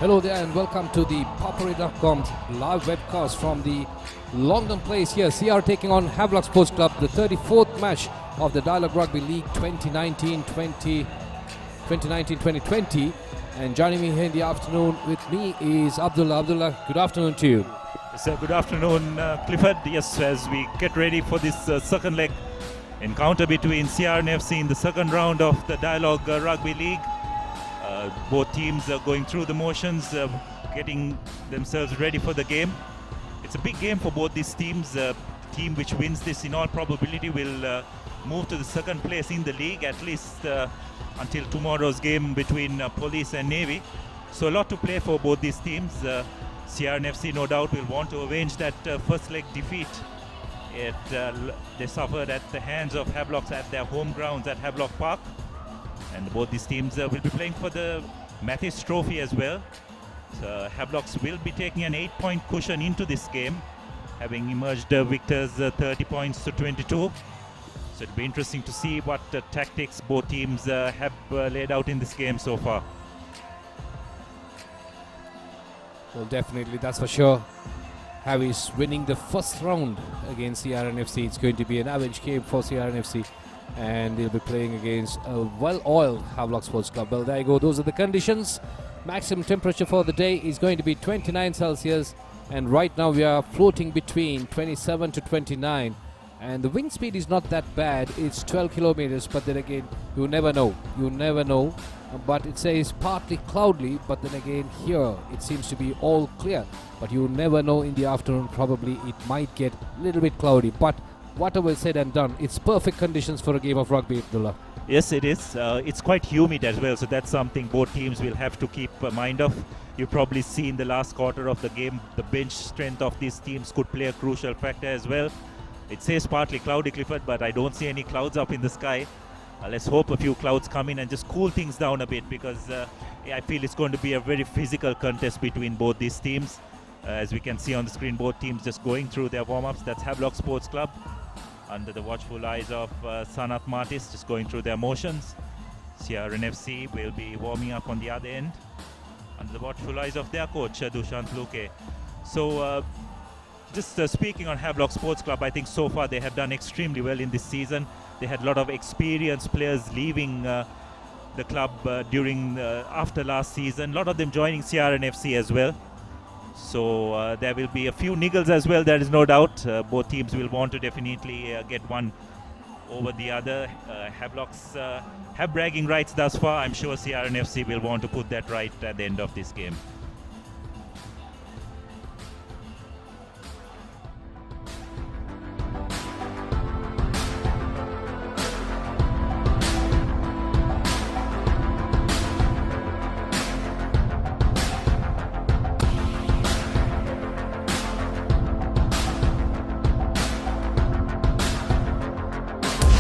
Hello there and welcome to the ThePapare.com's live webcast from the Longdon place here. CR taking on Havelock Sports Club, the 34th match of the Dialog Rugby League 2019-2020. And joining me here in the afternoon with me is Abdullah. Abdullah, good afternoon to you. Yes, good afternoon, Clifford. Yes, as we get ready for this second leg encounter between CR and FC in the second round of the Dialog Rugby League. Both teams are going through the motions, getting themselves ready for the game. It's a big game for both these teams. The team which wins this in all probability will move to the second place in the league, at least until tomorrow's game between Police and Navy. So a lot to play for both these teams. CR and FC no doubt will want to avenge that first leg defeat they suffered at the hands of Havelock at their home grounds at Havelock Park. And both these teams will be playing for the Mathis Trophy as well. So Havelocks will be taking an 8-point cushion into this game, having emerged victors 30 points to 22. So it'll be interesting to see what tactics both teams have laid out in this game so far. Well, definitely, that's for sure. Havis winning the first round against CR and FC. It's going to be an average game for CR and FC. And they'll be playing against a well-oiled Havelock Sports Club. Well, there you go. Those are the conditions. Maximum temperature for the day is going to be 29 Celsius. And right now we are floating between 27 to 29. And the wind speed is not that bad. It's 12 kilometers. But then again, you never know. You never know. But it says partly cloudy. But then again, here it seems to be all clear. But you never know in the afternoon. Probably it might get a little bit cloudy. But whatever said and done, it's perfect conditions for a game of rugby, Abdullah. Yes, it is. It's quite humid as well, so that's something both teams will have to keep mind of. You probably see in the last quarter of the game, the bench strength of these teams could play a crucial factor as well. It says partly cloudy, Clifford, but I don't see any clouds up in the sky. Let's hope a few clouds come in and just cool things down a bit, because I feel it's going to be a very physical contest between both these teams. As we can see on the screen, both teams just going through their warm-ups. That's Havelock Sports Club, under the watchful eyes of Sanat Martis, just going through their motions. CR and FC will be warming up on the other end, under the watchful eyes of their coach, Dushant Luke. So just speaking on Havelock Sports Club, I think so far they have done extremely well in this season. They had a lot of experienced players leaving the club during after last season, a lot of them joining CR and FC as well. So there will be a few niggles as well, there is no doubt. Both teams will want to definitely get one over the other. Havelocks have bragging rights thus far. I'm sure CR and FC will want to put that right at the end of this game.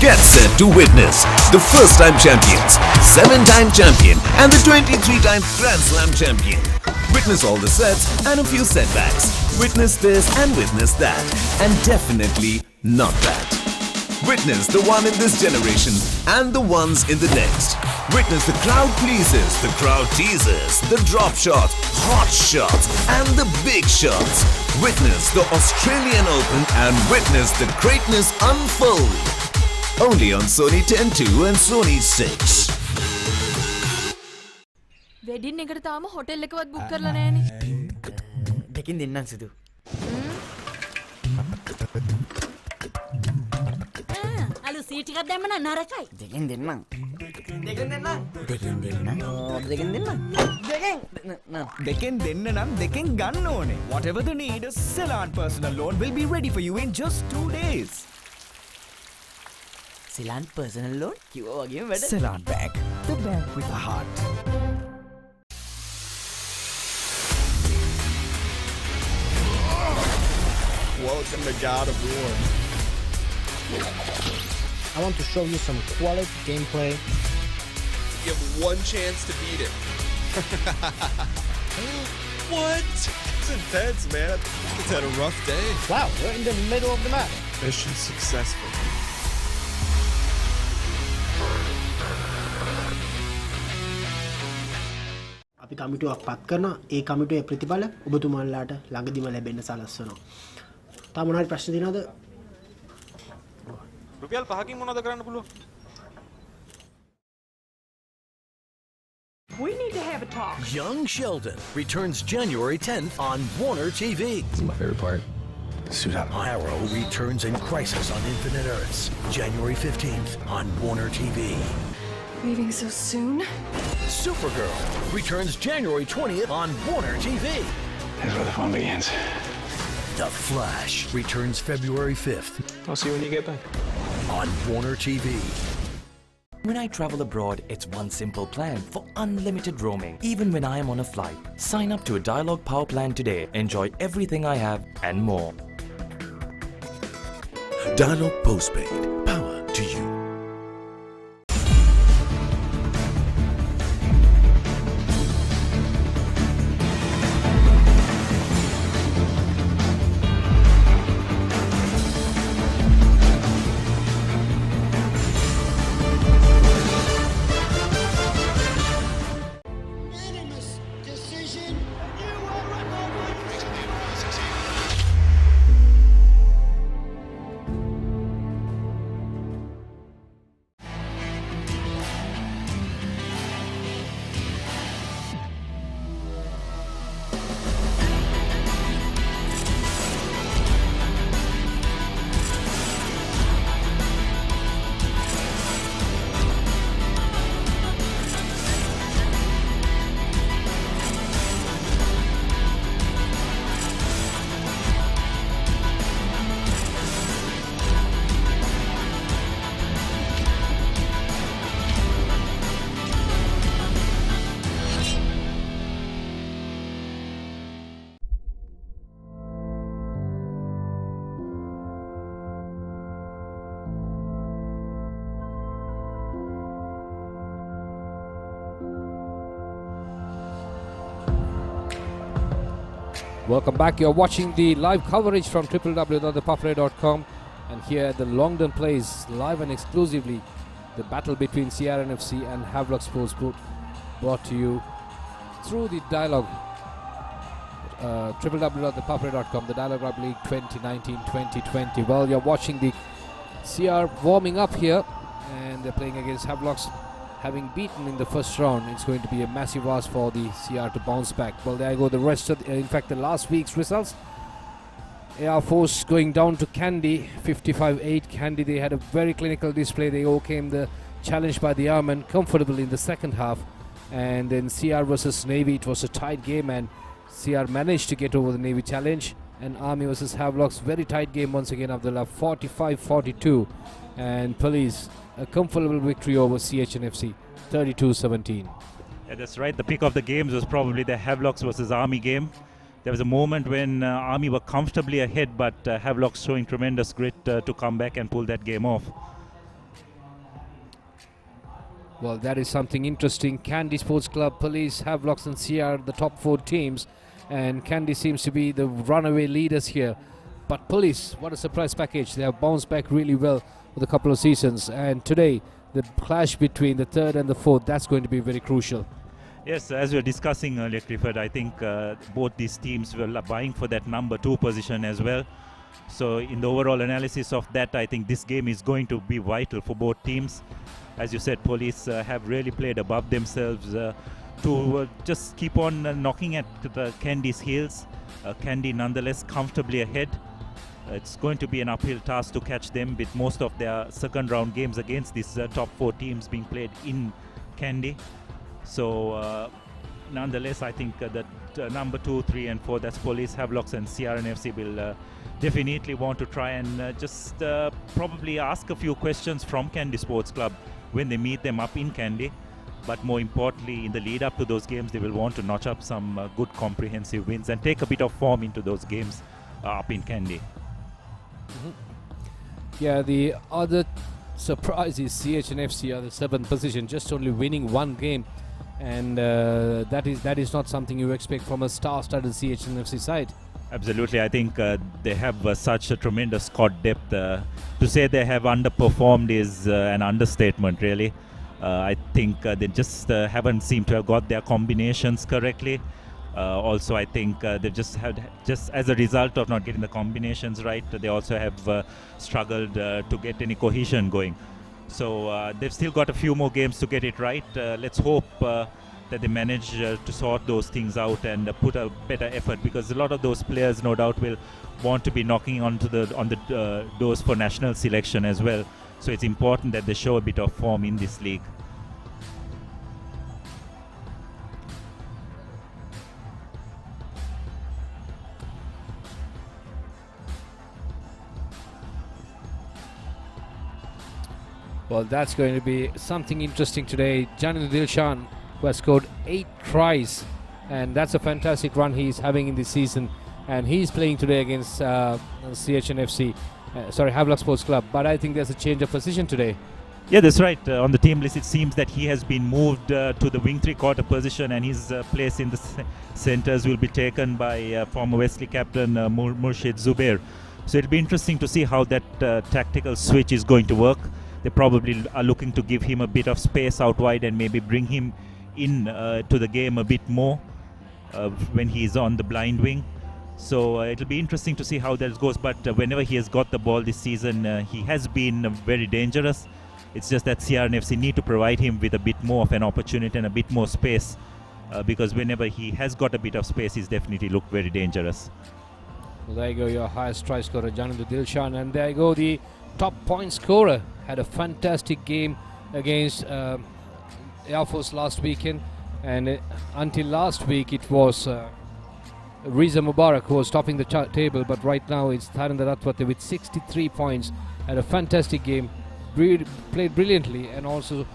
Get set to witness the first-time champions, 7-time champion and the 23-time Grand Slam champion. Witness all the sets and a few setbacks. Witness this and witness that, and definitely not that. Witness the one in this generation and the ones in the next. Witness the crowd pleases, the crowd teases, the drop shots, hot shots and the big shots. Witness the Australian Open and witness the greatness unfold. Only on Sony 10.2 and Sony 6. Wedding එකට තාම hotel එකවත් book කරලා නැහැනේ. දෙකින් දෙන්නම් සුදු. අලු seat එකක් දැම්ම නම් නරකයි. දෙකින් දෙන්නම්. දෙකින් දෙන්නම්. දෙකින් දෙන්නම්. දෙකින් දෙන්නම්. දෙකෙන් දෙන්න නම් දෙකෙන් ගන්න ඕනේ. Whatever the need, a Ceylon personal loan will be ready for you in just 2 days. Ceylon personal loan? කිව්වා වගේම වැඩ. Ceylon Bank, the bank with a heart. Welcome to God of War. I want to show you some quality gameplay. You have one chance to beat it. What? It's intense, man. It's had a rough day. Wow, we're in the middle of the map. Mission successful. අපි කමිටුවක් පත් කරනවා. ඒ කමිටුවේ ප්‍රතිඵල ඔබතුමාලාට ළඟදිම ලැබෙන්න සලස්වනවා. තා මොනවාරි ප්‍රශ්න තියෙනවද? රුපියල් 5කින් මොනවද කරන්න පුළුවන්? We need to have a talk. Young Sheldon returns January 10th on Warner TV. This is my favorite part. Suit up. Arrow returns in Crisis on Infinite Earths, January 15th on Warner TV. Leaving so soon? Supergirl returns January 20th on Warner TV. Here's where the fun begins. The Flash returns February 5th. I'll see you when you get back. On Warner TV. When I travel abroad, it's one simple plan for unlimited roaming, even when I am on a flight. Sign up to a Dialog Power plan today. Enjoy everything I have and more. Dialog Postpaid. Power to you. Welcome back. You're watching the live coverage from www.thepapare.com, and here at the Longdon Place, live and exclusively, the battle between CRNFC and Havelock Sports Group, brought to you through the Dialog, www.thepapare.com, the Dialog Rugby League 2019-2020. Well, you're watching the CR warming up here, and they're playing against Havelocks. Having beaten in the first round, it's going to be a massive ask for the CR to bounce back. Well, there I go. The rest of, in fact, the last week's results. Air Force going down to Kandy, 55-8. Kandy, they had a very clinical display. They overcame the challenge by the Airmen comfortably in the second half. And then CR versus Navy, it was a tight game, and CR managed to get over the Navy challenge. And Army versus Havelocks, very tight game once again, Abdullah, 45-42. And Police, a comfortable victory over CHNFC, 32-17. Yeah, that's right. The pick of the games was probably the Havelocks versus Army game. There was a moment when Army were comfortably ahead, but Havelocks showing tremendous grit to come back and pull that game off. Well, that is something interesting. Kandy Sports Club, Police, Havelocks and CR, the top 4 teams. And Kandy seems to be the runaway leaders here. But Police, what a surprise package. They have bounced back really well with a couple of seasons, and today the clash between the third and the fourth, that's going to be very crucial. Yes, as we were discussing earlier, Clifford, I think both these teams were vying for that number 2 position as well. So in the overall analysis of that, I think this game is going to be vital for both teams. As you said, Police have really played above themselves to just keep on knocking at the Kandy's heels. Kandy nonetheless comfortably ahead. It's going to be an uphill task to catch them, with most of their second round games against these top 4 teams being played in Kandy. So nonetheless, I think that number 2, 3 and 4, that's Police, Havelocks and CRNFC, will definitely want to try and just probably ask a few questions from Kandy Sports Club when they meet them up in Kandy. But more importantly, in the lead up to those games, they will want to notch up some good comprehensive wins and take a bit of form into those games up in Kandy. Yeah, the other surprise is CHNFC are the 7th position, just only winning 1 game, and that is not something you expect from a star-studded CHNFC side. Absolutely, I think they have such a tremendous squad depth. To say they have underperformed is an understatement, really. I think they just haven't seemed to have got their combinations correctly. Also, I think they've just as a result of not getting the combinations right, they also have struggled to get any cohesion going. So they've still got a few more games to get it right. Let's hope that they manage to sort those things out and put a better effort, because a lot of those players, no doubt, will want to be knocking on the doors for national selection as well. So it's important that they show a bit of form in this league. Well, that's going to be something interesting today. Janil Dilshan, who has scored 8 tries, and that's a fantastic run he's having in this season. And he's playing today against CHNFC, Havelock Sports Club. But I think there's a change of position today. Yeah, that's right. On the team list, it seems that he has been moved to the wing 3/4 position, and his place in the centres will be taken by former Wesley captain Murshid Zubair. So it'll be interesting to see how that tactical switch is going to work. They probably are looking to give him a bit of space out wide and maybe bring him in to the game a bit more when he's on the blind wing. So it'll be interesting to see how that goes. But whenever he has got the ball this season, he has been very dangerous. It's just that CRNFC need to provide him with a bit more of an opportunity and a bit more space, because whenever he has got a bit of space, he's definitely looked very dangerous. Well, there you go, your highest try scorer, Janil Dilshan. And there you go, the top point scorer. Had a fantastic game against Air Force last weekend, and until last week it was Riza Mubarak who was topping the table, but right now it's Tharendra Ratwate with 63 points. Had a fantastic game, played brilliantly, and also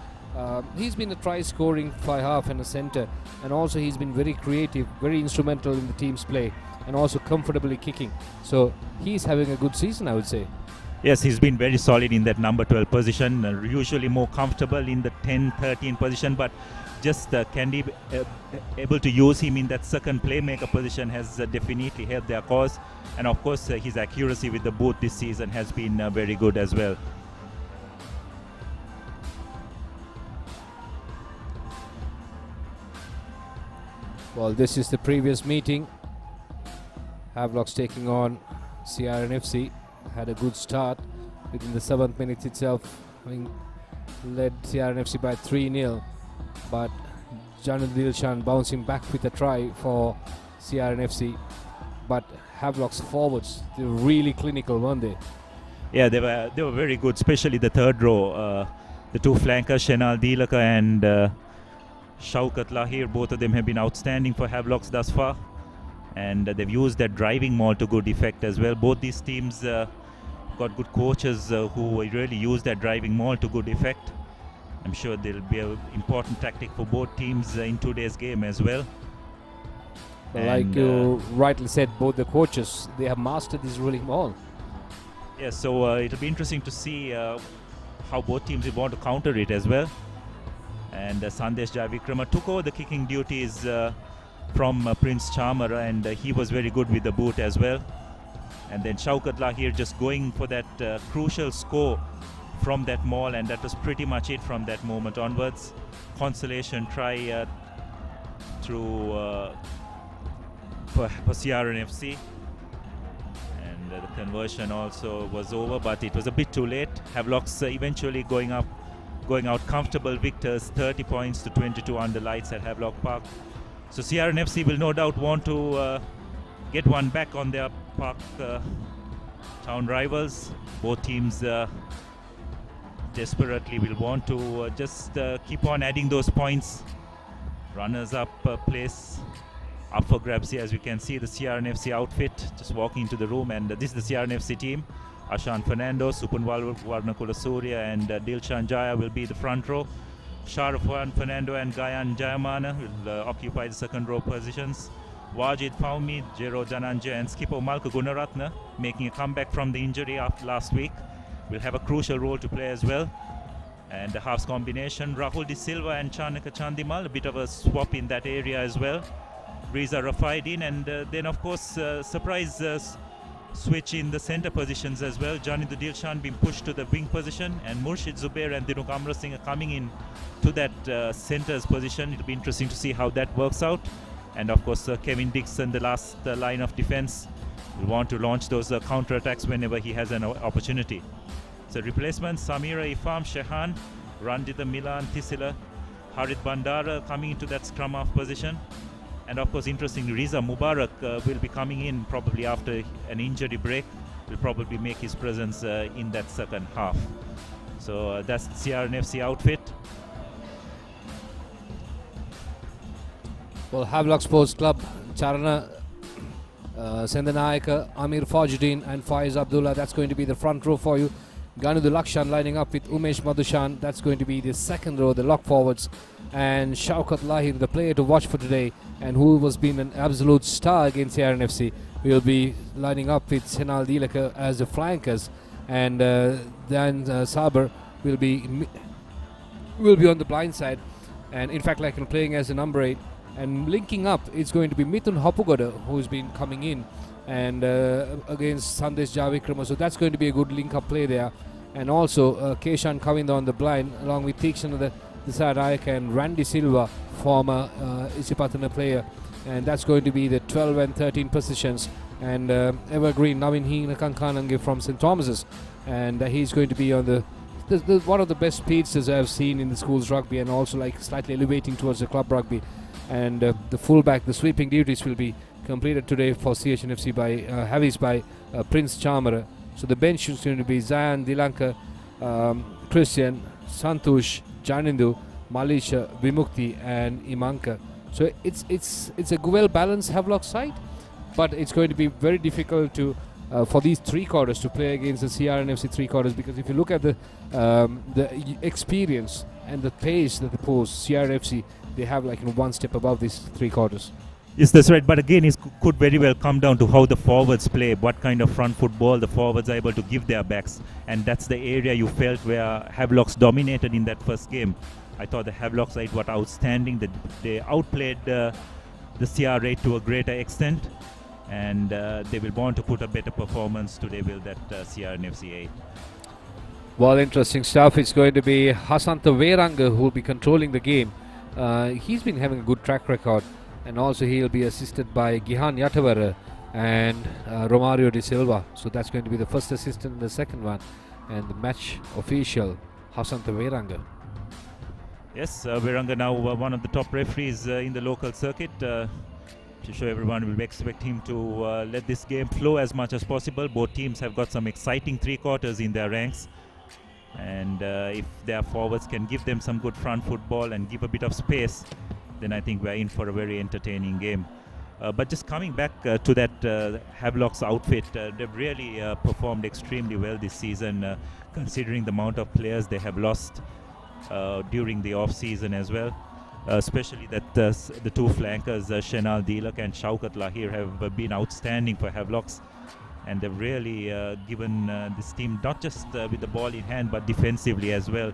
he's been a try scoring fly half and a centre, and also he's been very creative, very instrumental in the team's play, and also comfortably kicking. So he's having a good season, I would say. Yes, he's been very solid in that number 12 position, usually more comfortable in the 10-13 position, but just Candy able to use him in that second playmaker position has definitely helped their cause. And of course, his accuracy with the boot this season has been very good as well. Well, this is the previous meeting. Havelock's taking on CRNFC. Had a good start within the 7th minute itself, having led CRNFC by 3-0, but Janil Dilshan bouncing back with a try for CRNFC. But Havelock's forwards, they were really clinical, weren't they? Yeah, they were very good, especially the third row. The two flankers, Shenal Dilaka and Shaukat Lahir, both of them have been outstanding for Havelock's thus far. And they've used that driving maul to good effect as well. Both these teams got good coaches who really use that driving maul to good effect. I'm sure there'll be an important tactic for both teams in today's game as well. But like you rightly said, both the coaches, they have mastered this rolling maul. Yeah, so it'll be interesting to see how both teams will want to counter it as well. And Sandesh Jayavikrama took over the kicking duties from Prince Chamara, and he was very good with the boot as well. And then Shaukat Lahir just going for that crucial score from that maul, and that was pretty much it from that moment onwards. Consolation try through for CRNFC, and the conversion also was over, but it was a bit too late. Havelock's eventually going out comfortable victors, 30 points to 22 under lights at Havelock Park. So CRNFC will no doubt want to get one back on their park town rivals. Both teams desperately will want to just keep on adding those points. Runners-up place up for grabs here, as we can see the CRNFC outfit just walking into the room, and this is the CRNFC team. Ashan Fernando, Supunwal Warnakula Surya and Dilshan Jaya will be the front row. Sharafwan Fernando and Gayan Jayamana will occupy the second row positions. Wajid Faumi, Jero Jananja and Skipper Malka Gunaratna, making a comeback from the injury after last week, will have a crucial role to play as well. And the halves combination, Rahul De Silva and Chanaka Chandimal, a bit of a swap in that area as well. Riza Rafaidin, and then of course surprise switch in the center positions as well. Janidu Dilshan being pushed to the wing position, and Murshid Zubair and Dinuk Amrasinghe are coming in to that center's position. It'll be interesting to see how that works out. And of course, Kevin Dixon, the last line of defense, will want to launch those counter-attacks whenever he has an opportunity. So replacements: Samira Ifam, Shehan, Randita Milan, Tisila, Harit Bandara coming into that scrum half position. And of course, interestingly, Riza Mubarak will be coming in probably after an injury break. Will probably make his presence in that second half. So that's the CRNFC outfit. Well, Havelock Sports Club, Charana Sendanayaka, Amir Fajuddin and Faiz Abdullah, that's going to be the front row for you. Ganudul Lakshan lining up with Umesh Madhushan, that's going to be the second row, the lock forwards. And Shaukat Lahir, the player to watch for today and who was been an absolute star against RNFC, will be lining up with Senal Dilaka as the flankers. And then Saber will be on the blind side, and in fact, like playing as a number 8. And linking up, it's going to be Mithun Hapugoda, who's been coming in, and against Sandesh Javikrama. So that's going to be a good link-up play there. And also Keshan coming on the blind, along with Tikshana Desai and Randy Silva, former Isipatana player. And that's going to be the 12 and 13 positions. And Evergreen Navin Hina Kankanange from St. Thomas's. And he's going to be on the one of the best speedsters I've seen in the school's rugby, and also like slightly elevating towards the club rugby. And the fullback, the sweeping duties will be completed today for CHNFC by Havis by Prince Chamara. So the bench is going to be Zayan, Dilanka, Christian, Santush, Janindu, Malisha, Vimukti and Imanka. So it's a well balanced Havelock side, but it's going to be very difficult to for these three quarters to play against the CRNFC three quarters, because if you look at the experience and the pace that the CRNFC, they have like one step above these three quarters. Yes, that's right. But again, it could very well come down to how the forwards play, what kind of front football the forwards are able to give their backs. And that's the area you felt where Havelocks dominated in that first game. I thought the Havelock side were outstanding. They outplayed the CR8 to a greater extent. And they will want to put a better performance today with that CRNFC 8. Well, interesting stuff. It's going to be Hasanta Veranga who will be controlling the game. He's been having a good track record, and also he'll be assisted by Gihan Yatavara and Romario de Silva. So that's going to be the first assistant and the second one, and the match official Hasanta Veranga. Yes, Veranga now one of the top referees in the local circuit. To show everyone, we'll expect him to let this game flow as much as possible. Both teams have got some exciting three quarters in their ranks. And if their forwards can give them some good front football and give a bit of space, then I think we're in for a very entertaining game. But just coming back to that Havelock's outfit, they've really performed extremely well this season, considering the amount of players they have lost during the off-season as well. Especially that the two flankers, Shenal Dilak and Shaukat Lahir, have been outstanding for Havelocks. And they've really given this team, not just with the ball in hand, but defensively as well.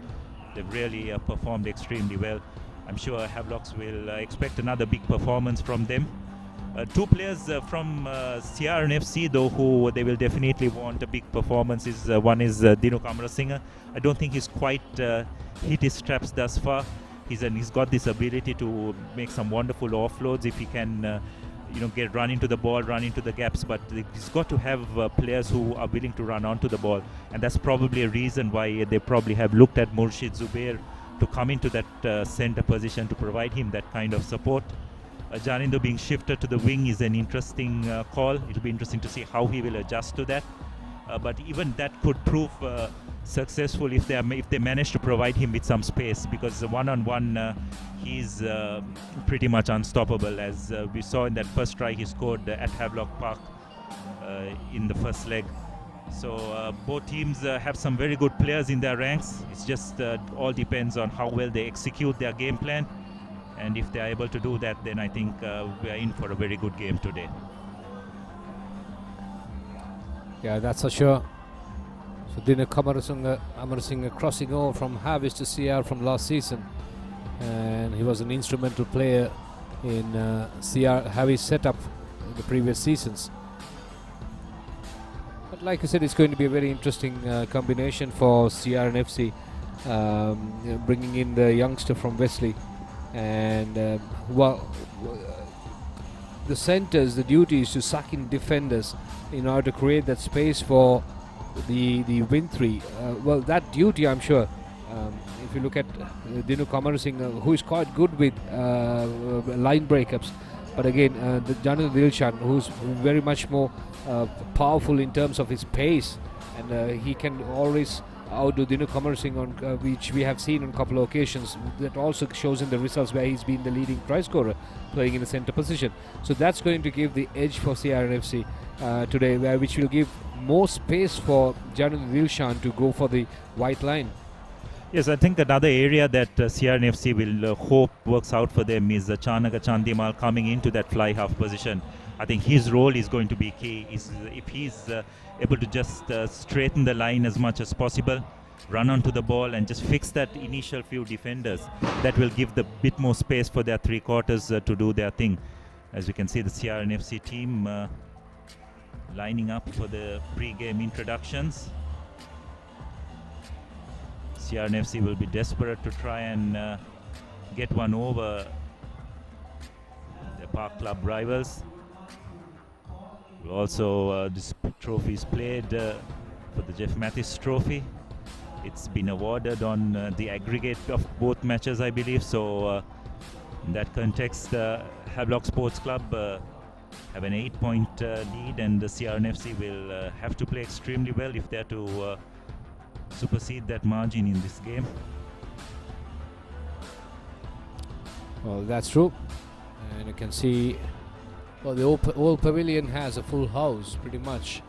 They've really performed extremely well. I'm sure Havelocks will expect another big performance from them. Two players from CRNFC, though, who they will definitely want a big performance. One is Dinuk Amrasinghe. I don't think he's quite hit his straps thus far. He's got this ability to make some wonderful offloads if he can run into the ball, run into the gaps, but he's got to have players who are willing to run onto the ball, and that's probably a reason why they probably have looked at Murshid Zubair to come into that center position to provide him that kind of support. Janindu being shifted to the wing is an interesting call. It'll be interesting to see how he will adjust to that. But even that could prove successful if they manage to provide him with some space, because one-on-one he's pretty much unstoppable, as we saw in that first try he scored at Havelock Park in the first leg. So both teams have some very good players in their ranks. It's just all depends on how well they execute their game plan, and if they are able to do that, then I think we are in for a very good game today. Yeah, that's for sure. So Dinuk Amrasinghe crossing over from Havis to CR from last season, and he was an instrumental player in CR Havis setup in the previous seasons. But like I said, it's going to be a very interesting combination for CRNFC, bringing in the youngster from Wesley. And the centers, the duty is to suck in defenders in order to create that space for the win three. That duty, I'm sure, if you look at Dinu Kamarasinghe, who is quite good with line breakups, but again, the Janil Dilshan, who's very much more powerful in terms of his pace, and he can always outdo Dinu Kamarasinghe, on which we have seen on a couple of occasions. That also shows in the results where he's been the leading try scorer, playing in the centre position. So that's going to give the edge for CRNFC today, which will give more space for Janil Dilshan to go for the white line. Yes, I think another area that CRNFC will hope works out for them is Chanaka Chandimal coming into that fly half position. I think his role is going to be key. If he's able to just straighten the line as much as possible, run onto the ball and just fix that initial few defenders, that will give the bit more space for their three quarters to do their thing. As you can see, the CRNFC team lining up for the pre-game introductions. CRNFC will be desperate to try and get one over their Park Club rivals. Also, this trophy is played for the Jeff Mathis Trophy. It's been awarded on the aggregate of both matches, I believe. So, in that context, Havelock Sports Club have an 8-point lead, and the CRNFC will have to play extremely well if they're to supersede that margin in this game. Well, that's true, and you can see, well, the old pavilion has a full house pretty much,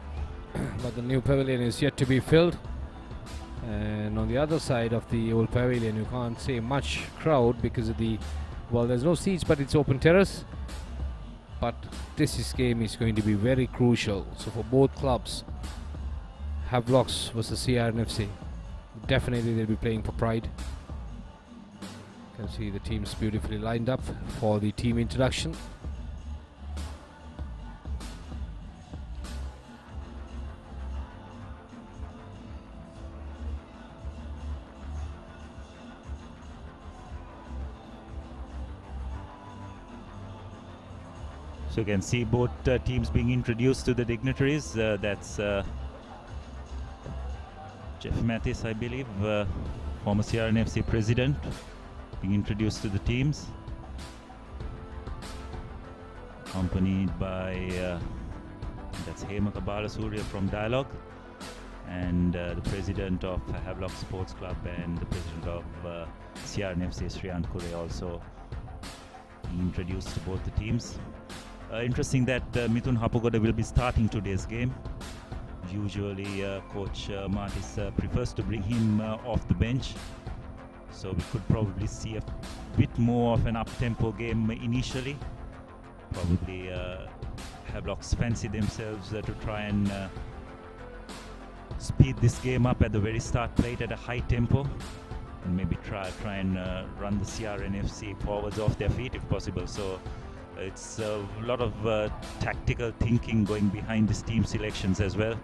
but the new pavilion is yet to be filled. And on the other side of the old pavilion, you can't see much crowd because of the, well, there's no seats, but it's open terrace. But this game is going to be very crucial. So for both clubs, Havelocks versus CRNFC, definitely they'll be playing for pride. You can see the teams beautifully lined up for the team introduction. So you can see both teams being introduced to the dignitaries. That's Jeff Mathis, I believe, former CRNFC president, being introduced to the teams, accompanied by that's Hemaka Balasurya from Dialog, and the president of Havelock Sports Club and the president of CRNFC, Sriyant Kure, also being introduced to both the teams. Interesting that Mithun Hapugoda will be starting today's game. Usually Coach Martis prefers to bring him off the bench, so we could probably see a bit more of an up-tempo game initially. Probably Havelocks fancy themselves to try and speed this game up at the very start, play it at a high tempo, and maybe try and run the CRNFC forwards off their feet if possible. So it's a lot of tactical thinking going behind this team selections as well.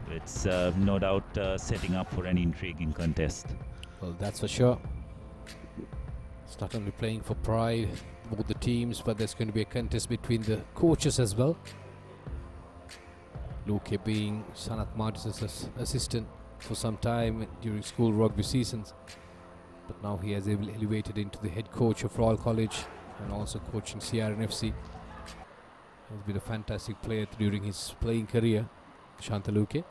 It's no doubt setting up for an intriguing contest. Well, that's for sure. It's not only playing for pride, both the teams, but there's going to be a contest between the coaches as well. Luke being Sanat Martis' assistant for some time during school rugby seasons, but now he has elevated into the head coach of Royal College and also coaching CRNFC. Has been a fantastic player during his playing career, Shantaluke.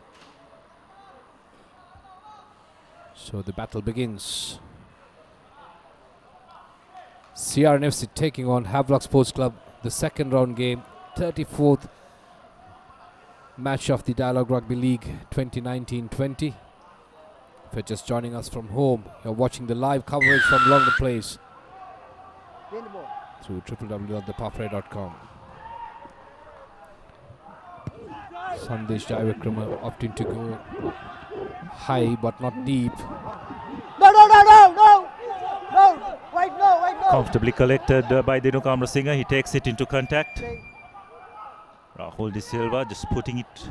So the battle begins. CRNFC taking on Havelock Sports Club, the second round game, 34th match of the Dialog Rugby League 2019-20. If you're just joining us from home, you're watching the live coverage from Longdon Place through www.thepapare.com. Sandesh Jaivikrama opting to go high but not deep. No! Wait, no! Comfortably collected by Dinu Kamarasinghe. He takes it into contact. Rahul De Silva just putting it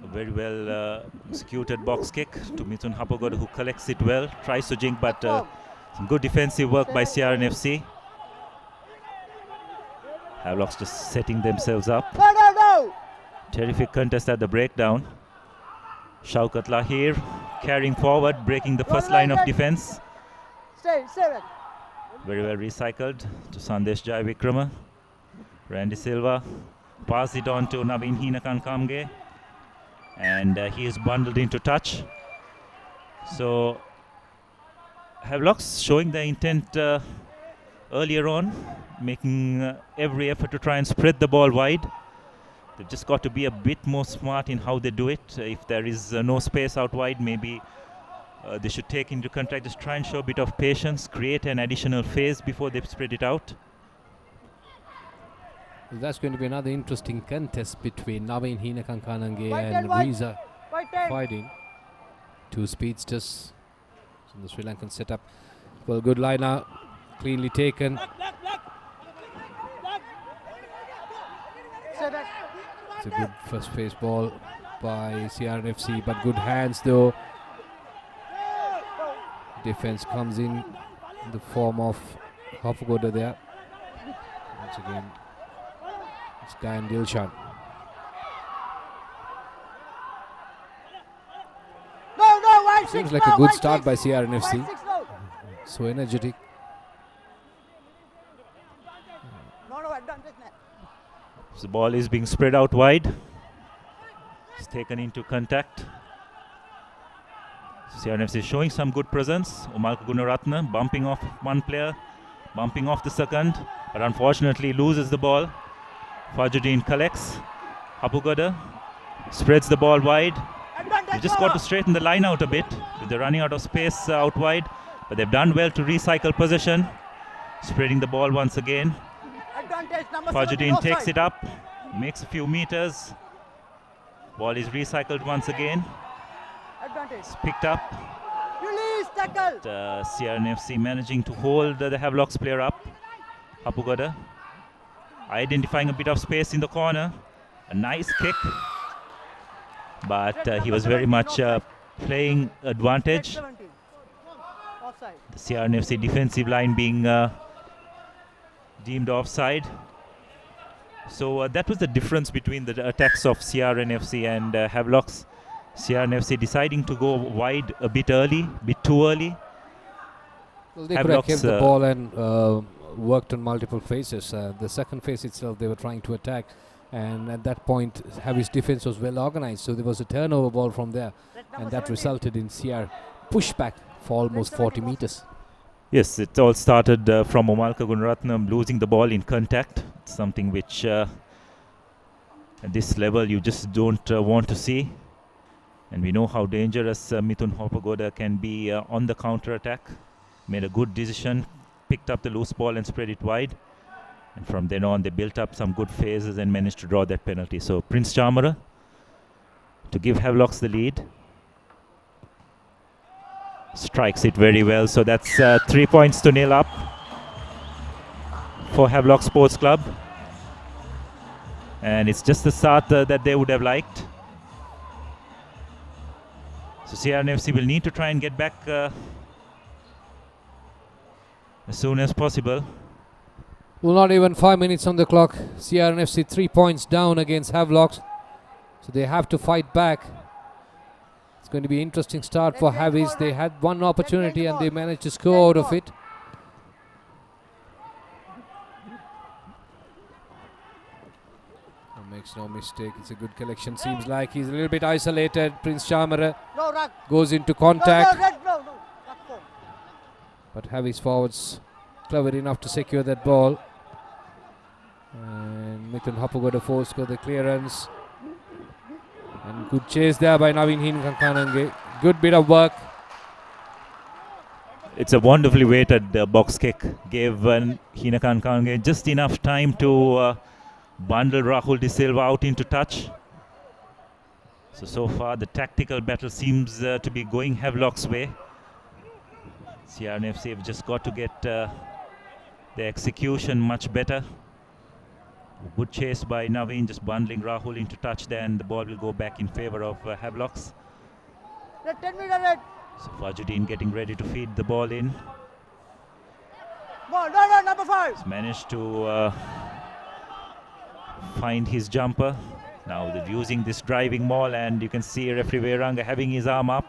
A very well executed box kick to Mithun Hapagoda, who collects it well, tries to jink, but some good defensive work by CRNFC. Havelocks just setting themselves up. Terrific contest at the breakdown. Shaukat Lahir carrying forward, breaking the first line of defense. Very well recycled to Sandesh Jai Vikrama. Randy Silva pass it on to Naveen Hinakan Kamge, and he is bundled into touch. So Havelocks showing the intent earlier on, making every effort to try and spread the ball wide. They've just got to be a bit more smart in how they do it. If there is no space out wide, maybe they should take into contact, just try and show a bit of patience, create an additional phase before they spread it out. Well, that's going to be another interesting contest between Naveen Hinakankanange and Riza fighting. Two speedsters in the Sri Lankan setup. Well, good liner, cleanly taken. It's a good first phase ball by CRNFC, but good hands though. Defense comes in the form of Hapagoda there. Once again, it's Guy and Dilshan. Seems like a good start by CRNFC. So energetic. The ball is being spread out wide. It's taken into contact. CRNFC showing some good presence. Umalka Gunaratna bumping off one player, bumping off the second, but unfortunately loses the ball. Fajuddin collects. Hapagoda spreads the ball wide. They've just got to straighten the line out a bit. They're running out of space out wide, but they've done well to recycle possession. Spreading the ball once again. Fajuddin takes it up, makes a few meters. Ball is recycled once again. It's picked up. CRNFC managing to hold the Havelocks player up. Hapagoda identifying a bit of space in the corner. A nice kick, but he was very much playing advantage. The CRNFC defensive line being deemed offside. So that was the difference between the attacks of CRNFC and Havelocks. CRNFC deciding to go wide a bit early, bit too early. Well, they could have kept the ball and worked on multiple phases. The second phase itself, they were trying to attack, and at that point, Havi's defense was well organized. So there was a turnover ball from there, and that resulted in CR pushback for almost 40 meters. Yes, it all started from Umalka Gunaratnam losing the ball in contact. It's something which at this level you just don't want to see. And we know how dangerous Mithun Hapagoda can be on the counter attack. Made a good decision, picked up the loose ball and spread it wide. And from then on they built up some good phases and managed to draw that penalty. So Prince Chamara to give Havelocks the lead. Strikes it very well. So that's 3 points to 0 up for Havelock Sports Club. And it's just the start that they would have liked. So CRNFC will need to try and get back as soon as possible. Well, not even 5 minutes on the clock. CRNFC 3 points down against Havelocks. So they have to fight back. It's going to be an interesting start for Havis. They had one opportunity and they managed to score out of it. Makes no mistake. It's a good collection. Seems like he's a little bit isolated. Prince Chamara goes into contact. But Havis forwards clever enough to secure that ball. And Mithun Hapagoda forced the clearance. And good chase there by Naveen Hinakankanange. Good bit of work. It's a wonderfully weighted box kick. Gave Hinakankanange just enough time to bundle Rahul De Silva out into touch. So far the tactical battle seems to be going Havelock's way. CRNFC have just got to get the execution much better. Good chase by Naveen, just bundling Rahul into touch there, and the ball will go back in favor of Havelocks. So Fajuddin getting ready to feed the ball in. Number 5. He's managed to find his jumper. Now they're using this driving maul, and you can see referee Veranga having his arm up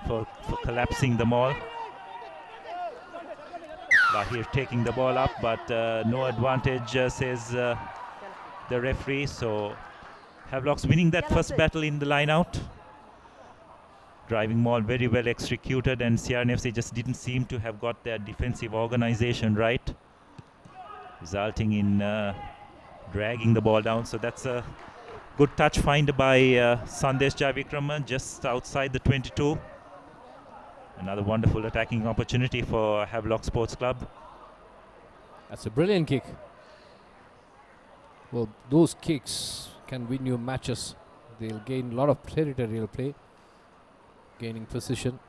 for collapsing the maul. Bahir taking the ball up, but no advantage, says the referee. So Havelocks winning that first battle in the line out. Driving maul very well executed, and CRNFC just didn't seem to have got their defensive organization right, resulting in dragging the ball down. So that's a good touch find by Sandesh Javikrama just outside the 22. Another wonderful attacking opportunity for Havelock Sports Club. That's a brilliant kick. Well, those kicks can win you matches. They'll gain a lot of territorial play, gaining position.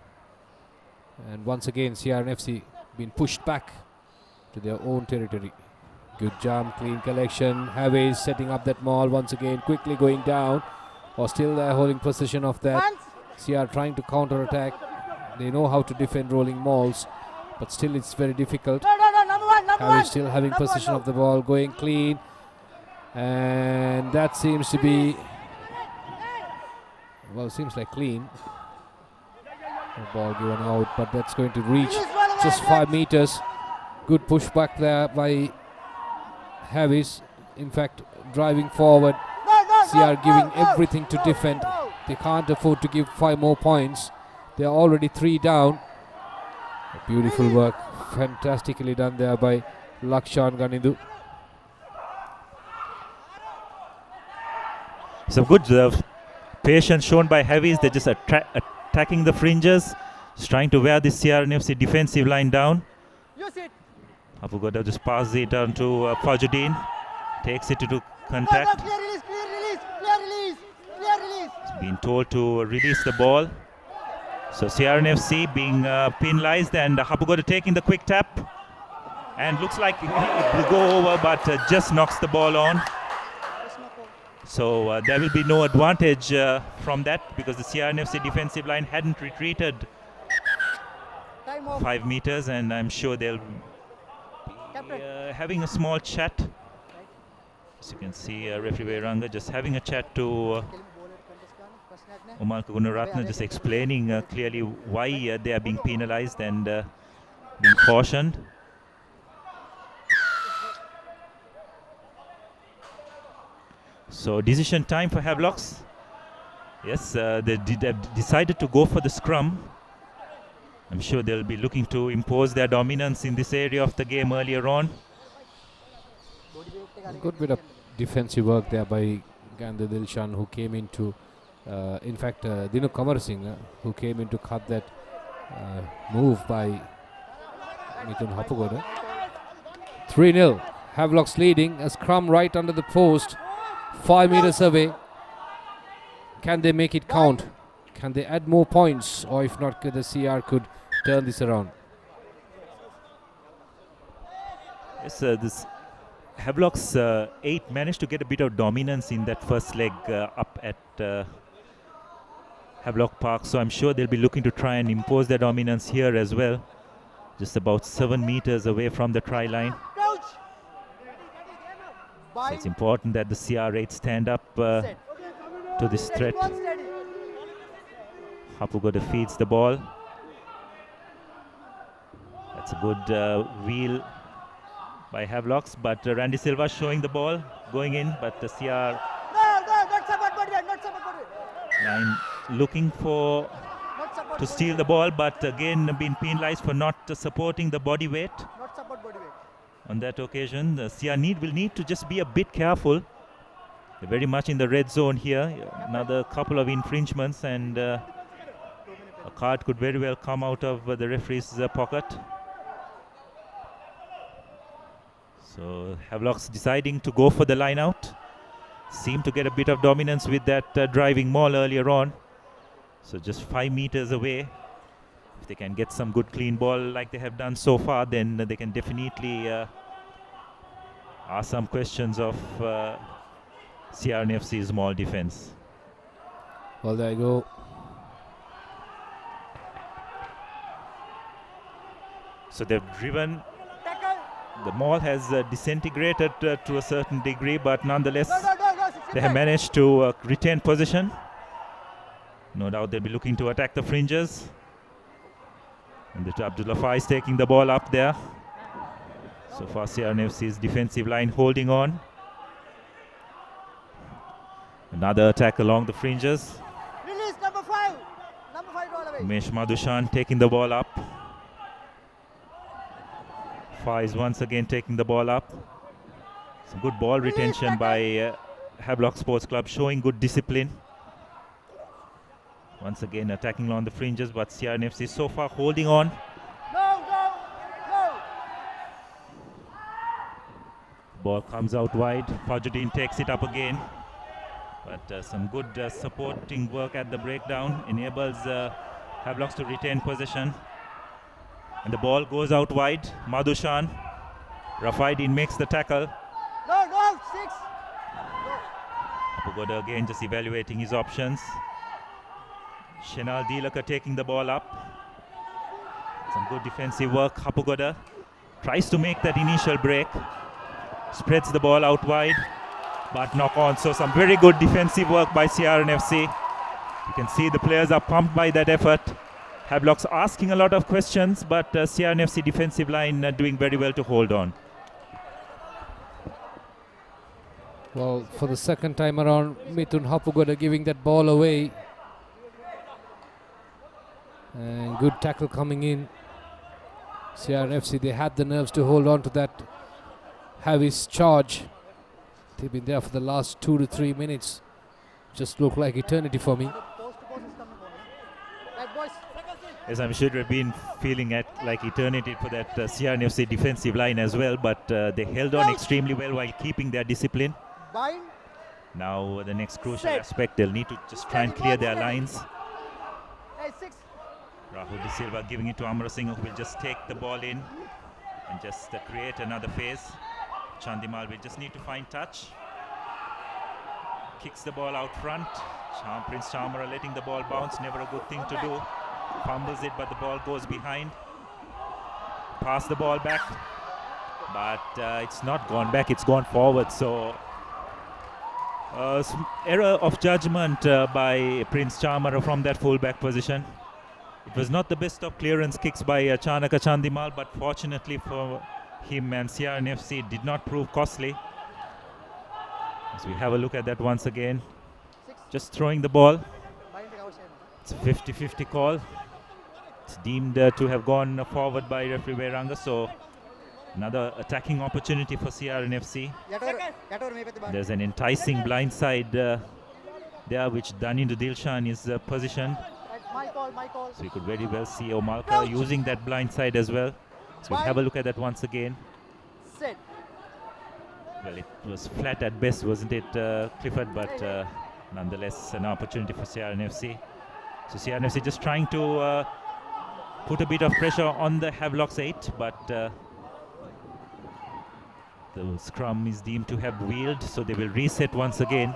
And once again, CRNFC been pushed back to their own territory. Good jump, clean collection. Haveys setting up that maul once again, quickly going down. Or still they're holding possession of that. CR trying to counter attack. They know how to defend rolling mauls, but still it's very difficult. Haveys still having possession of the ball, going clean. And that seems to be, well, seems like clean. The ball given out, but that's going to reach just 5 meters. Good push back there by Haveys. In fact, driving forward. CR giving everything to defend. They can't afford to give 5 more points. They are already 3 down. Beautiful work. Fantastically done there by Lakshan Ganindu. Some good patience shown by Haveys. They're just attacking the fringes, just trying to wear this CRNFC defensive line down. Apugoda just passes it on to Fajuddin. Takes it to contact. He's been told to release the ball. So CRNFC being penalized, and Hapugoda taking the quick tap. And looks like it will go over, but just knocks the ball on. So there will be no advantage from that, because the CRNFC defensive line hadn't retreated 5 meters, and I'm sure they'll be having a small chat. As you can see, referee Veranga just having a chat to Umar Gunaratna, just explaining clearly why they are being penalized and being cautioned. So decision time for Havelocks. Yes, they have decided to go for the scrum. I'm sure they'll be looking to impose their dominance in this area of the game earlier on. A good bit of defensive work there by Gandhi Dilshan, who came into, in fact, Dinu Kamar Singh, who came in to cut that move by Mithun Hapugoda. 3-0. Havelocks leading. A scrum right under the post. 5 meters away. Can they make it count? Can they add more points? Or if not, the CR could turn this around. Yes, this Havelocks 8 managed to get a bit of dominance in that first leg up at Havelock Park. So I'm sure they'll be looking to try and impose their dominance here as well. Just about 7 meters away from the try line. So it's important that the CR8 stand up to this threat. Hapugoda feeds the ball. That's a good wheel by Havelocks, but Randy Silva showing the ball going in, but the CR line looking for to steal the ball, but again being penalized for not supporting the body weight. On that occasion, the CR will need to just be a bit careful. They're very much in the red zone here. Another couple of infringements, and a card could very well come out of the referee's pocket. So Havelocks deciding to go for the line out. Seemed to get a bit of dominance with that driving maul earlier on. So just 5 meters away. If they can get some good clean ball like they have done so far, then they can definitely ask some questions of CRNFC's small defense. Well, there you go. So they've driven. The maul has disintegrated to a certain degree, but nonetheless, they have managed to retain position. No doubt they'll be looking to attack the fringes. And Abdullah Fai is taking the ball up there. So far, CRNFC's defensive line holding on. Another attack along the fringes. Release number 5. Number 5 ball away. Umesh Madhushan taking the ball up. Fai is once again taking the ball up. Some good ball retention by Havelock Sports Club, showing good discipline. Once again attacking along the fringes, but CRNFC so far holding on. Ball comes out wide. Fajuddin takes it up again. But some good supporting work at the breakdown enables Havelocks to retain possession. And the ball goes out wide. Madhushan. Rafaidin makes the tackle. No, 6. Apugoda again just evaluating his options. Shenal Dilaka taking the ball up. Some good defensive work. Apugoda tries to make that initial break. Spreads the ball out wide, but knock on. So some very good defensive work by CRNFC. You can see the players are pumped by that effort. Havelocks asking a lot of questions, but CRNFC defensive line doing very well to hold on. Well, for the second time around, Mithun Hapugoda giving that ball away. And good tackle coming in. CRNFC, they had the nerves to hold on to that Havis charge. They've been there for the last 2 to 3 minutes. Just look like eternity for me. Yes, I'm sure it have been feeling like eternity for that CRNFC defensive line as well, but they held on extremely well while keeping their discipline. Now the next crucial aspect, they'll need to just try and clear their lines. Rahul De Silva giving it to Amra Singh, who will just take the ball in and just create another phase. Chandimal will just need to find touch. Kicks the ball out front. Prince Chamara letting the ball bounce, never a good thing to do. Fumbles it, but the ball goes behind. Pass the ball back, but it's not gone back, it's gone forward. So some error of judgment by Prince Chamara from that full-back position. It was not the best of clearance kicks by Chanaka Chandimal, but fortunately for him and CRNFC, it did not prove costly. As we have a look at that once again. Just throwing the ball. It's a 50-50 call. It's deemed to have gone forward by referee Veranga, so another attacking opportunity for CRNFC. There's an enticing blindside there, which Danindu Dilshan is positioned. So you could very well see Omalka using that blindside as well. So we'll have a look at that once again. Well, it was flat at best, wasn't it, Clifford? But nonetheless, an opportunity for CRNFC. So CRNFC just trying to put a bit of pressure on the Havelocks 8, but the scrum is deemed to have wheeled, so they will reset once again.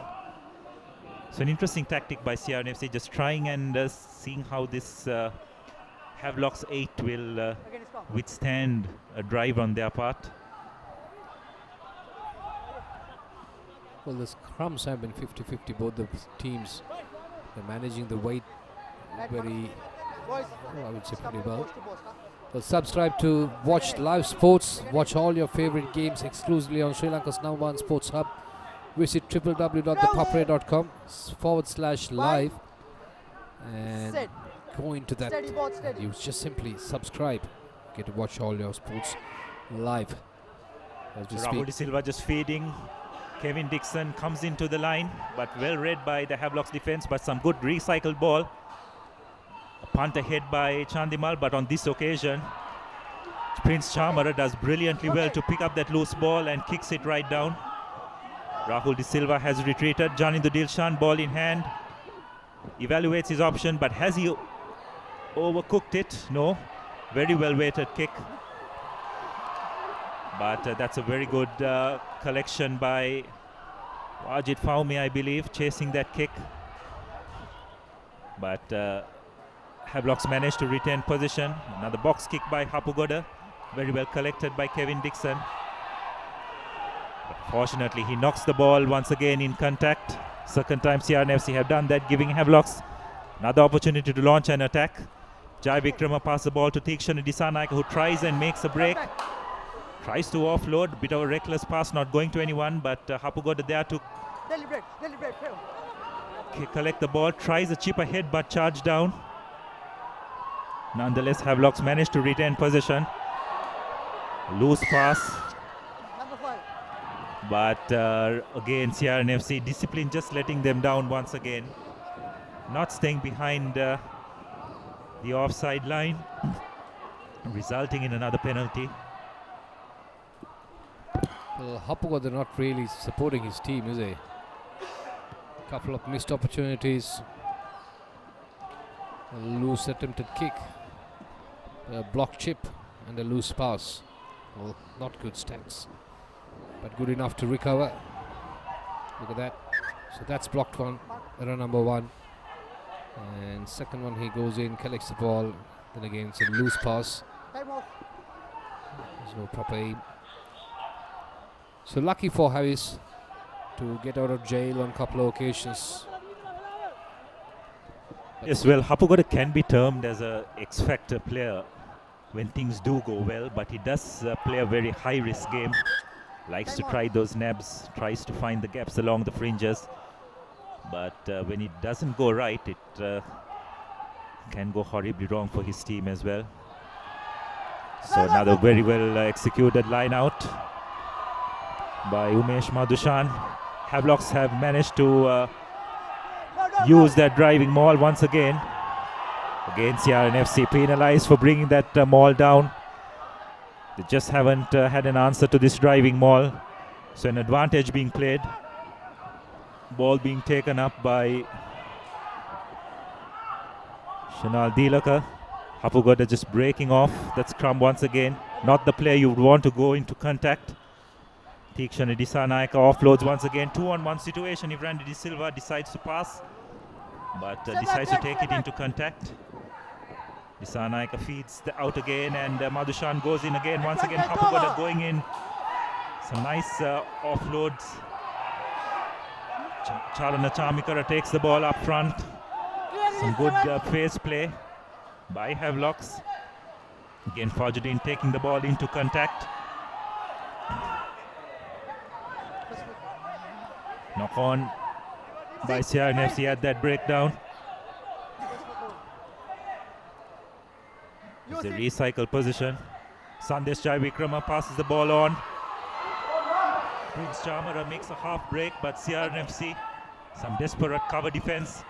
So an interesting tactic by CRNFC, just trying and seeing how this Havelocks 8 will withstand a drive on their part. Well, the scrums have been 50-50, both the teams. They're managing the weight very, well, I would say pretty well. Well, subscribe to Watch Live Sports. Watch all your favorite games exclusively on Sri Lanka's #1 sports hub. Visit www.thepapare.com/live and go into that. And you just simply subscribe. Get to watch all your sports live. Rahul De Silva just feeding. Kevin Dixon comes into the line, but well read by the Havelocks defense, but some good recycled ball. A punt ahead by Chandimal, but on this occasion, Prince Chamara does brilliantly well to pick up that loose ball and kicks it right down. Rahul De Silva has retreated. Janindu Dilshan, ball in hand. Evaluates his option, but has he overcooked it? No. Very well weighted kick But that's a very good collection by Wajid Faumi, I believe, chasing that kick. But Havelocks managed to retain position. Another box kick by Hapugoda. Very well collected by Kevin Dixon. But fortunately, he knocks the ball once again in contact. Second time CRNFC have done that, giving Havelocks another opportunity to launch an attack. Jai Vikrama passes the ball to Tikshana Disanaika, who tries and makes a break. Tries to offload, bit of a reckless pass, not going to anyone, but Hapugoda there to collect the ball, tries a chip ahead but charged down. Nonetheless, Havelocks managed to retain possession. Loose pass. But again, CRNFC discipline just letting them down once again. Not staying behind the offside line, resulting in another penalty. Well, Hapugoda not really supporting his team, is he? Couple of missed opportunities. A loose attempted kick. A block chip and a loose pass. Well, not good stance, but good enough to recover. Look at that. So that's blocked one, error number one. And second one, he goes in, collects the ball. Then again, it's a loose pass. There's no proper aim. So lucky for Harris to get out of jail on a couple of occasions. Yes, well, Hapugoda can be termed as a X-factor player when things do go well, but he does play a very high-risk game. Likes to try those nabs, tries to find the gaps along the fringes. But when it doesn't go right, it can go horribly wrong for his team as well. So another very well executed line out by Umesh Madhushan. Havelocks have managed to use that driving maul once again. Again, CRNFC penalized for bringing that maul down. They just haven't had an answer to this driving maul. So an advantage being played. Ball being taken up by Shanal Dilaka. Hapugoda just breaking off that scrum once again. Not the player you would want to go into contact. Tikshana Disanaika offloads once again. 2-on-1 situation if Randy De Silva decides to pass, but decides to take it into contact. Disanaika feeds out again, and Madhushan goes in again. Once again, Hapugoda going in. Some nice offloads. Charana Chamikara takes the ball up front. Some good phase play by Havelocks. Again, Fajudin taking the ball into contact. Knock on by CRNFC at that breakdown. It's a recycle position. Sandesh Jai Vikrama passes the ball on. Prince Chamara makes a half break, but CRNFC, some desperate cover defense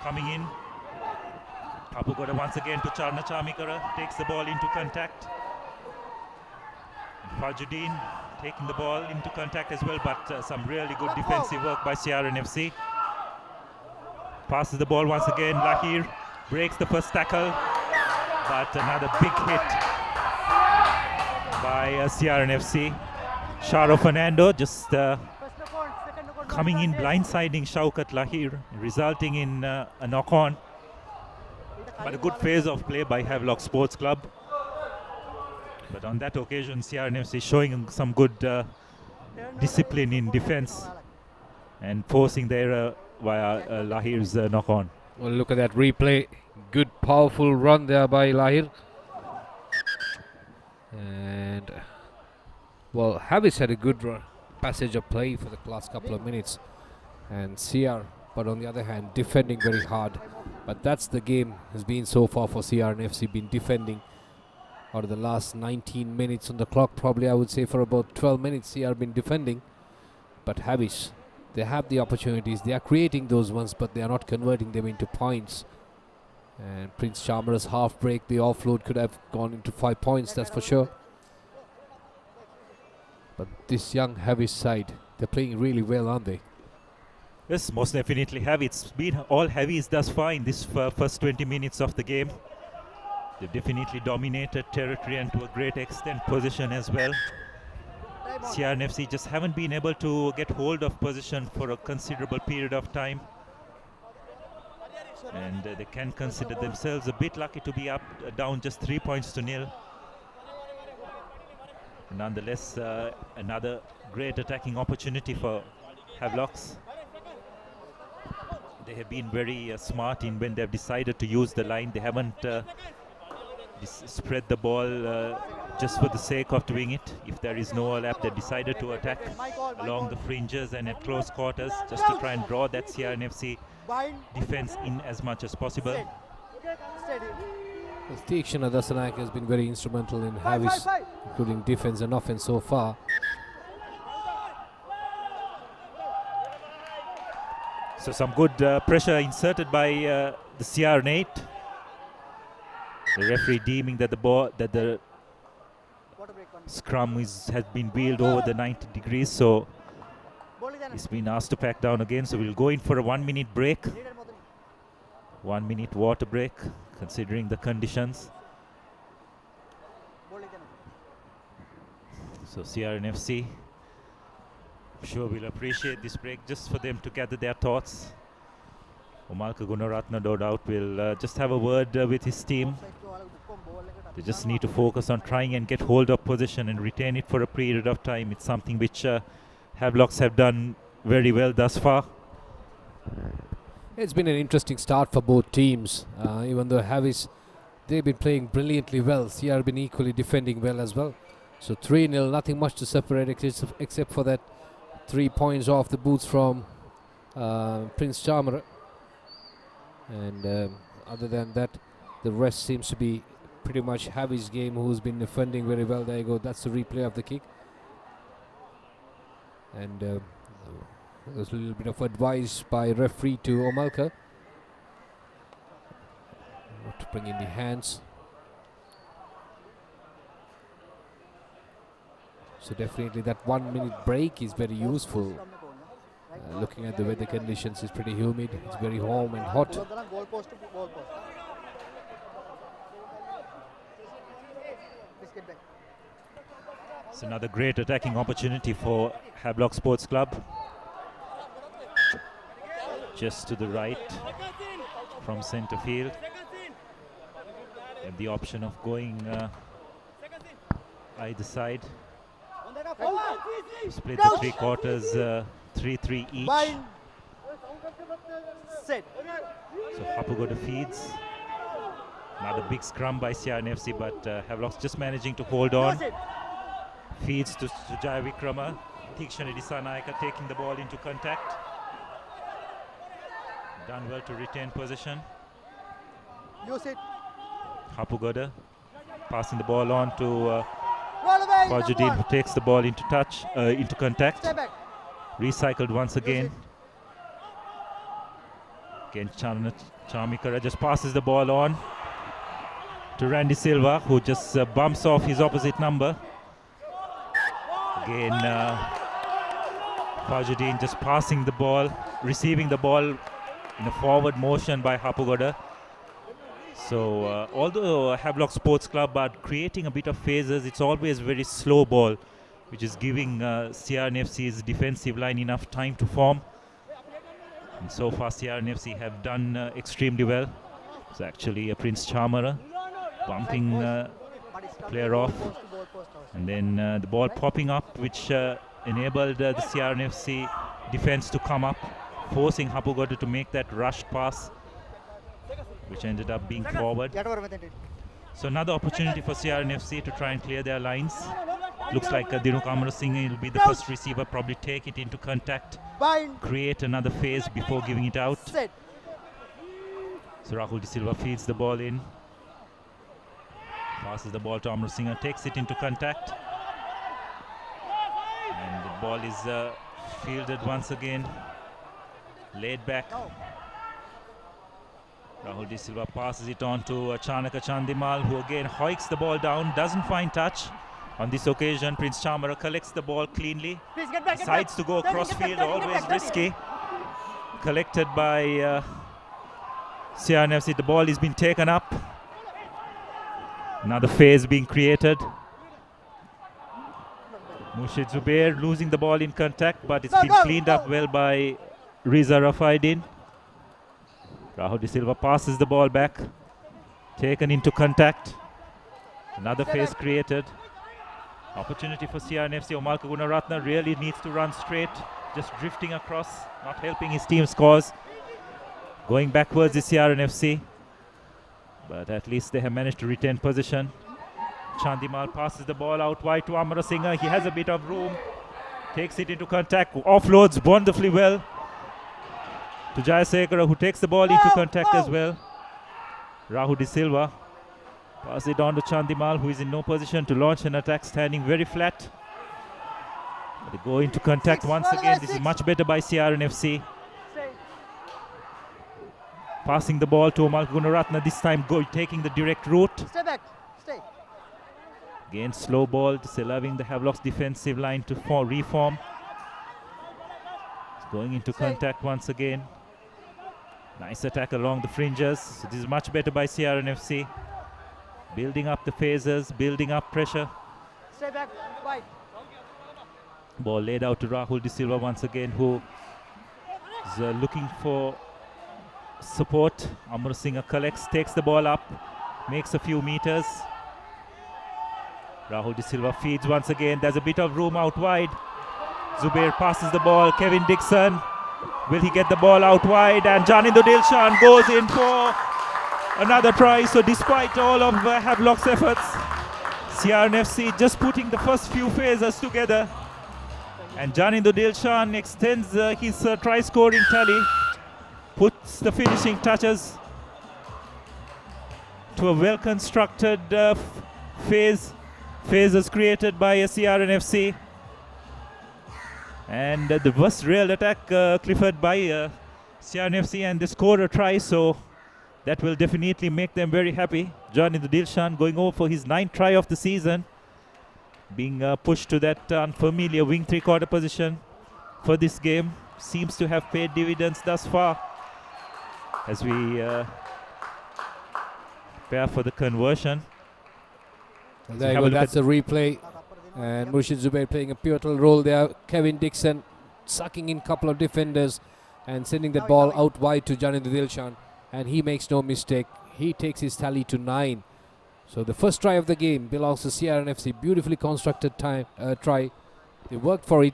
coming in. Hapugoda once again to Charna Chamikara, takes the ball into contact. Fajudin taking the ball into contact as well, but some really good defensive work by CRNFC. Passes the ball once again. Lahir breaks the first tackle, but another big hit by CRNFC. Sharo Fernando just coming in, blindsiding Shaukat Lahir, resulting in a knock-on. But a good phase of play by Havelock Sports Club. But on that occasion, CRNFC showing some good discipline in defense and forcing the error via Lahir's knock-on. Well, look at that replay. Good, powerful run there by Lahir. And, well, Havis had a good passage of play for the last couple of minutes. And CR, but on the other hand, defending very hard. But that's the game has been so far for CRNFC, been defending. Out of the last 19 minutes on the clock, probably I would say for about 12 minutes CR been defending. But Havish, they have the opportunities, they are creating those ones, but they are not converting them into points. And Prince Chamara's half break, the offload could have gone into 5 points, that's for sure. But this young Havish side, they're playing really well, aren't they? Yes, most definitely have. It's been all heavies thus far in this first 20 minutes of the game. They've definitely dominated territory and to a great extent position as well. CRNFC just haven't been able to get hold of position for a considerable period of time. And they can consider themselves a bit lucky to be down just 3 points to nil. Nonetheless, another great attacking opportunity for Havelocks. They have been very smart in when they've decided to use the line. They haven't spread the ball just for the sake of doing it. If there is no overlap, they decided to attack along the fringes and at close quarters just to try and draw that CRNFC defense in as much as possible. Tikshana Dasanayake has been very instrumental in Havis, including defense and offense so far. So some good pressure inserted by the CR8. The referee deeming that the scrum has been wheeled over the 90 degrees, so he's been asked to pack down again. So we'll go in for a 1 minute break. 1 minute water break, considering the conditions. So CRNFC, I'm sure will appreciate this break just for them to gather their thoughts. Omalka Gunaratna, no doubt, will just have a word with his team. They just need to focus on trying and get hold of position and retain it for a period of time. It's something which Havelocks have done very well thus far. It's been an interesting start for both teams. Even though Havis, they've been playing brilliantly well. CR been equally defending well as well. So 3-0, nothing much to separate except for that 3 points off the boots from Prince Charmer. And other than that, the rest seems to be pretty much Havis' game, who's been defending very well. There you go, that's the replay of the kick. And there's a little bit of advice by referee to Omalka. Not to bring in the hands. So definitely that 1 minute break is very useful. Looking at the weather conditions, it's pretty humid. It's very warm and hot. It's another great attacking opportunity for Havelock Sports Club. Just to the right from centre field. And the option of going either side. Split the 3 quarters 3-3 each. So Hapugoda feeds. Another big scrum by CRNFC, but Havelocks just managing to hold on. Feeds to Jaya Vikrama. Tikshana Disanayake taking the ball into contact. Done well to retain possession. Hapugoda passing the ball on to Fajuddin, who takes the ball into contact. Recycled once again. Again, Charmikara just passes the ball on to Randy Silva, who just bumps off his opposite number. Again, Fajuddin just passing the ball, receiving the ball in a forward motion by Hapugoda. So although Havelock Sports Club are creating a bit of phases, it's always very slow ball, which is giving CRNFC's defensive line enough time to form. And so far CRNFC have done extremely well. It's actually a Prince Charmer bumping player off. And then the ball popping up, which enabled the CRNFC defense to come up, forcing Hapugoda to make that rushed pass, which ended up being forward. So another opportunity for CRNFC to try and clear their lines. Looks like Dinu Kamara Singh will be the first receiver, probably take it into contact, create another phase before giving it out. So Rahul De Silva feeds the ball in. Passes the ball to Amru Singh, takes it into contact. And the ball is fielded once again. Laid back. Rahul De Silva passes it on to Chanaka Chandimal, who again hoiks the ball down, doesn't find touch. On this occasion, Prince Chamara collects the ball cleanly. Decides to go across field, always risky. Collected by CRNFC. The ball is being taken up. Another phase being created. Mushid Zubair losing the ball in contact, but it's been cleaned up well by Riza Rafaidin. Rahul De Silva passes the ball back, taken into contact. Another phase created. Opportunity for CRNFC. Omal Gunaratna really needs to run straight, just drifting across, not helping his team scores. Going backwards is CRNFC, but at least they have managed to retain possession. Chandimal passes the ball out wide to Amarasinghe. He has a bit of room, takes it into contact, offloads wonderfully well to Jayasekara, who takes the ball into contact as well. Rahul De Silva passes it on to Chandimal, who is in no position to launch an attack, standing very flat. But they go into contact once again. This is much better by CRNFC. Passing the ball to Omal Gunaratna, this time taking the direct route. Stay back. Stay. Again, slow ball, allowing the Havelock's defensive line to reform. It's going into contact once again. Nice attack along the fringes. So this is much better by CRNFC. Building up the phases, building up pressure. Stay back. Wide. Ball laid out to Rahul De Silva once again, who is looking for support. Amarasinghe collects, takes the ball up, makes a few meters. Rahul De Silva feeds once again. There's a bit of room out wide. Zubair passes the ball. Kevin Dixon. Will he get the ball out wide? And Janindu Dilshan goes in for another try. So despite all of Havelock's efforts, CRNFC just putting the first few phases together. And Janindu Dilshan extends his try scoring tally, puts the finishing touches to a well constructed phases created by CRNFC. And the first real attack, Clifford, by CRNFC, and they score a try, so that will definitely make them very happy. Janindu Dilshan going over for his 9th try of the season, being pushed to that unfamiliar wing 3/4 position for this game. Seems to have paid dividends thus far as we prepare for the conversion. Well, there you go, that's a replay. And Murshid Zubair playing a pivotal role there. Kevin Dixon sucking in a couple of defenders and sending the ball out wide to Janindu Dilshan. And he makes no mistake. He takes his tally to 9. So the first try of the game belongs to CRNFC. Beautifully constructed try. They worked for it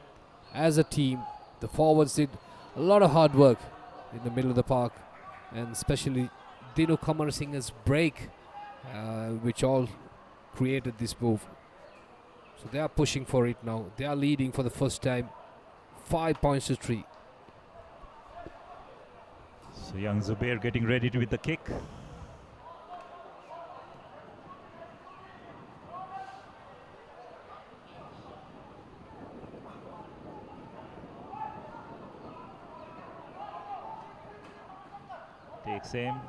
as a team. The forwards did a lot of hard work in the middle of the park. And especially Dinu Kamarasinghe's break, which all created this move. So they are pushing for it now. They are leading for the first time, 5 points to 3. So young Zubair getting ready with the kick. Takes aim,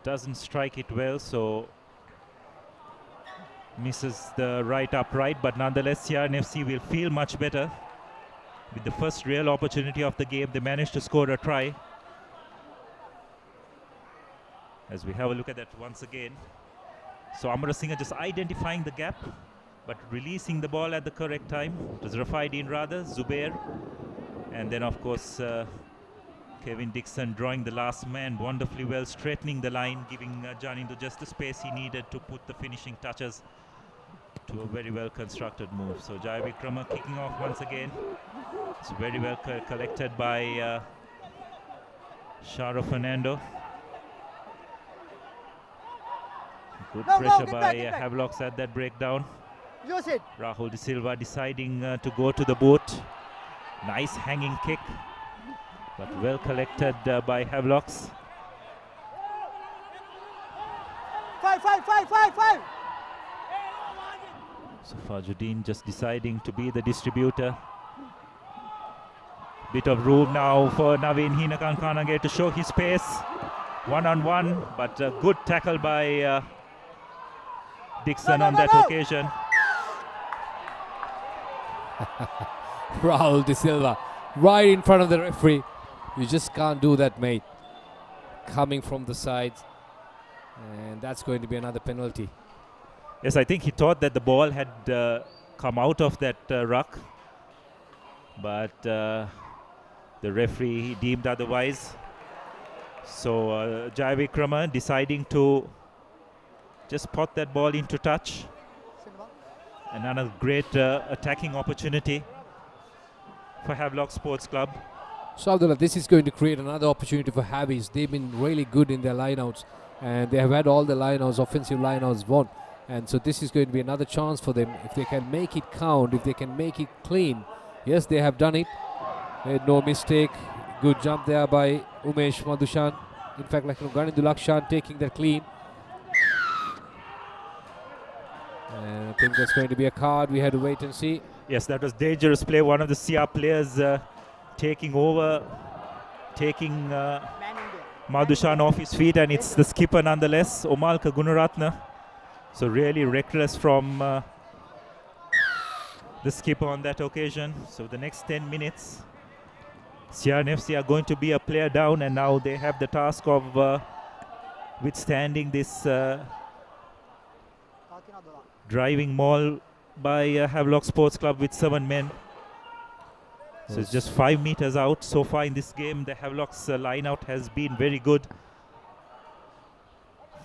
doesn't strike it well, so misses the right upright, but nonetheless CRNFC will feel much better. With the first real opportunity of the game, they managed to score a try. As we have a look at that once again. So Amarasinghe just identifying the gap, but releasing the ball at the correct time. It was Rafaidin rather, Zubair. And then of course Kevin Dixon drawing the last man wonderfully well, straightening the line, giving Janindu just the space he needed to put the finishing touches to a very well constructed move. So Jai Vikrama kicking off once again. It's very well collected by Sharo Fernando. Good pressure by Havelocks at that breakdown. Rahul De Silva deciding to go to the boot. Nice hanging kick, but well collected by Havelocks. Five. So Fajuddin just deciding to be the distributor. Bit of room now for Naveen Hinakankanage to show his pace. One-on-one, but a good tackle by Dixon on that occasion. Rahul De Silva right in front of the referee. You just can't do that, mate. Coming from the sides, and that's going to be another penalty. Yes, I think he thought that the ball had come out of that ruck, but the referee deemed otherwise. So Jai Vikrama deciding to just pot that ball into touch. And another great attacking opportunity for Havelock Sports Club. So Abdullah, this is going to create another opportunity for Havies. They've been really good in their lineouts, and they have had all the lineouts, offensive lineouts won. And so this is going to be another chance for them. If they can make it count, if they can make it clean. Yes, they have done it. Made no mistake. Good jump there by Umesh Madhushan. In fact, like Ganindul Lakshan taking that clean. And I think that's going to be a card. We had to wait and see. Yes, that was dangerous play. One of the CR players taking over, taking Madhushan off his feet, and it's the skipper nonetheless, Omalka Gunaratna. So really reckless from the skipper on that occasion. So the next 10 minutes, CRNFC are going to be a player down, and now they have the task of withstanding this driving maul by Havelock Sports Club with 7 men. So it's just 5 meters out so far in this game. The Havelock's line out has been very good,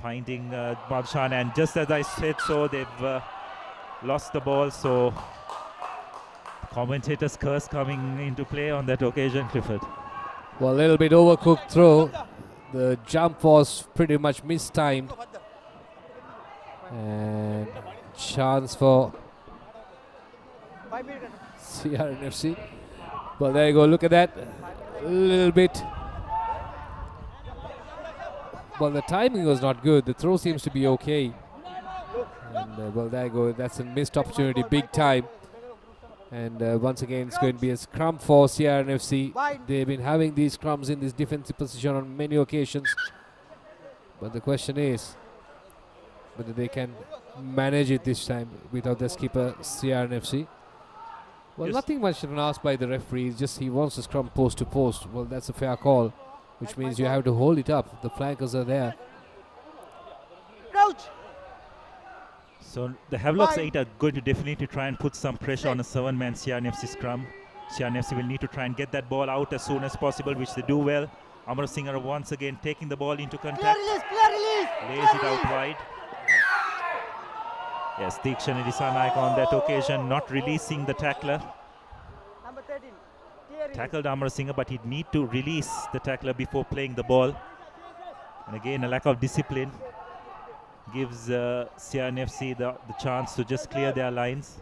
finding Madhushan, and just as I said so, they've lost the ball. So commentator's curse coming into play on that occasion, Clifford. Well, a little bit overcooked throw. The jump was pretty much mistimed. And chance for CRNFC. Well, there you go. Look at that. A little bit. Well, the timing was not good. The throw seems to be okay. And well, there you go. That's a missed opportunity, big time. And once again, it's going to be a scrum for CRNFC. They've been having these scrums in this defensive position on many occasions. But the question is whether they can manage it this time without the skipper, CRNFC. Well, Yes. nothing much been asked by the referee. It's just he wants to scrum post to post. Well, that's a fair call, which means you have to hold it up. The flankers are there. So the Havelocks 8 are going to definitely try and put some pressure on a 7-man CRNFC scrum. CRNFC will need to try and get that ball out as soon as possible, which they do well. Amar Singh once again taking the ball into contact. Lays it out wide. Yes, Deekshan Disanaik on that occasion not releasing the tackler. Tackled Amar Singh, but he'd need to release the tackler before playing the ball. And again, a lack of discipline gives CRNFC the chance to just clear their lines.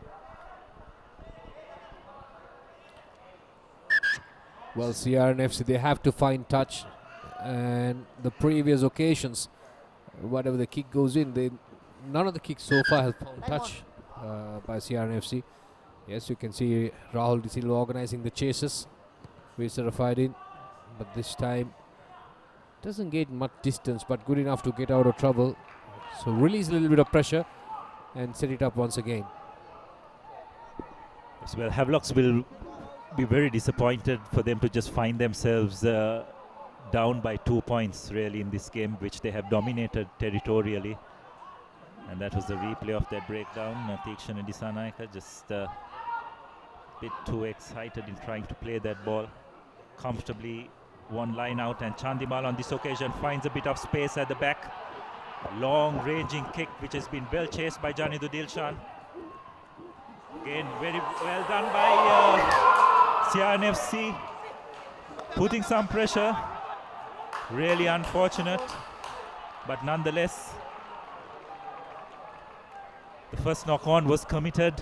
Well, CRNFC, they have to find touch. And the previous occasions, whatever the kick goes in, none of the kicks so far has found touch by CRNFC. Yes, you can see Rahul De Silva organizing the chases. Visarified in, but this time doesn't get much distance, but good enough to get out of trouble. So release a little bit of pressure and set it up once again. As well, Havelocks will be very disappointed for them to just find themselves down by 2 points really in this game, which they have dominated territorially. And that was the replay of that breakdown. Teekshan Disanaika just a bit too excited in trying to play that ball. Comfortably one line out, and Chandimal on this occasion finds a bit of space at the back. A long ranging kick which has been well chased by Janidu Dilshan. Again, very well done by CRNFC, putting some pressure. Really unfortunate, but nonetheless the first knock on was committed.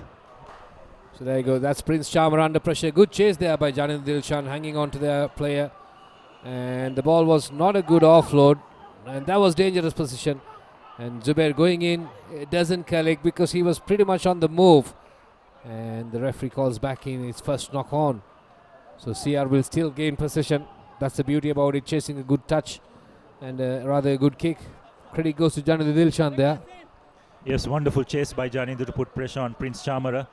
So there you go. That's Prince Charmer under pressure. Good chase there by Janidu Dilshan, hanging on to their player. And the ball was not a good offload. And that was dangerous position. And Zubair going in, it doesn't collect because he was pretty much on the move. And the referee calls back in his first knock on. So CR will still gain possession. That's the beauty about it, chasing a good touch and rather a good kick. Credit goes to Janidu Dilshan there. Yes, wonderful chase by Janidu to put pressure on Prince Chamara.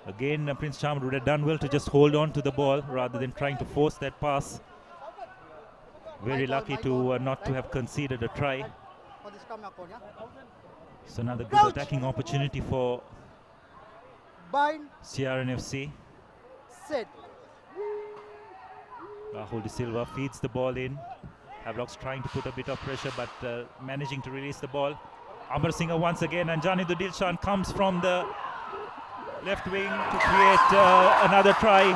Again, Prince Chamara would have done well to just hold on to the ball rather than trying to force that pass. Very lucky to not to have conceded a try. So another good attacking opportunity for Bind. CRNFC. Set. Rahul De Silva feeds the ball in. Havelock's trying to put a bit of pressure, but managing to release the ball. Amar Singh once again, and Janidul Dilshan comes from the left wing to create another try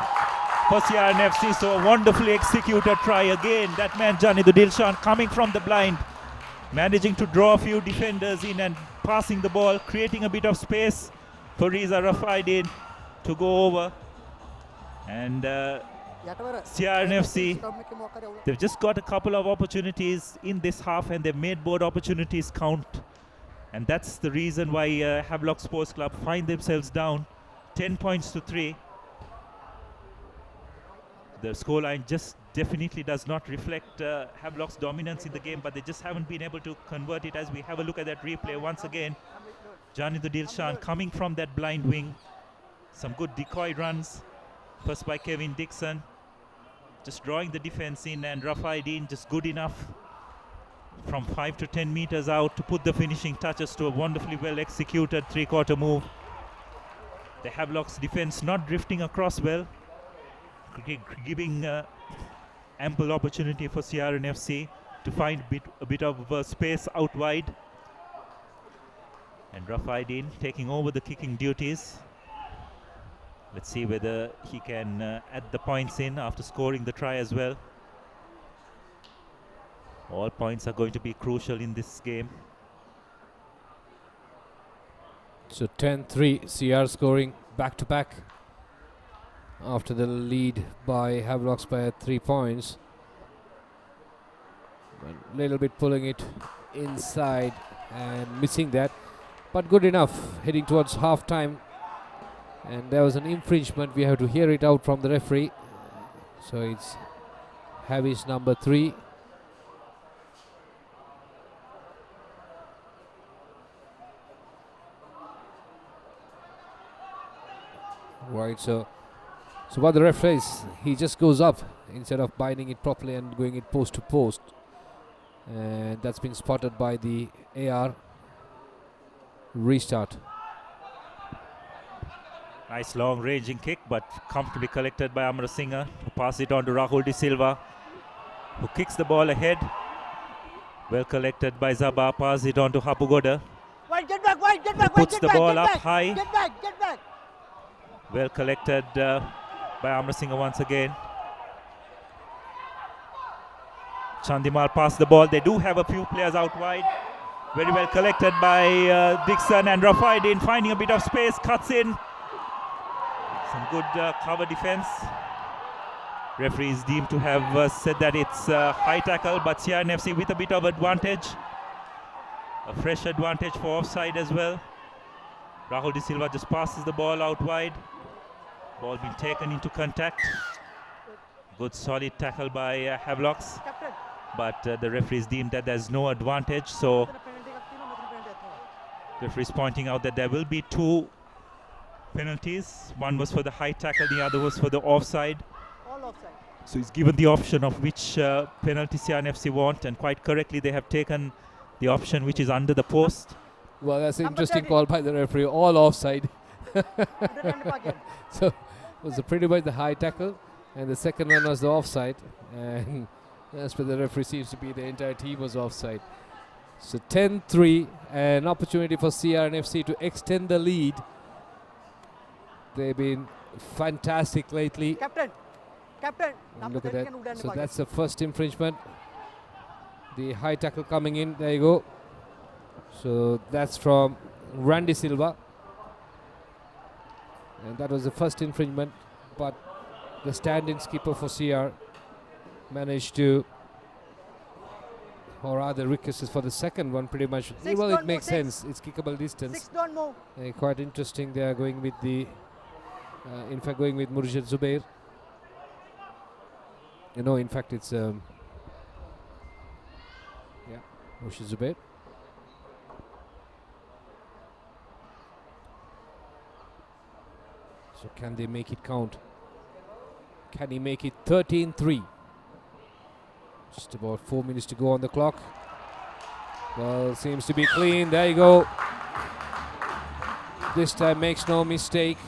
for CRNFC. So a wonderfully executed try again. That man Janidul Dilshan coming from the blind, managing to draw a few defenders in and passing the ball, creating a bit of space for Riza Rafaidin to go over. And CRNFC, they've just got a couple of opportunities in this half, and they've made both opportunities count. And that's the reason why Havelock Sports Club find themselves down 10 points to 3. The scoreline just definitely does not reflect Havelock's dominance in the game, but they just haven't been able to convert it. As we have a look at that replay once again, Janidul Dilshan coming from that blind wing. Some good decoy runs, first by Kevin Dixon, just drawing the defense in, and Rafaidin just good enough from 5 to 10 meters out to put the finishing touches to a wonderfully well executed three-quarter move. The Havelock's defense not drifting across well, giving ample opportunity for CRNFC to find a bit of space out wide. And Rafaidin taking over the kicking duties. Let's see whether he can add the points in after scoring the try as well. All points are going to be crucial in this game. So 10-3, CR scoring back-to-back after the lead by Havelocks by 3 points. A little bit pulling it inside and missing that, but good enough, heading towards half-time. And there was an infringement. We have to hear it out from the referee. So it's Havi's number 3. Right, so what the ref says, he just goes up instead of binding it properly and going it post to post. And that's been spotted by the AR. Restart. Nice long ranging kick, but comfortably collected by Amar Singh, who passes it on to Rahul De Silva, who kicks the ball ahead. Well collected by Zaba, passes it on to Hapugoda. Wide, get back, wide, get back, Puts get the back, ball get up back, high. Get back, get back. Well collected by Amar Singh once again. Chandimal passed the ball. They do have a few players out wide. Very well collected by Dixon, and Rafaidin finding a bit of space, cuts in. Some good cover defense. Referee is deemed to have said that it's high tackle, but CRNFC with a bit of advantage. A fresh advantage for offside as well. Rahul De Silva just passes the ball out wide. Ball being taken into contact. Good solid tackle by Havelocks. But the referee is deemed that there's no advantage. So the referee is pointing out that there will be 2 penalties. One was for the high tackle, the other was for the offside. All offside. So he's given the option of which penalty CRNFC want, and quite correctly they have taken the option which is under the post. Well, that's an interesting call by the referee. All offside. So it was pretty much the high tackle, and the second one was the offside. And as per the referee, seems to be the entire team was offside. So 10-3, an opportunity for CRNFC to extend the lead. They've been fantastic lately. Captain. And look at that. So that's the first infringement. The high tackle coming in. There you go. So that's from Randy Silva. And that was the first infringement. But the stand-in skipper for CR managed to, or rather requests for the second one pretty much. Well, it makes sense. It's kickable distance. 6 don't move. Quite interesting. They are going with the, in fact, going with Murshid Zubair. You know, in fact, it's yeah, Murshid Zubair. So can they make it count? Can he make it 13-3? Just about 4 minutes to go on the clock. Well, seems to be clean. There you go. This time makes no mistake.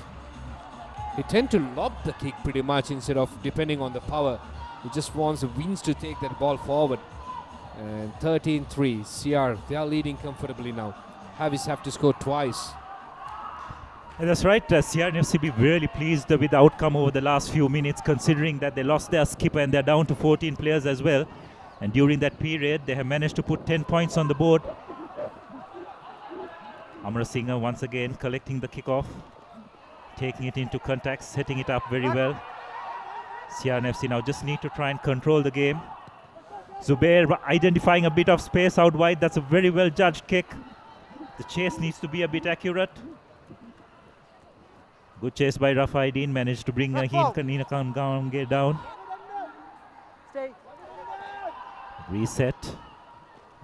he tend to lob the kick pretty much instead of depending on the power. He just wants the wings to take that ball forward. And 13-3, CR, they are leading comfortably now. Havis have to score twice. And that's right, CRNFC be really pleased with the outcome over the last few minutes, considering that they lost their skipper and they're down to 14 players as well. And during that period, they have managed to put 10 points on the board. Amarasinghe once again collecting the kickoff, taking it into contact, setting it up very well. CRNFC now just need to try and control the game. Zubair identifying a bit of space out wide. That's a very well judged kick. The chase needs to be a bit accurate. Good chase by Rafaidin, managed to bring Hina Kangange down. Stay. Reset.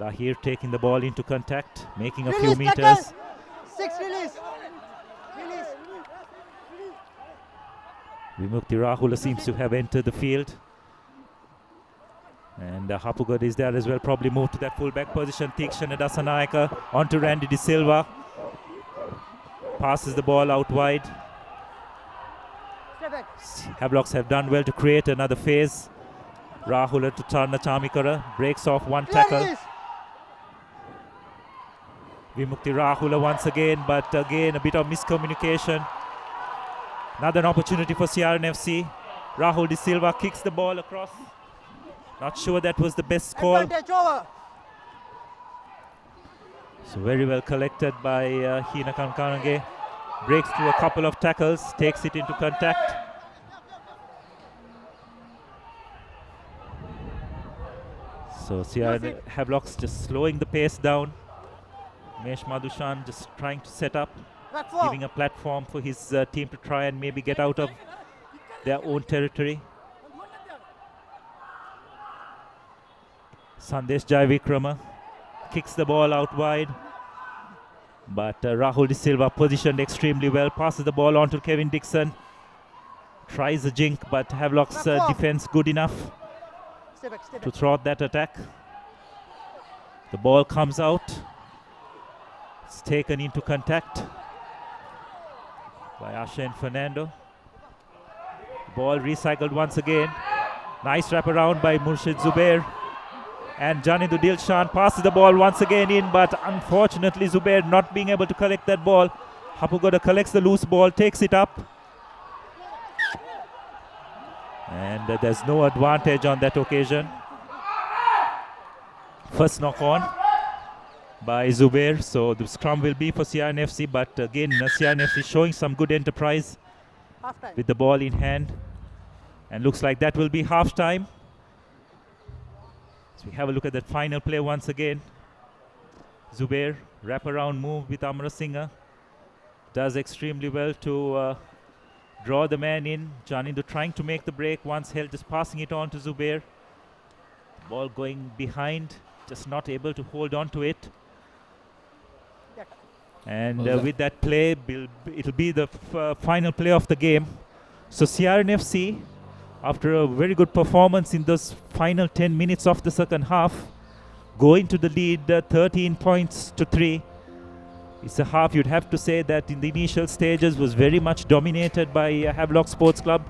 Dahir taking the ball into contact, making a Release, few meters. tackle. 6 release. Release. Vimukti Rahula seems to have entered the field. And Hapugod is there as well, probably moved to that full-back position. Tikshana Dasanayaka onto Randy De Silva. Passes the ball out wide. Havelocks have done well to create another phase. Rahula to Charna Chamikara, breaks off one tackle. Vimukti Rahula once again, but again a bit of miscommunication. Another opportunity for CRNFC. Rahul De Silva kicks the ball across. Not sure that was the best call. Advantage over. So very well collected by Hina Kankange. Breaks through a couple of tackles, takes it into contact. So Havelocks just slowing the pace down. Mesh Madhushan just trying to set up, giving a platform for his team to try and maybe get out of their own territory. Sandesh Jaivikrama kicks the ball out wide, but Rahul De Silva positioned extremely well, passes the ball on to Kevin Dixon, tries a jink, but Havelock's defense good enough to thwart that attack. The ball comes out, it's taken into contact by Asha and Fernando. Ball recycled once again, nice wraparound by Murshid Zubair. And Janidu Dilshan passes the ball once again in, but unfortunately Zubair not being able to collect that ball. Hapugoda collects the loose ball, takes it up. And there's no advantage on that occasion. First knock on by Zubair, so the scrum will be for CRNFC, but again CRNFC showing some good enterprise with the ball in hand. And looks like that will be half time. We have a look at that final play once again. Zubair, wraparound move with Amarasinghe. Does extremely well to draw the man in. Janindu trying to make the break. Once held, just passing it on to Zubair. Ball going behind, just not able to hold on to it. And with that play, it'll be the final play of the game. So CRNFC, after a very good performance in those final 10 minutes of the second half, going to the lead 13 points to 3. It's a half you'd have to say that in the initial stages was very much dominated by Havelock Sports Club.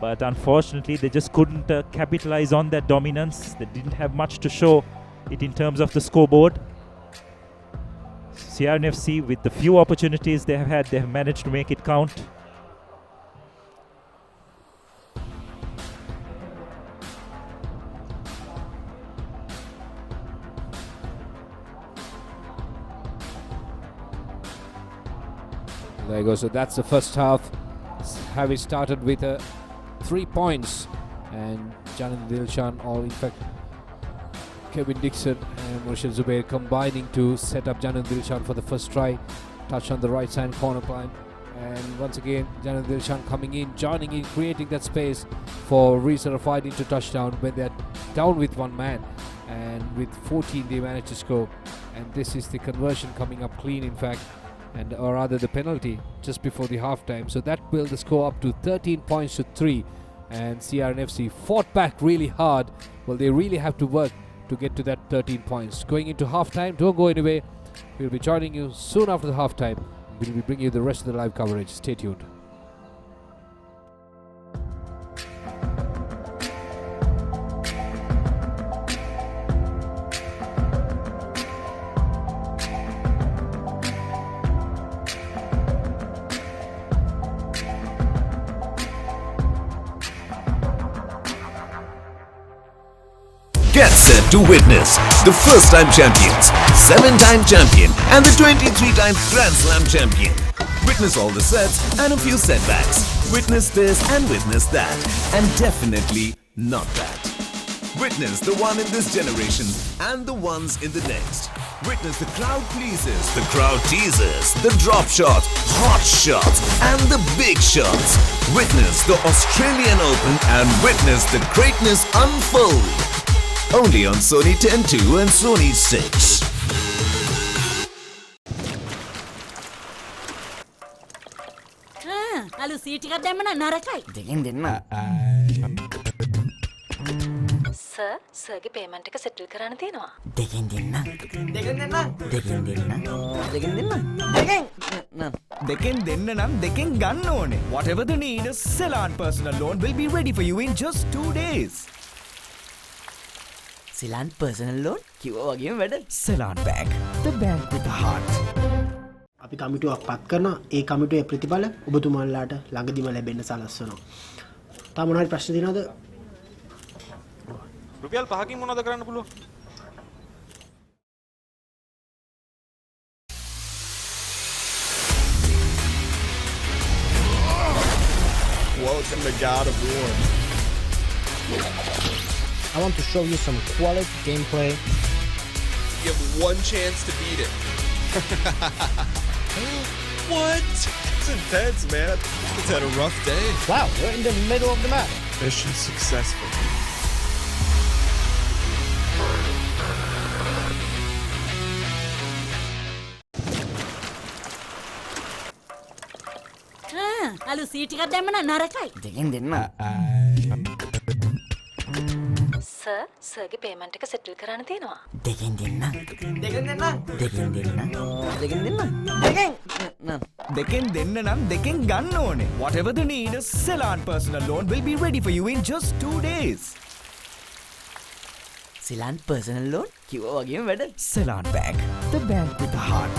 But unfortunately, they just couldn't capitalize on that dominance. They didn't have much to show it in terms of the scoreboard. CRNFC, with the few opportunities they have had, they have managed to make it count. There you go. So that's the first half. Having started with 3 points, and Janan Dilshan, or in fact Kevin Dixon and Murshid Zubair combining to set up Janan Dilshan for the first try. Touch on the right side corner line, and once again Janan Dilshan coming in, joining in, creating that space for Rafaidin to touchdown when they're down with one man, and with 14 they managed to score. And this is the conversion coming up clean, in fact, and or rather the penalty just before the halftime. So that built the score up to 13 points to 3, and CRNFC fought back really hard. Well, they really have to work to get to that 13 points. Going into halftime, don't go anywhere. We'll be joining you soon after the halftime. We'll be bringing you the rest of the live coverage. Stay tuned. Get set to witness the first-time champions, 7-time champion and the 23-time Grand Slam champion. Witness all the sets and a few setbacks. Witness this and witness that. And definitely not that. Witness the one in this generation and the ones in the next. Witness the crowd pleases, the crowd teases, the drop shots, hot shots and the big shots. Witness the Australian Open and witness the greatness unfold. Only on Sony 10.2 and Sony 6. අලු seat එකක් දැම්ම නම් නරකයි. දෙකෙන් දෙන්න. Sir සර්ගේ payment එක settle කරන්න තියෙනවා. දෙකෙන් දෙන්න. දෙකෙන් දෙන්න. දෙකෙන් දෙන්න. දෙකෙන් දෙන්න. දෙකෙන් දෙන්න නම් දෙකෙන් ගන්න ඕනේ. Whatever the need, a Ceylon personal loan will be ready for you in just 2 days. Ceylon personal loan කිව්වා වගේම වැඩ. Ceylon Bank, the bank with the heart. අපි කමිටුවක් පත් කරනවා. ඒ කමිටුවේ ප්‍රතිඵල ඔබතුමාලාට ළඟදිම ලැබෙන්න සලස්වනවා. තා මොනවාරි ප්‍රශ්න තියෙනවද? රුපියල් 5කින් මොනවද කරන්න පුළුවන්? Welcome to God of War. I want to show you some quality gameplay. You have one chance to beat it. What? It's intense, man. It's had a rough day. Wow, we're in the middle of the map. Mission successful. අලු seat එකක් දැම්ම නම් නරකයි. දෙකෙන් දෙන්න. Sir සර්ගේ payment එක settle කරන්න තියෙනවා. දෙකෙන් දෙන්න. දෙකෙන් දෙන්න. දෙකෙන් දෙන්න. දෙකෙන් දෙන්න. දෙකෙන් දෙන්න නම් දෙකෙන් ගන්න ඕනේ. Whatever the need, a Ceylon personal loan will be ready for you in just 2 days. Ceylon personal loan කිව්වා වගේම වැඩ. Ceylon Bank, the bank with the heart.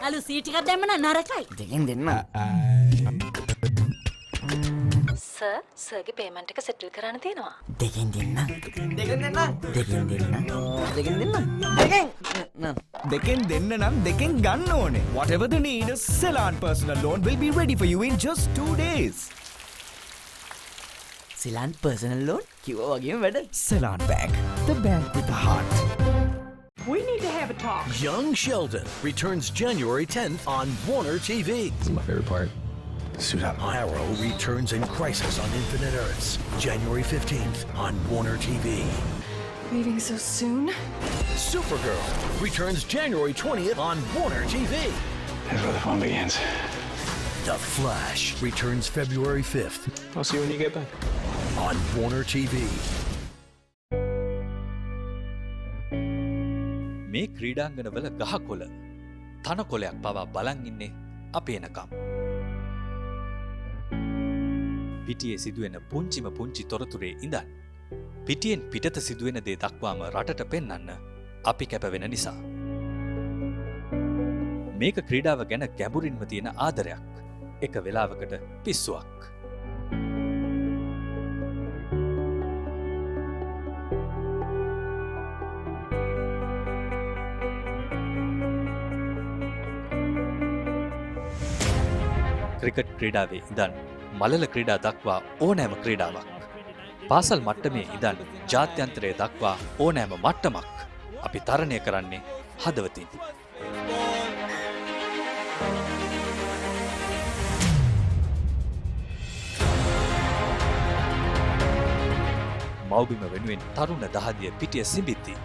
අලු සීට් එකක් දැම්ම නම් නරකයි. දෙකෙන් දෙන්න. සර් සර්ගේ පේමන්ට් එක සෙටල් කරන්න තියෙනවා. දෙකෙන් දෙන්න. දෙකෙන් දෙන්න. දෙකෙන් දෙන්න. දෙකෙන් දෙන්න. දෙකෙන් දෙන්න නම් දෙකෙන් ගන්න ඕනේ. Whatever the need, a Ceylon personal loan will be ready for you in just 2 days. Ceylon personal loan කිව්වා වගේම වැඩ. Ceylon Bank, the bank with the heart. We need to have a talk. Young Sheldon returns January 10th on Warner TV. This is my favorite part. Suit up. Arrow returns in Crisis on Infinite Earths, January 15th on Warner TV. Leaving so soon? Supergirl returns January 20th on Warner TV. Here's where the fun begins. The Flash returns February 5th I'll see you when you get back. on Warner TV. මේ ක්‍රීඩාංගනවල ගහකොළ තනකොළයක් පවා බලන් ඉන්නේ අපි එනකම්. පිටියේ සිදුවෙන පුංචිම පුංචි තොරතුරේ ඉඳන් පිටියෙන් පිටත සිදුවෙන දේ දක්වාම රටට පෙන්වන්න අපි කැපවෙන නිසා. මේක ක්‍රීඩාව ගැන ගැඹුරින්ම තියෙන ආදරයක්. එක වෙලාවකට පිස්සුවක්. ක්‍රිකට් ක්‍රීඩාවේ ඉඳන් මලල ක්‍රීඩා දක්වා ඕනෑම ක්‍රීඩාවක්. පාසල් මට්ටමේ ඉඳන් ජාත්‍යන්තරය දක්වා ඕනෑම මට්ටමක් අපි තරණය කරන්නේ හදවතින්. මව්බිම වෙනුවෙන් තරුණ දහදිය පිටිය සිඹිද්දී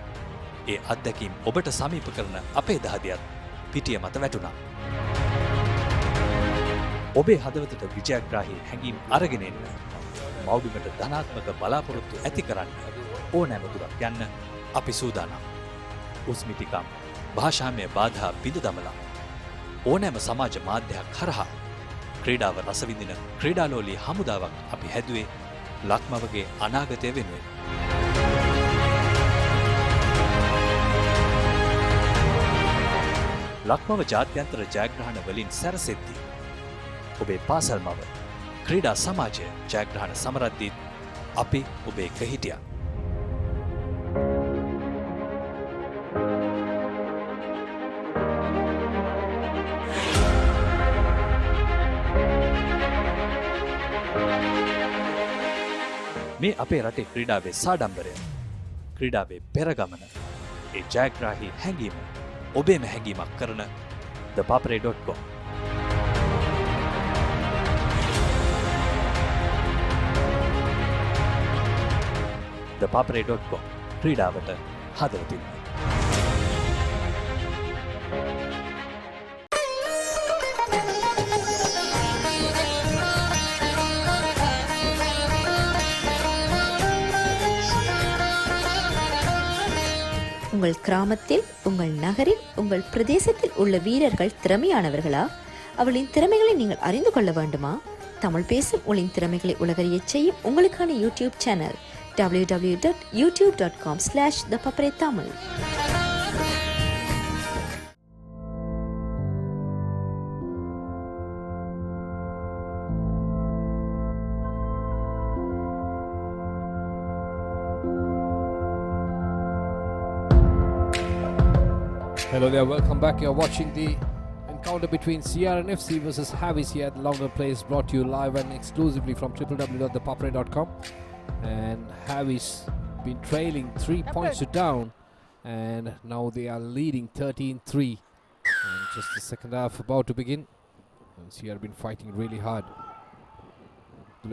ඒ අත්දැකීම් ඔබට සමීප කරන අපේ දහදියත් පිටිය මත වැටුණා. ඔබේ හදවතට විජයග්‍රාහී හැඟීම් අරගෙන එන්න මව්බිමට ධනාත්මක බලාපොරොත්තු ඇති කරන්න ඕනෑම දුරක් යන්න අපි සූදානම්. උස්මිතිකම් භාෂාමය බාධා බිඳ දමලා ඕනෑම සමාජ මාධ්‍යයක් හරහා ක්‍රීඩාව රසවිඳින ක්‍රීඩාලෝලී හමුදාවක් අපි හැදුවේ ලක්මවගේ අනාගතය වෙනුවෙන්. ලක්මව ජාත්‍යන්තර ජයග්‍රහණ වලින් සැරසෙද්දී ඔබේ පාසල් මව ක්‍රීඩා සමාජය ජයග්‍රහණ සමරද්දීත් අපි ඔබේ එක්ක හිටියා. මේ අපේ රටේ ක්‍රීඩාවේ සාඩම්බරය, ක්‍රීඩාවේ පෙරගමන, ඒ ජයග්‍රාහී හැඟීම ඔබේම හැඟීමක් කරන ThePapare.com. ThePapare.com ක්‍රීඩාවට හදවතින්. உங்கள் கிராமத்தில், உங்கள் நகரில், உங்கள் பிரதேசத்தில் உள்ள வீரர்கள் திறமையானவர்களா? அவர்களின் திறமைகளை நீங்கள் அறிந்து கொள்ள வேண்டுமா? தமிழ் பேசும் உங்களின் திறமைகளை உலகறியச் செய்யும் உங்களுக்கான YouTube channel www.youtube.com/ThePapare. Hello there, welcome back. You're watching the encounter between CRNFC versus Havis here at Longdon Place, brought to you live and exclusively from www.thepapare.com. And Havis been trailing 3 points to down, and now they are leading 13-3. And just the second half about to begin. And CR been fighting really hard.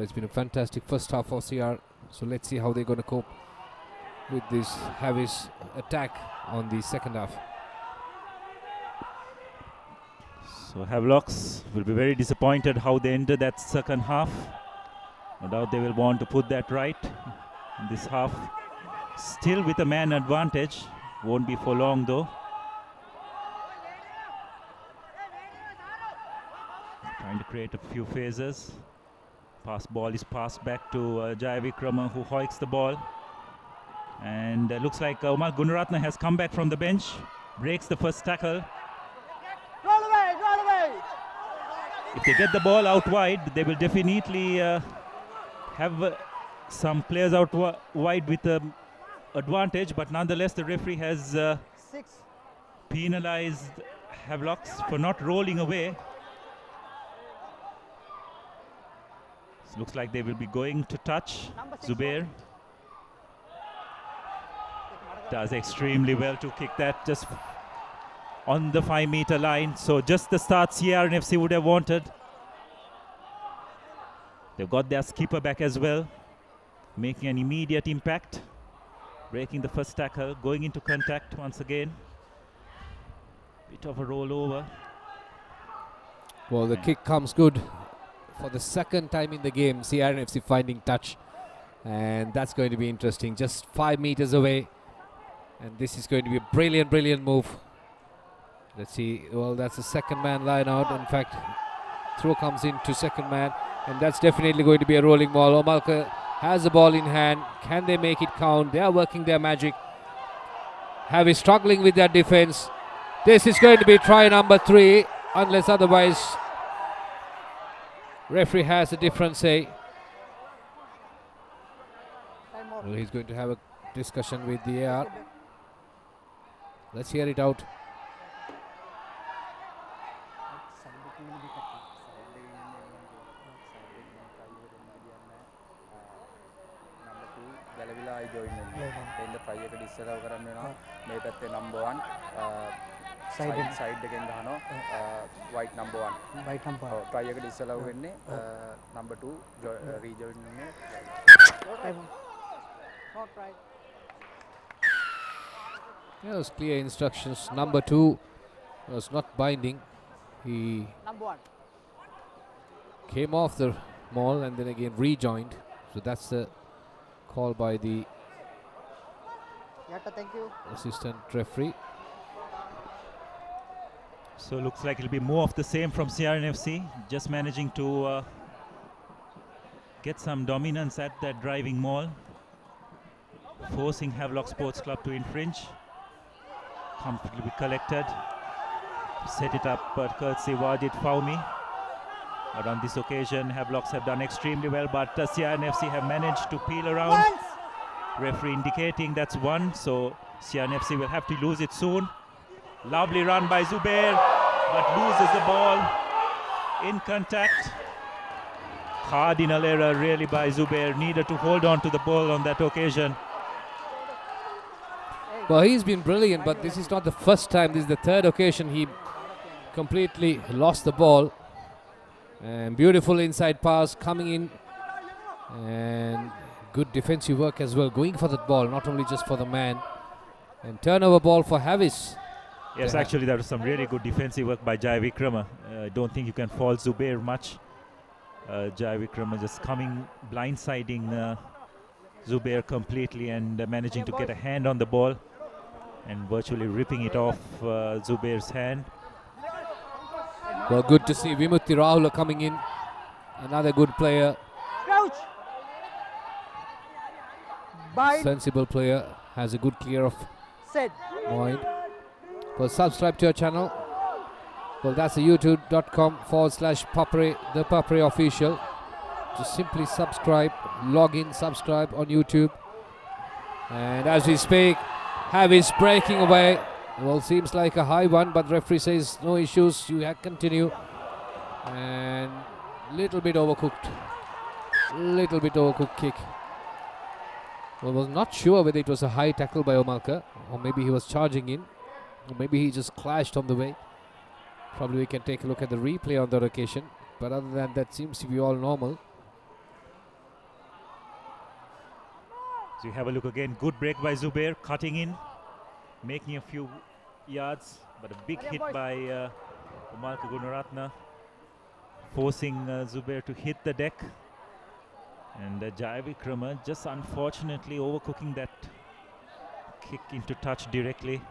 It's been a fantastic first half for CR, so let's see how they're going to cope with this Havis attack on the second half. So Havelocks will be very disappointed how they enter that second half. No doubt they will want to put that right in this half. Still with a man advantage. Won't be for long though. Trying to create a few phases. Ball is passed back to Jaya Vikrama, who hoiks the ball. And looks like Umar Gunaratne has come back from the bench. Breaks the first tackle. If they get the ball out wide, they will definitely have some players out wide with advantage, but nonetheless the referee has penalized Havelocks for not rolling away. Looks like they will be going to touch. Zubair does extremely well to kick that just on the 5-meter line. So just the start CRNFC would have wanted. They've got their skipper back as well, making an immediate impact, breaking the first tackle, going into contact once again. Bit of a rollover. Well, the kick comes good for the second time in the game. CRNFC finding touch, and that's going to be interesting. Just 5 meters away, and this is going to be a brilliant move. Let's see. Well, that's the second man line out. In fact, throw comes into second man, and that's definitely going to be a rolling ball. Omalka has the ball in hand. Can they make it count? They are working their magic. Havi struggling with their defense. This is going to be try number 3, unless otherwise referee has a different say. Well, he's going to have a discussion with the AR. Let's hear it out. number 1 side again dano white number 1 white number try එක ඉස්සලා වෙන්නේ number 2 rejoin not right. There was clear instructions. Number 2 was not binding. He number 1 came off the maul and then again rejoined. So that's the call by the thank you assistant referee. So looks like it'll be more of the same from CRNFC, just managing to get some dominance at that driving maul, forcing Havelock Sports Club to infringe. Comfortably collected, set it up, but courtesy Wajid Fawmi. But on this occasion, Havelocks have done extremely well, but CRNFC have managed to peel around. Referee indicating that's one, so CRNFC will have to lose it soon. Lovely run by Zubair, but loses the ball in contact. Cardinal error really by Zubair, needed to hold on to the ball on that occasion. Well, he's been brilliant, but this is not the first time. This is the third occasion he completely lost the ball. And beautiful inside pass coming in. And good defensive work as well, going for that ball, not only just for the man. And turnover ball for Havis. Yes, actually that was some really good defensive work by Jai Vikrama. I don't think you can fault Zubair much. Jai Vikrama just coming, blindsiding Zubair completely and managing to get a hand on the ball and virtually ripping it off Zubair's hand. Well, good to see Vimutti Rahula coming in. Another good player. Crouch. Bind. Sensible player. Has a good clear of Set. mind. Well, subscribe to our channel. Well, that's the youtube.com/papare, ThePapare official. Just simply subscribe, log in, subscribe on YouTube. And as we speak, Havis breaking away. Well, seems like a high one, but referee says no issues, you continue. And little bit overcooked. Little bit overcooked kick. Well, was not sure whether it was a high tackle by Omalka, or maybe he was charging in, or maybe he just clashed on the way. Probably we can take a look at the replay on that occasion, but other than that, seems to be all normal. So you have a look again, good break by Zubair, cutting in, making a few yards, but a big hit by Omalka Gunaratna, forcing Zubair to hit the deck. And Jai Vikrama just unfortunately overcooking that kick into touch directly.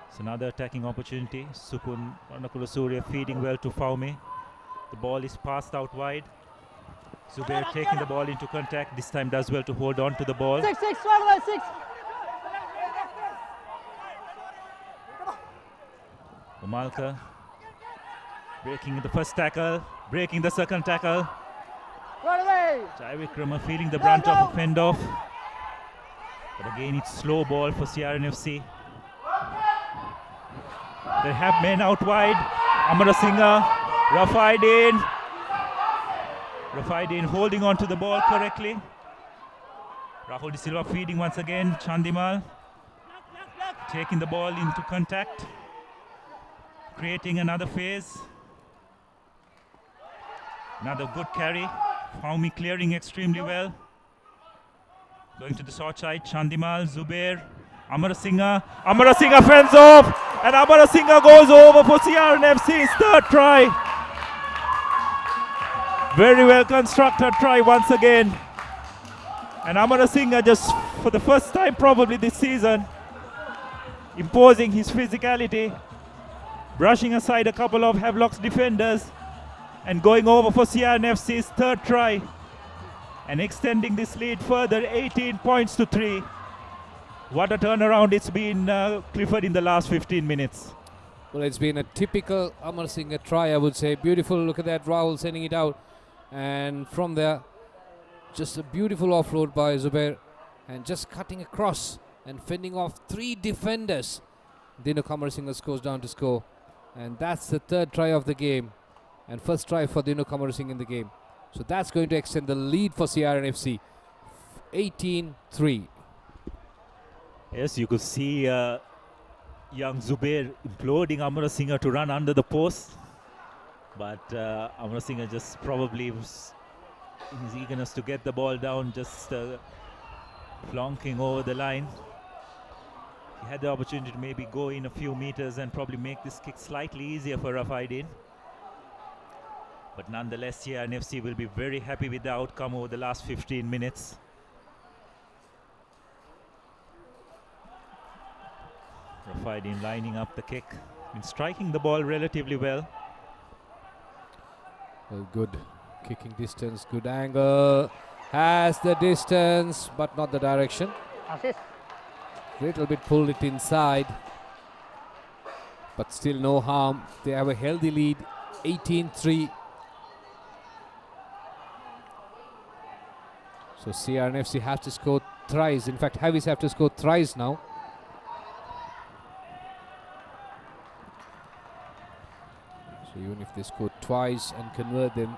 It's another attacking opportunity. Supun Ranakula Surya feeding well to Fawmi. The ball is passed out wide. Zubair taking the ball into contact. This time does well to hold on to the ball. 6, 6, 12, 6. Omalka breaking the first tackle, breaking the second tackle. Run away. Jai Vikrama feeling the brunt of a fend off. But again, it's slow ball for CRNFC. They have men out wide. Amara Singha, Rafaidin. Rafaidin holding on to the ball correctly. Rahul De Silva feeding once again. Chandimal taking the ball into contact, creating another phase. Another good carry. Fawmi clearing extremely well. Going to the short side. Chandimal, Zubair, Amara Singha. Amara Singha fends off, and Amara Singha goes over for CRNFC's third try. Very well constructed try once again. And Amara Singha, just for the first time probably this season, imposing his physicality, brushing aside a couple of Havelock's defenders and going over for CRNFC's third try and extending this lead further, 18 points to 3. What a turnaround it's been, Clifford, in the last 15 minutes. Well, it's been a typical Amar Singh try, I would say. Beautiful, look at that, Rahul sending it out. And from there, just a beautiful offload by Zubair. And just cutting across and fending off 3 defenders. Dino Kamarasinghe scores down to score. And that's the third try of the game. And first try for Dino Kamarasinghe in the game. So that's going to extend the lead for CRNFC. 18-3. Yes, you could see young Zubair imploding Amara Singha to run under the post. But Amara Singha just probably was in his eagerness to get the ball down, just flonking over the line. He had the opportunity to maybe go in a few meters and probably make this kick slightly easier for Rafaidin. But nonetheless, here NFC will be very happy with the outcome over the last 15 minutes. Rafidin lining up the kick. Been striking the ball relatively well. Well, good kicking distance, good angle. Has the distance, but not the direction. Assist. Little bit pulled it inside, but still no harm. They have a healthy lead, 18-3. So CRNFC have to score thrice. In fact, Havis have to score thrice now. So even if they score twice and convert them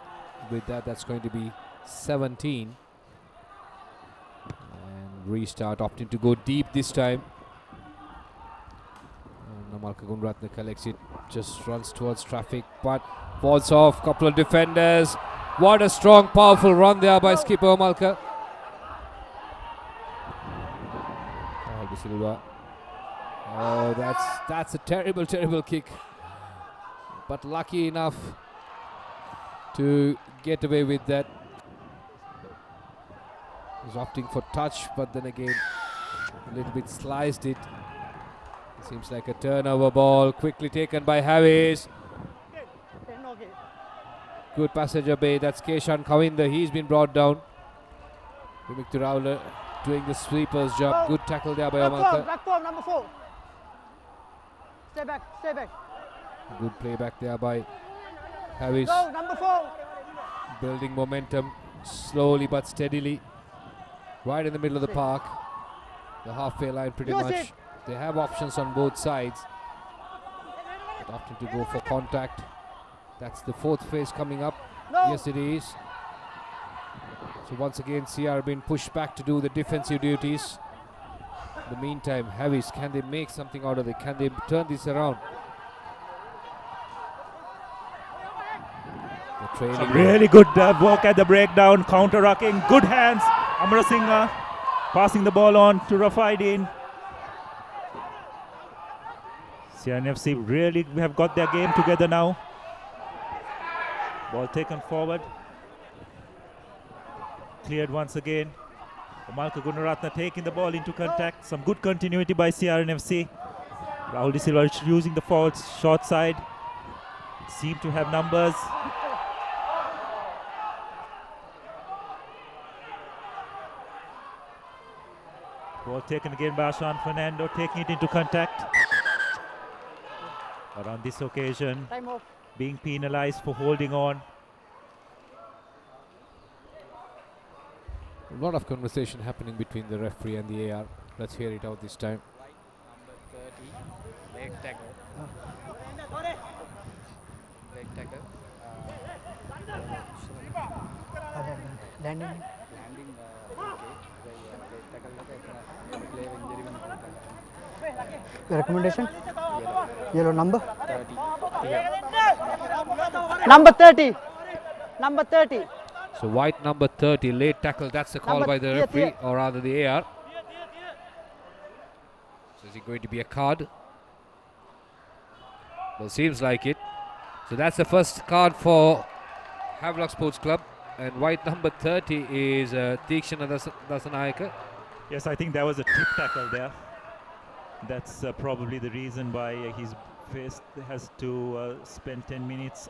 with that, that's going to be 17. And restart, opting to go deep this time. Namalka Gunratne collects it, just runs towards traffic, but falls off. Couple of defenders. What a strong, powerful run there by skipper Omalka. Oh, that's a terrible, terrible kick. But lucky enough to get away with that. He's opting for touch, but then again a little bit sliced it. Seems like a turnover ball, quickly taken by Havis. Good passenger bay, that's Keshan Kavinda, he's been brought down. Vimik Rowler doing the sweeper's job. Good tackle there by Omalka. Back form, number 4. Stay back, stay back. Good play back there by Havis. Go, number 4. Building momentum slowly but steadily. Right in the middle of the park. The halfway line pretty much. They have options on both sides. But opting to go for contact. That's the fourth phase coming up. No. Yes, it is. So once again, CR being pushed back to do the defensive duties. In the meantime, Havis, can they make something out of it? Can they turn this around? Some really good work at the breakdown, counter-rucking, good hands. Amarasinghe passing the ball on to Rafidin. CRNFC really have got their game together now. Ball taken forward. Cleared once again. Omalka Gunaratne taking the ball into contact. Some good continuity by CRNFC. Rahul De Silva using the forward short side. Seem to have numbers. Ball taken again by Ashan Fernando, taking it into contact. But on this occasion, being penalized for holding on. A lot of conversation happening between the referee and the AR. Let's hear it out this time. Number 30, leg tackle. Leg tackle. Landing. Okay. The recommendation? Yellow number? 30. Number 30. Number 30. So white number 30, late tackle. That's the call by the referee, or rather the AR. So is it going to be a card? Well, seems like it. So that's the first card for Havelock Sports Club. And white number 30 is Tikshana Dasanayaka. Yes, I think that was a tip tackle there. That's probably the reason why he's has to spend 10 minutes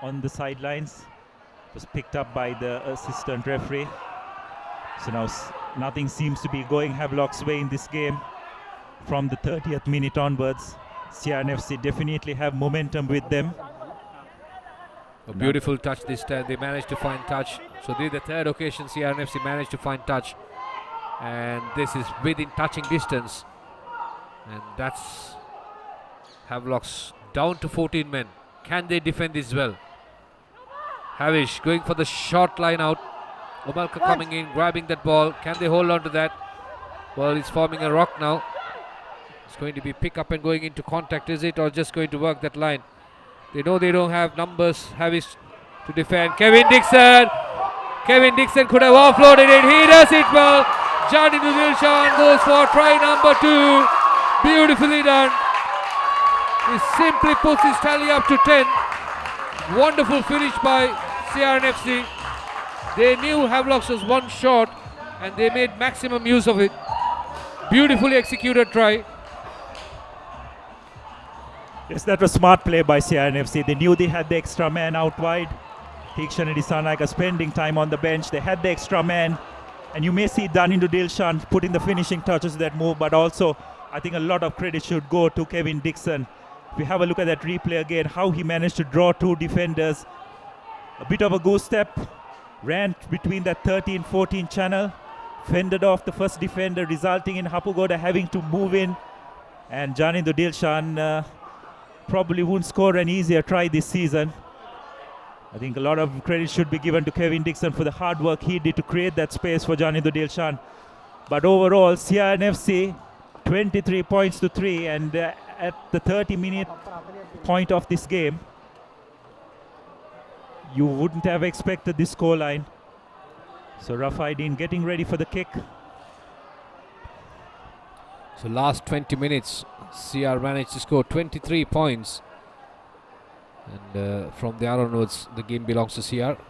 on the sidelines. Was picked up by the assistant referee. So now nothing seems to be going Havelock's way in this game. From the 30th minute onwards, CRNFC definitely have momentum with them. A beautiful touch this time. They managed to find touch. So this is the third occasion CRNFC managed to find touch. And this is within touching distance. And that's Havelock's down to 14 men. Can they defend this well? Havish going for the short line out. Omalka coming in, grabbing that ball. Can they hold on to that? Well, it's forming a rock now. It's going to be pick up and going into contact, is it? Or just going to work that line? They know they don't have numbers. Havish to defend. Kevin Dixon. Kevin Dixon could have offloaded it. He does it well. Jani Dilshan goes for try number 2. Beautifully done. He simply puts his tally up to 10. Wonderful finish by CRNFC. They knew Havelock was one short and they made maximum use of it. Beautifully executed try. Yes, that was smart play by CRNFC. They knew they had the extra man out wide. Thikshan and Disanaika spending time on the bench. They had the extra man. And you may see Danindu Dilshan putting the finishing touches to that move, but also I think a lot of credit should go to Kevin Dixon. If we have a look at that replay again, how he managed to draw two defenders. A bit of a goose step, ran between that 13-14 channel, fended off the first defender, resulting in Hapugoda having to move in. And Danindu Dilshan probably won't score an easier try this season. I think a lot of credit should be given to Kevin Dixon for the hard work he did to create that space for Danindu Dilshan. But overall, CRNFC 23 points to 3, and at the 30-minute point of this game, you wouldn't have expected this scoreline. So Rafaidin getting ready for the kick. So last 20 minutes, CR managed to score 23 points. And from there onwards, the game belongs to CR.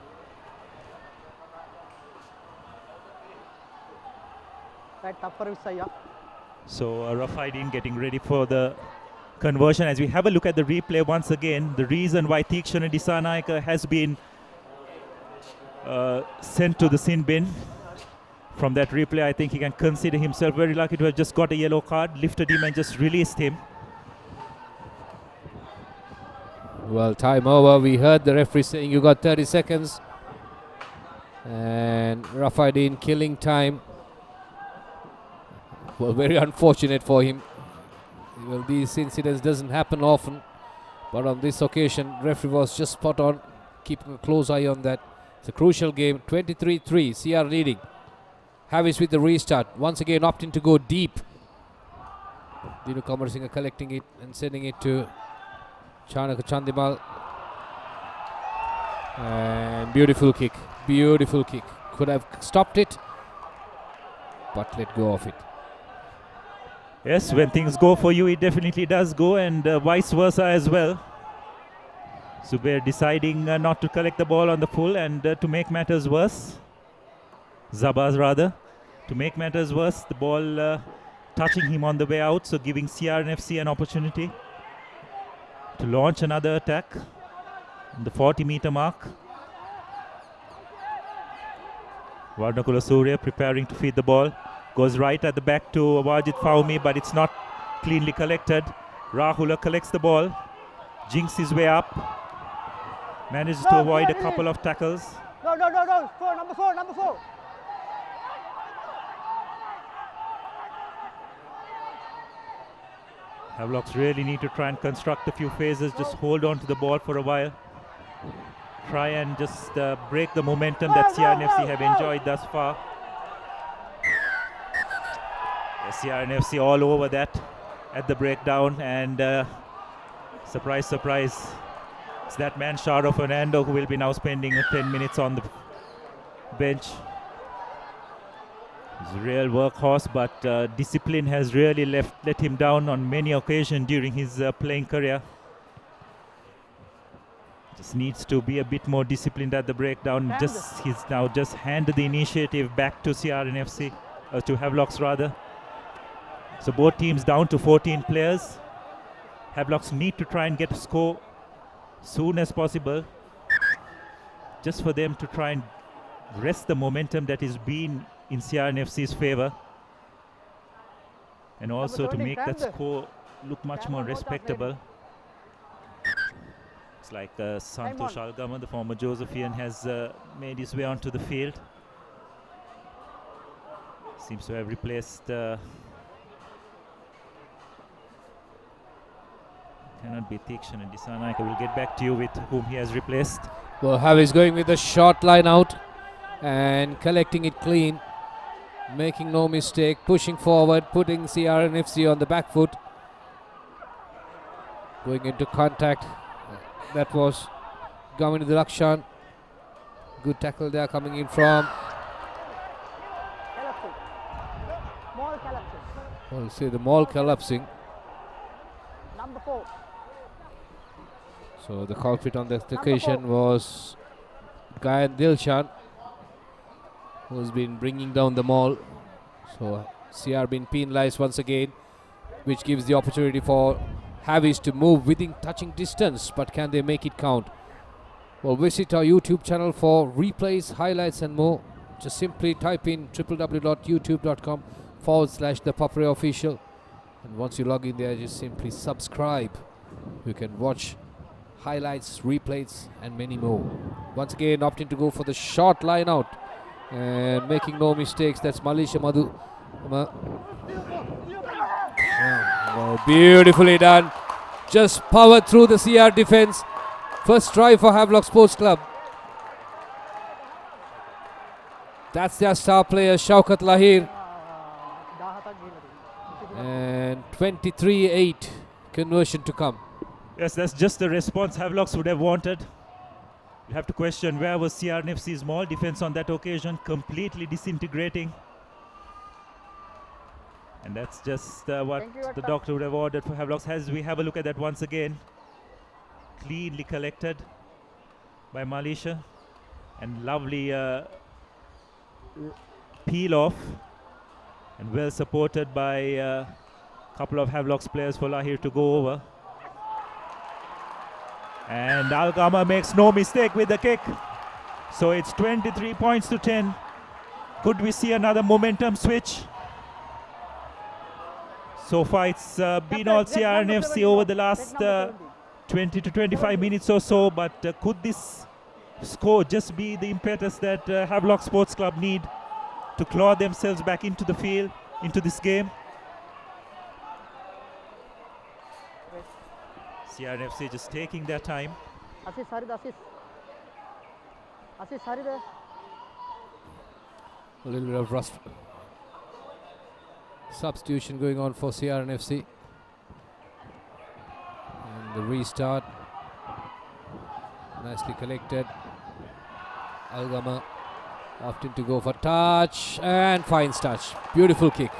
Right, tougher Visaya. So Rafaidin getting ready for the conversion. As we have a look at the replay once again, the reason why Thikshan Disanaika has been sent to the sin bin. From that replay, I think he can consider himself very lucky to have just got a yellow card, lifted him and just released him. Well, time over. We heard the referee saying you got 30 seconds. And Rafaidin killing time. Well, very unfortunate for him. Well, these incidents doesn't happen often. But on this occasion, referee was just spot on, keeping a close eye on that. It's a crucial game. 23-3, CR leading. Havis with the restart. Once again opting to go deep. Dinu Kamarasinghe collecting it and sending it to Chanaka Chandimal. And beautiful kick. Beautiful kick. Could have stopped it, but let go of it. Yes, when things go for you, it definitely does go, and vice versa as well. Zubair deciding not to collect the ball on the full, and to make matters worse, Zabaz rather, to make matters worse, the ball touching him on the way out, so giving CRNFC an opportunity to launch another attack on the 40-meter mark. Varnakula Surya preparing to feed the ball. Goes right at the back to Wajid Faumi, but it's not cleanly collected. Rahula collects the ball, jinks his way up, manages to avoid a couple of tackles. No, number four. Havelocks really need to try and construct a few phases, just hold on to the ball for a while. Try and just break the momentum that CRNFC have enjoyed thus far. CRNFC all over that at the breakdown, and surprise, surprise, it's that man Sharo Fernando who will be now spending 10 minutes on the bench. He's a real workhorse, but discipline has really let him down on many occasions during his playing career. Just needs to be a bit more disciplined at the breakdown. He's now just handed the initiative back to CRNFC, to Havelocks rather. So both teams down to 14 players. Havelocks need to try and get a score soon as possible, just for them to try and rest the momentum that is been in CRNFC's favour, and also to make that score look much more respectable. It's like Santosh Algama, the former Josephian, has made his way onto the field. Seems to have replaced cannot be Thikshan and Disanaika. We'll get back to you with whom he has replaced. Well, Havis going with a short line out and collecting it clean, making no mistake, pushing forward, putting CRNFC on the back foot, going into contact. That was Gamini Lakshan. Good tackle there coming in from. Well, see the mall collapsing. Number 4. So the culprit on that occasion was Gayan Dilshan, who's been bringing down the mall. So CR been penalized once again, which gives the opportunity for Havis to move within touching distance, but can they make it count? Well, visit our YouTube channel for replays, highlights and more. Just simply type in www.youtube.com/ThePapare official, and once you log in there, just simply subscribe. You can watch highlights, replays and many more. Once again, opting to go for the short line out and making no mistakes. That's Malaysia Madhu. Oh, beautifully done. Just powered through the CR defense. First try for Havelock Sports Club. That's their star player Shaukat Lahir. And 23-8 conversion to come. Yes, that's just the response Havelocks would have wanted. You have to question, where was CRNFC's mall defense on that occasion, completely disintegrating. And that's just what the doctor would have ordered for Havelocks. As we have a look at that once again, cleanly collected by Malaysia, and lovely peel off, and well supported by a couple of Havelocks players for Lahir to go over. And Al-Gama makes no mistake with the kick. So it's 23 points to 10. Could we see another momentum switch? So far it's been all CRNFC over the last 20 to 25 minutes or so, but could this score just be the impetus that Havelock Sports Club need to claw themselves back into the field, into this game? CRNFC just taking their time. A little bit of rust. Substitution going on for CRNFC. And the restart. Nicely collected. Al-Gama opting to go for touch, and finds touch. Beautiful kick.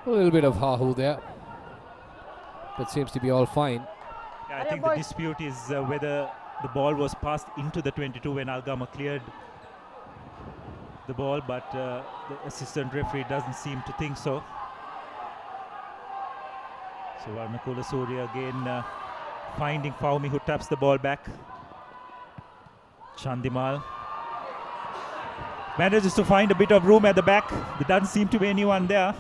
A little bit of ha-hoo there, but seems to be all fine. Yeah, I think the dispute is whether the ball was passed into the 22 when Al-Gama cleared the ball, but the assistant referee doesn't seem to think so. So Varnakula Surya again finding Faumi, who taps the ball back. Chandimal manages to find a bit of room at the back. There doesn't seem to be anyone there,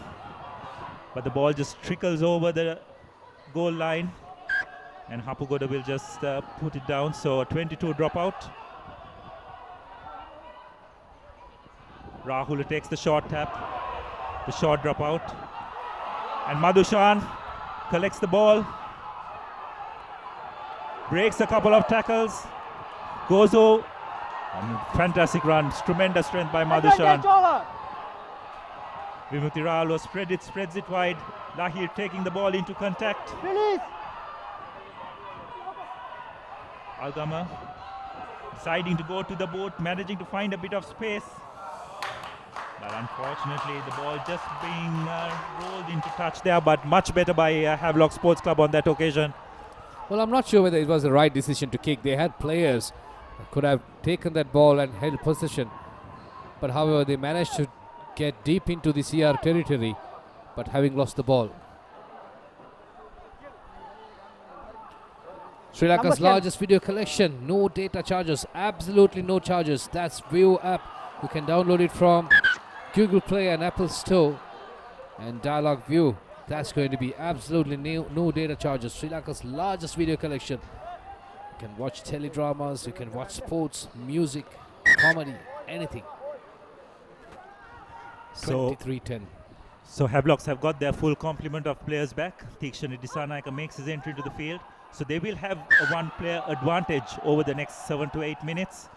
but the ball just trickles over the goal line, and Hapugoda will just put it down. So a 22 dropout. Rahul takes the short tap, the short dropout, and Madhushan collects the ball, breaks a couple of tackles, Gozo, and fantastic run, tremendous strength by Madhushan. Vimuti Ralo spreads it wide. Lahir taking the ball into contact. Release. Al-Gama deciding to go to the boat, managing to find a bit of space. But unfortunately, the ball just being rolled into touch there, but much better by Havelock Sports Club on that occasion. Well, I'm not sure whether it was the right decision to kick. They had players that could have taken that ball and held possession. But however, they managed to get deep into the CR territory, but having lost the ball. Sri Lanka's largest video collection, no data charges, absolutely no charges. That's View app. You can download it from Google Play and Apple Store. And Dialog View, that's going to be absolutely no data charges. Sri Lanka's largest video collection. You can watch teledramas, you can watch sports, music, comedy, anything. So 23-10. So Havelocks have got their full complement of players back. Tikshani Disanaika makes his entry into the field. So they will have a one-player advantage over the next 7 to 8 minutes.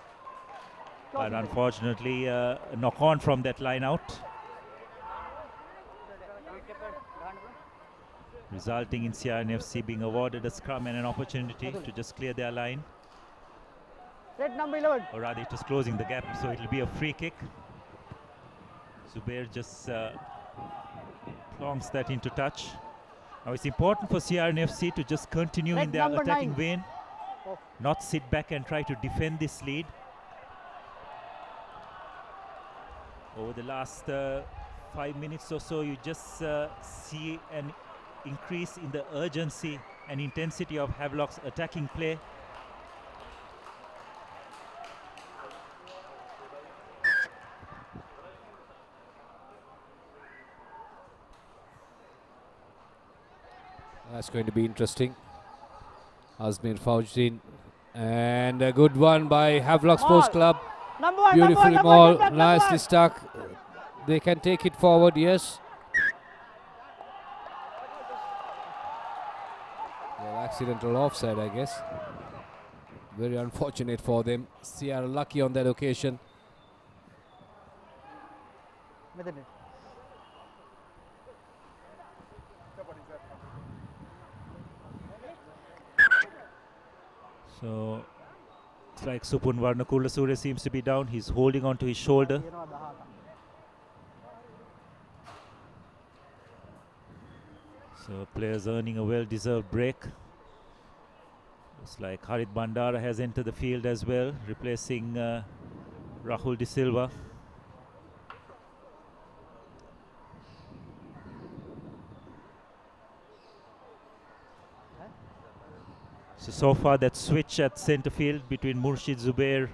But unfortunately, a knock-on from that line out, resulting in CRNFC being awarded a scrum and an opportunity to just clear their line. Red number 11. Or rather, it is closing the gap, so it will be a free kick. Zubair just plonks that into touch. Now it's important for CRNFC to just continue in their attacking vein, not sit back and try to defend this lead. Over the last 5 minutes or so, you just see an increase in the urgency and intensity of Havelock's attacking play. That's going to be interesting. Azmir Faujin, and a good one by Havelock Sports Club. Beautifully mauled, nicely stuck. They can take it forward, yes. Well, accidental offside, I guess. Very unfortunate for them. Sierra lucky on that occasion. So it's like Supun Varnakulasure seems to be down. He's holding on to his shoulder. So players earning a well-deserved break. Looks like Harit Bandara has entered the field as well, replacing Rahul De Silva. So far that switch at centre field between Murshid Zubair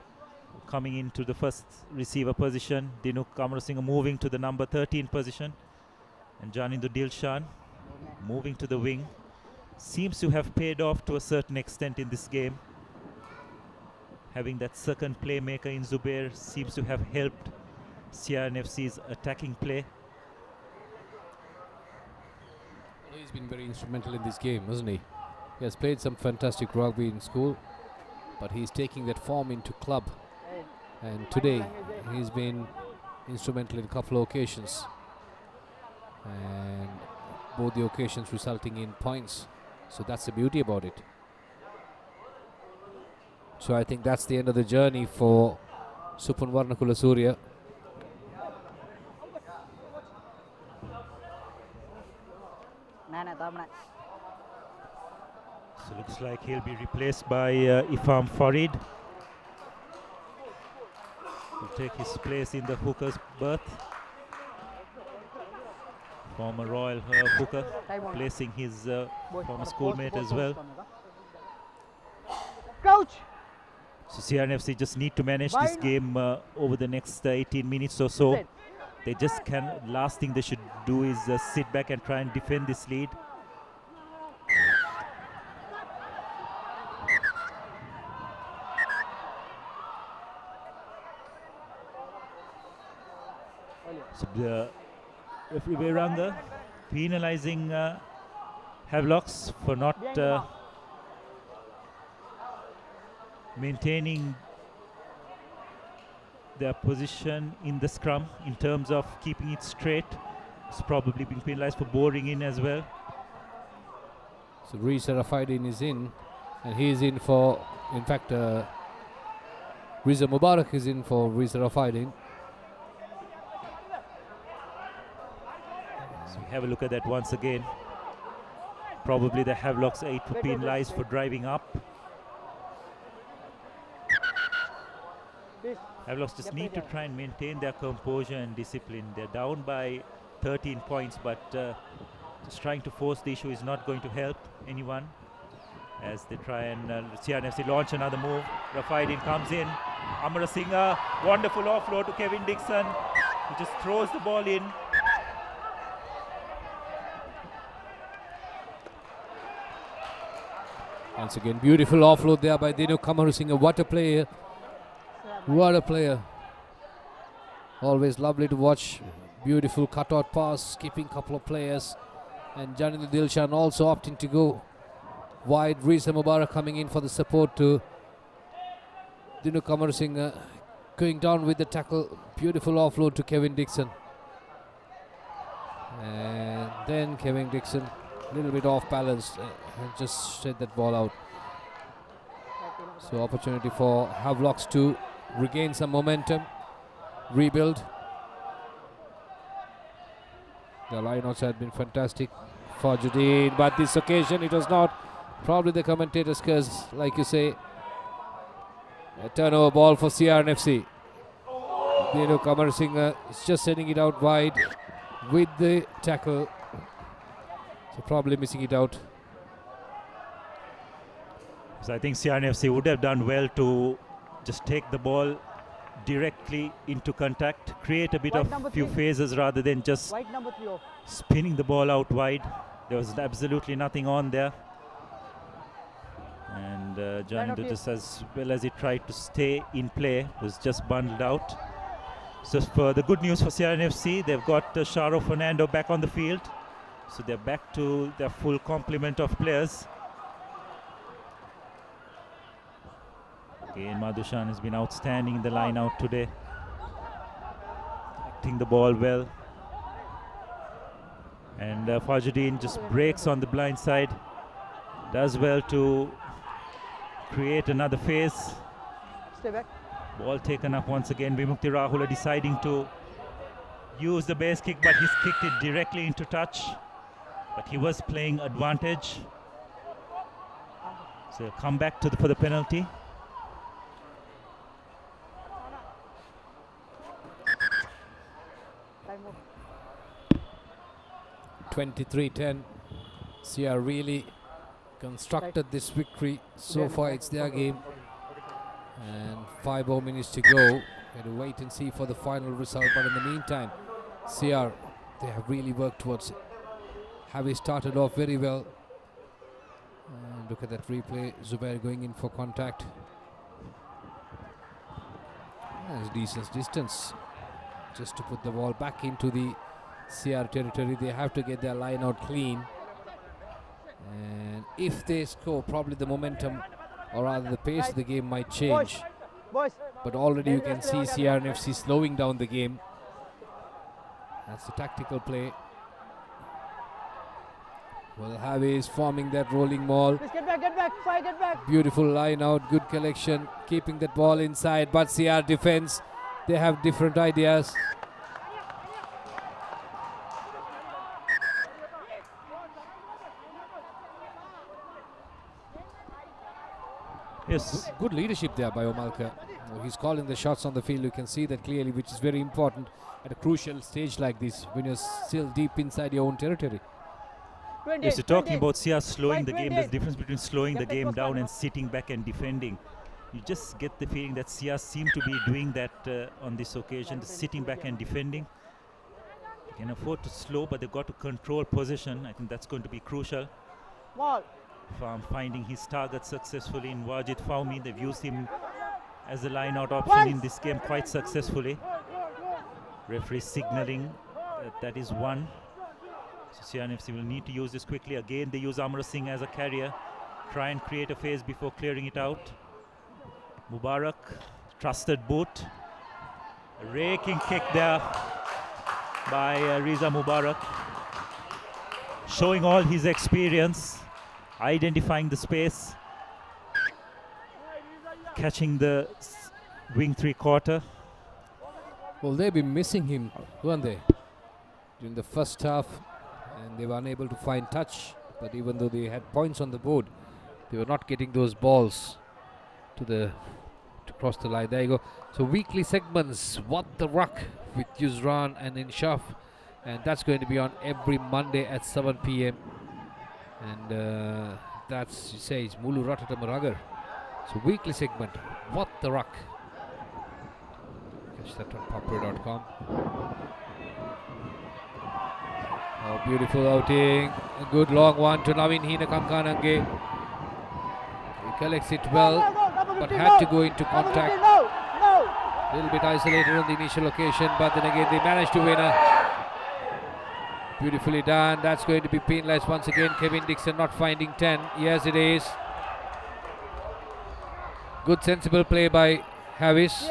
coming into the first receiver position, Dinuk Kamarasinghe moving to the number 13 position, and Janindu Dilshan moving to the wing, seems to have paid off to a certain extent in this game. Having that second playmaker in Zubair seems to have helped CRNFC's attacking play. He's been very instrumental in this game, hasn't he? He has played some fantastic rugby in school, but he's taking that form into club. And today, he's been instrumental in a couple of occasions. And both the occasions resulting in points. So that's the beauty about it. So I think that's the end of the journey for Supun Varnakulasure. So looks like he'll be replaced by Ifam Farid. He'll take his place in the hooker's berth. Former Royal hooker, placing his former schoolmate as well. Coach! So CRNFC just need to manage this game over the next 18 minutes or so. They just can. Last thing they should do is sit back and try and defend this lead. So the referee Beranga penalizing Havelocks for not maintaining their position in the scrum in terms of keeping it straight. It's probably been penalized for boring in as well. So Riza Rafaidin is in, and he is in for, in fact, Riza Mubarak is in for Riza Rafaidin. So we have a look at that once again. Probably the Havelocks 8 were penalized for driving up. Havelocks just need to try and maintain their composure and discipline. They're down by 13 points, but just trying to force the issue is not going to help anyone as they try and CRNFC launch another move. Rafaidin comes in. Amarasinghe, wonderful offload to Kevin Dixon, who just throws the ball in. Once again, beautiful offload there by Dinuk Kamarasinghe. What a player. What a player. Always lovely to watch. Beautiful cutout pass, skipping couple of players. And Janindu Dilshan also opting to go wide. Riza Mubarak coming in for the support to Dinuk Kamarasinghe. Going down with the tackle. Beautiful offload to Kevin Dixon. And then Kevin Dixon, a little bit off balance, and just shed that ball out. So opportunity for Havelocks to regain some momentum, rebuild. The lineouts had been fantastic. Fajudeen, but this occasion it was not. Probably the commentators, because like you say, a turnover ball for CRNFC. Kamar Singh is just sending it out wide with the tackle. So probably missing it out. So I think CRNFC would have done well to just take the ball directly into contact, create a bit of few phases rather than just spinning the ball out wide. There was absolutely nothing on there. And Janindo, just as well as he tried to stay in play, was just bundled out. So for the good news for CRNFC, they've got Sharo Fernando back on the field. So they're back to their full complement of players. Again, Madhushan has been outstanding in the line out today. Acting the ball well. And Fajudeen just breaks on the blind side. Does well to create another phase. Stay back. Ball taken up once again. Vimukti Rahula deciding to use the base kick, but he's kicked it directly into touch. But he was playing advantage. So come back to for the penalty. Time off. 23-10. CR really constructed this victory. So far it's their game. And 5 more minutes to go. We have to wait and see for the final result. But in the meantime, CR, they have really worked towards it. Have started off very well. And look at that replay. Zubair going in for contact. That's decent distance. Just to put the ball back into the CR territory, they have to get their line out clean. And if they score, probably the momentum, or rather the pace of the game might change. But already you can see CRNFC slowing down the game. That's the tactical play. Well, Harvey is forming that rolling maul. Get back, Sai, get back. Beautiful line out, good collection, keeping that ball inside. But CR defense, they have different ideas. Yes. Good leadership there by Omalka. He's calling the shots on the field. You can see that clearly, which is very important at a crucial stage like this when you're still deep inside your own territory. Yes, you're talking about CR slowing the game. There's a difference between slowing the game down and sitting back and defending. You just get the feeling that CR seem to be doing that on this occasion, sitting back and defending. They can afford to slow, but they've got to control possession. I think that's going to be crucial. Farm finding his target successfully in Wajid Fawmi. They've used him as a line-out option in this game quite successfully. Referee signaling that is one. So CRNFC will need to use this quickly. Again, they use Amra Singh as a carrier. Try and create a phase before clearing it out. Mubarak, trusted boot. A raking kick there by Riza Mubarak. Showing all his experience. Identifying the space. Catching the wing three-quarter. Well, they've been missing him, weren't they? During the first half. And they were unable to find touch. But even though they had points on the board, they were not getting those balls to cross the line. There you go. So weekly segments, What the Ruck with Yuzran and Inshaf. And that's going to be on every Monday at 7 p.m. And that's, you say, it's Mulu Ratata Maragar. So weekly segment, What the Ruck. Catch that on ThePapare.com. Oh, beautiful outing. A good long one to Navin Hina Kamkanange. He collects it well, but had to go into contact. A little bit isolated on the initial occasion, but then again they managed to win a. Beautifully done. That's going to be penalized once again. Kevin Dixon not finding 10. Yes, it is. Good sensible play by Havis.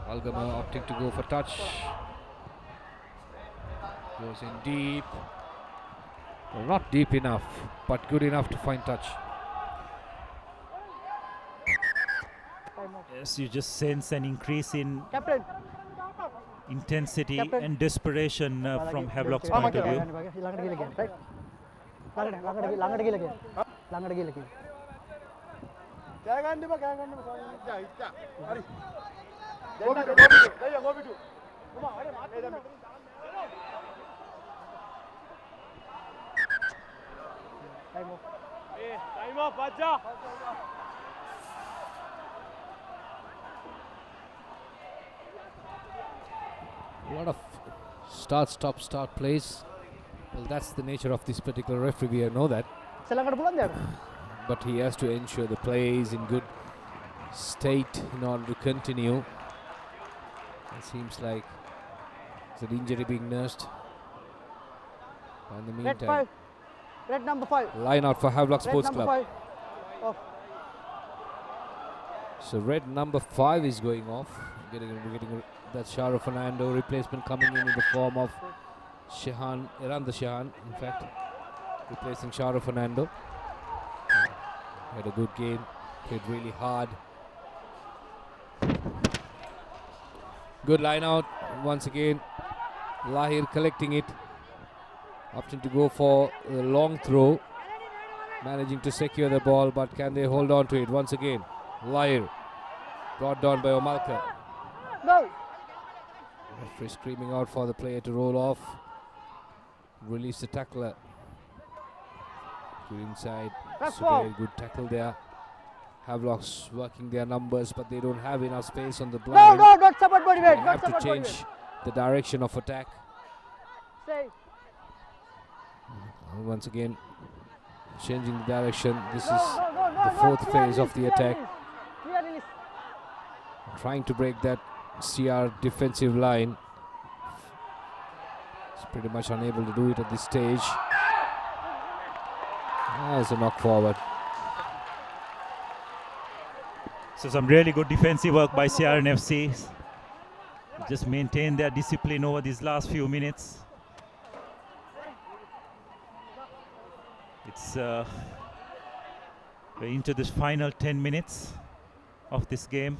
Algama opting to go for touch. Goes in deep. Well, not deep enough, but good enough to find touch. Yes, you just sense an increase in intensity Captain. and desperation from Havelock's point of view. Time off, Baja. A lot of start, stop, start plays. Well, that's the nature of this particular referee, we know that. But he has to ensure the play is in good state in order to continue. It seems like there's an injury being nursed. In the Red meantime, 5. Red number 5. line out for Havelock Sports Red number Club. 5. Off. So red number 5 is going off. Getting that Sharo Fernando replacement coming in the form of Shahan, Iranda Shahan, in fact, replacing Sharo Fernando. Had a good game, played really hard. Good line out once again. Lahir collecting it, opting to go for the long throw, managing to secure the ball, but can they hold on to it once again? Lahir brought down by Omalka. No. Referee screaming out for the player to roll off. Release the tackler. Good inside. That's So very good tackle there. Havelock's working their numbers, but they don't have enough space on the No, blind. no, not support body They weight. have Not to support body change weight. the direction of attack. Stay. Once again, changing the direction. This is No, the fourth phase of the attack. Clear release. Trying to break that CR defensive line. It's pretty much unable to do it at this stage. There's a knock forward. So some really good defensive work by CRNFC. Just maintain their discipline over these last few minutes. It's we're into this final 10 minutes of this game.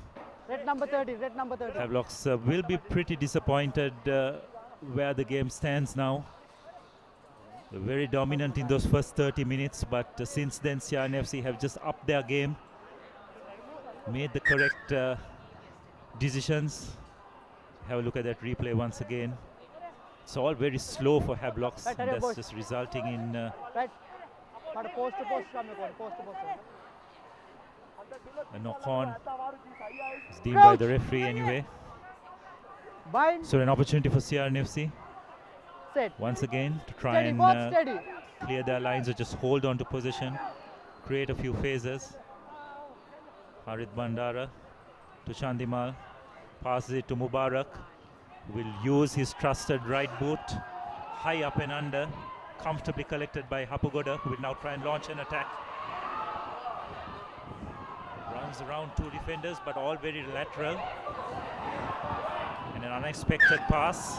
Red number 30. Red number 30. Havelocks will be pretty disappointed where the game stands now. They're very dominant in those first 30 minutes, but since then CRNFC have just upped their game, made the correct decisions. Have a look at that replay once again. It's all very slow for Havelocks, Right, and that's boys. just resulting in Right. Post to post. Post to post. a knock-on. It's deemed by the referee anyway. Bind. So an opportunity for CRNFC Set. once again to try Steady, and both steady. clear their lines or just hold on to position, create a few phases. Harit Bandara to Chandimal, passes it to Mubarak, will use his trusted right boot, high up and under, comfortably collected by Hapugoda, who will now try and launch an attack. Runs around two defenders, but all very lateral. And an unexpected pass,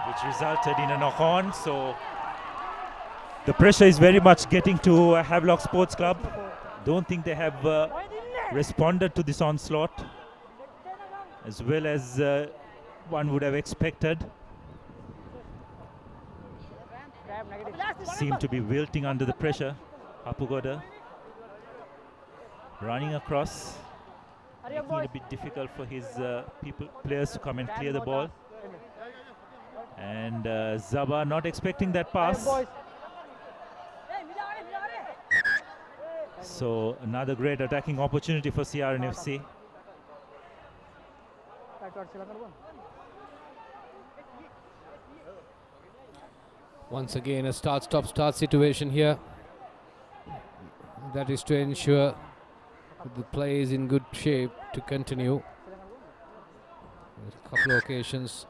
which resulted in a knock-on. So the pressure is very much getting to Havelock Sports Club. Don't think they have responded to this onslaught as well as one would have expected. Seem to be wilting under the pressure. Hapugoda running across, making it a bit difficult for his players to come and clear the ball. And Zaba not expecting that pass. So another great attacking opportunity for CRNFC. Once again, a start-stop-start situation here. That is to ensure that the play is in good shape to continue. A couple of occasions,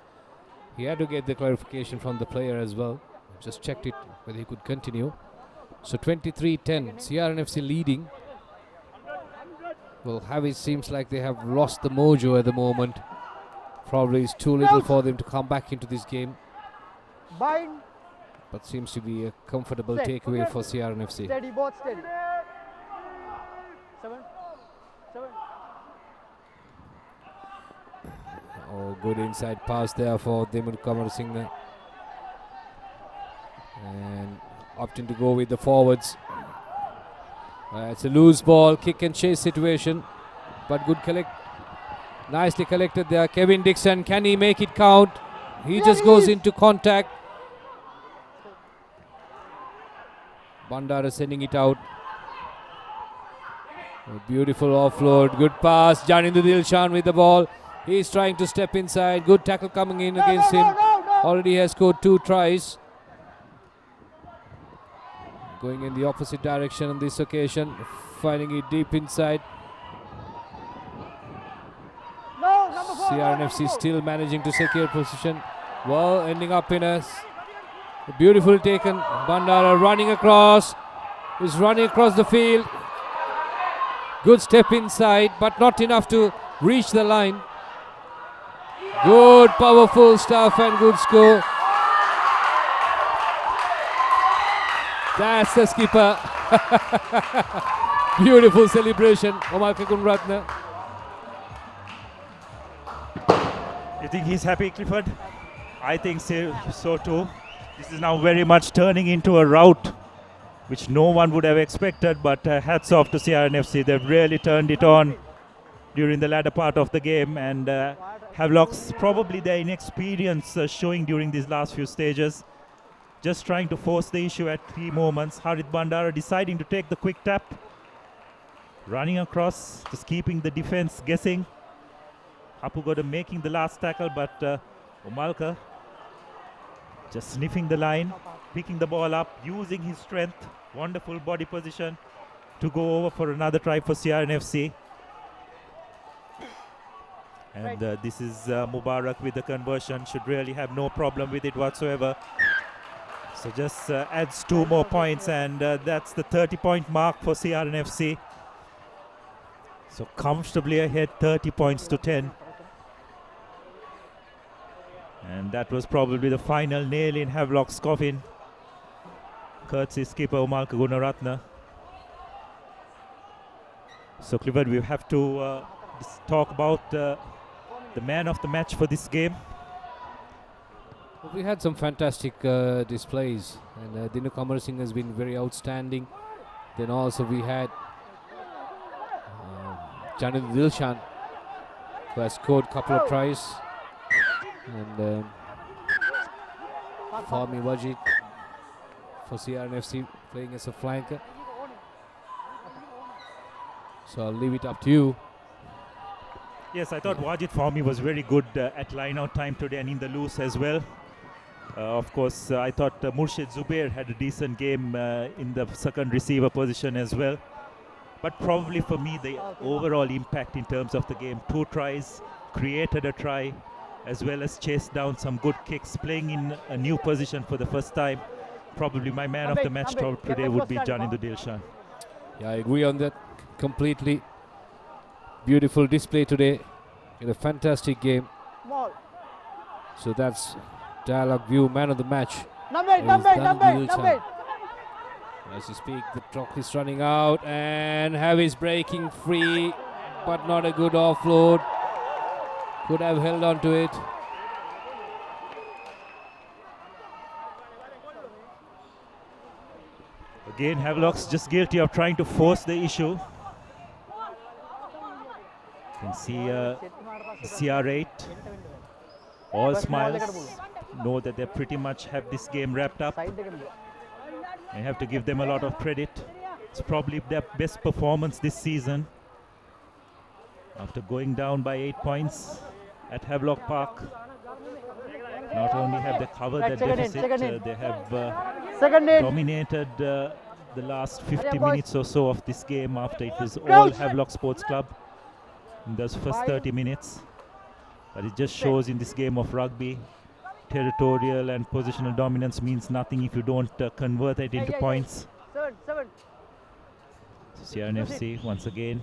he had to get the clarification from the player as well. Just checked it whether he could continue. So 23-10, CRNFC leading. Well, Havis seems like they have lost the mojo at the moment. Probably it's too little for them to come back into this game. Bind. But seems to be a comfortable Set. takeaway for CRNFC. Steady, both steady. 7. Oh, good inside pass there for Dimul Kamar Singh. And opting to go with the forwards. It's a loose ball, kick and chase situation. But good nicely collected there. Kevin Dixon, can he make it count? He just goes into contact. Bandara sending it out. A beautiful offload, good pass. Janindu Dilshan with the ball. He's trying to step inside. Good tackle coming in against him. Already has scored 2 tries. Going in the opposite direction on this occasion. Finding it deep inside. CRNFC still managing to secure position. Well, ending up in a beautiful taken. Bandara running across. Is running across the field. Good step inside, but not enough to reach the line. Good, powerful stuff and good score. That's the skipper. Beautiful celebration, Omalka Gunratna. You think he's happy, Clifford? I think so too. This is now very much turning into a rout which no one would have expected, but hats off to CRNFC. They've really turned it on during the latter part of the game, and Havelock's probably their inexperience showing during these last few stages. Just trying to force the issue at key moments. Harith Bandara deciding to take the quick tap. Running across, just keeping the defense guessing. Hapugoda making the last tackle, but Omalka just sniffing the line, picking the ball up, using his strength. Wonderful body position to go over for another try for CRNFC. And this is Mubarak with the conversion. Should really have no problem with it whatsoever. So just adds 2 more points, and that's the 30-point mark for CRNFC. So comfortably ahead, 30 points to 10. And that was probably the final nail in Havelock's coffin. Courtesy skipper Omalka Gunaratna. So Clifford, we have to talk about the man of the match for this game. Well, we had some fantastic displays, and Dinu Kamar Singh has been very outstanding. Then also we had Janindu Dilshan, who has scored a couple of tries. And Fahmi Wajid for CRNFC playing as a flanker. So I'll leave it up to you. Yes, I thought Wajid Fahmi was very good at line-out time today and in the loose as well. Of course, I thought Murshid Zubair had a decent game in the second receiver position as well. But probably for me, the overall impact in terms of the game, 2 tries, created a try, as well as chased down some good kicks, playing in a new position for the first time. Probably my man of the match today would be Janindu Dilshan. Yeah, I agree on that completely. Beautiful display today in a fantastic game. So that's Dialog View man of the match. Number 8. As you speak, the clock is running out, and Havis breaking free, but not a good offload. Could have held on to it. Again, Havelock's just guilty of trying to force the issue. You can see CR8, all smiles, know that they pretty much have this game wrapped up. I have to give them a lot of credit. It's probably their best performance this season. After going down by 8 points at Havelock Park, not only have they covered that deficit, they have dominated the last 50 minutes or so of this game after it was all Havelock Sports Club in those first 30 minutes. But it just shows in this game of rugby, territorial and positional dominance means nothing if you don't convert it into points. So CRNFC once again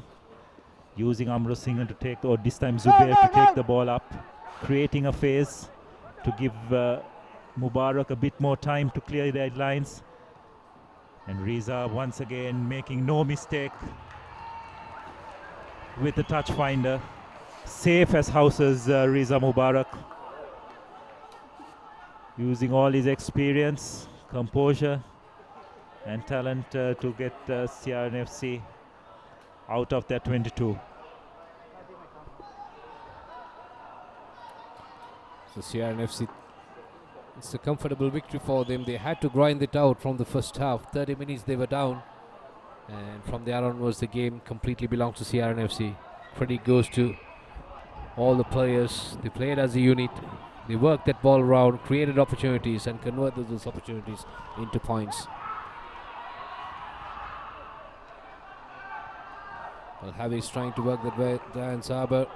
using Amro Singh to take, or this time Zubair to take the ball up, creating a phase to give Mubarak a bit more time to clear the lines. And Riza once again making no mistake with the touch finder. safe as houses, Riza Mubarak. Using all his experience, composure and talent to get CRNFC out of that 22. So CRNFC, it's a comfortable victory for them. They had to grind it out from the first half. 30 minutes they were down, and from there onwards the game completely belongs to CRNFC. Credit goes to all the players. They played as a unit. They worked that ball around, created opportunities and converted those opportunities into points. Well, Javi's trying to work that way. Dan Saber.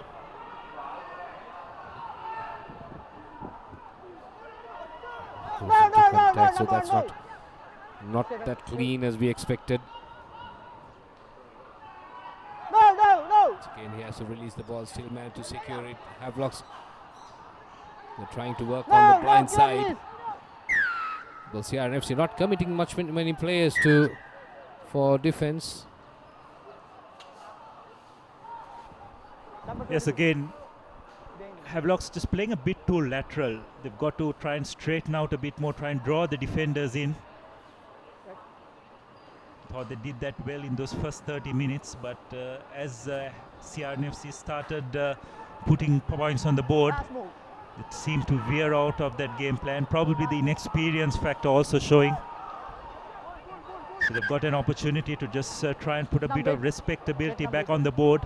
Contact, so that's not that clean as we expected. Again, he has to release the ball, still managed to secure it. Havelocks, they're trying to work on the blind side. Well, CRNFC not committing many players for defense. Yes, again, Havelock's just playing a bit too lateral. They've got to try and straighten out a bit more, try and draw the defenders in. Thought they did that well in those first 30 minutes, but as CRNFC started putting points on the board, it seemed to veer out of that game plan. Probably the inexperience factor also showing. So they've got an opportunity to just try and put a bit of respectability back on the board.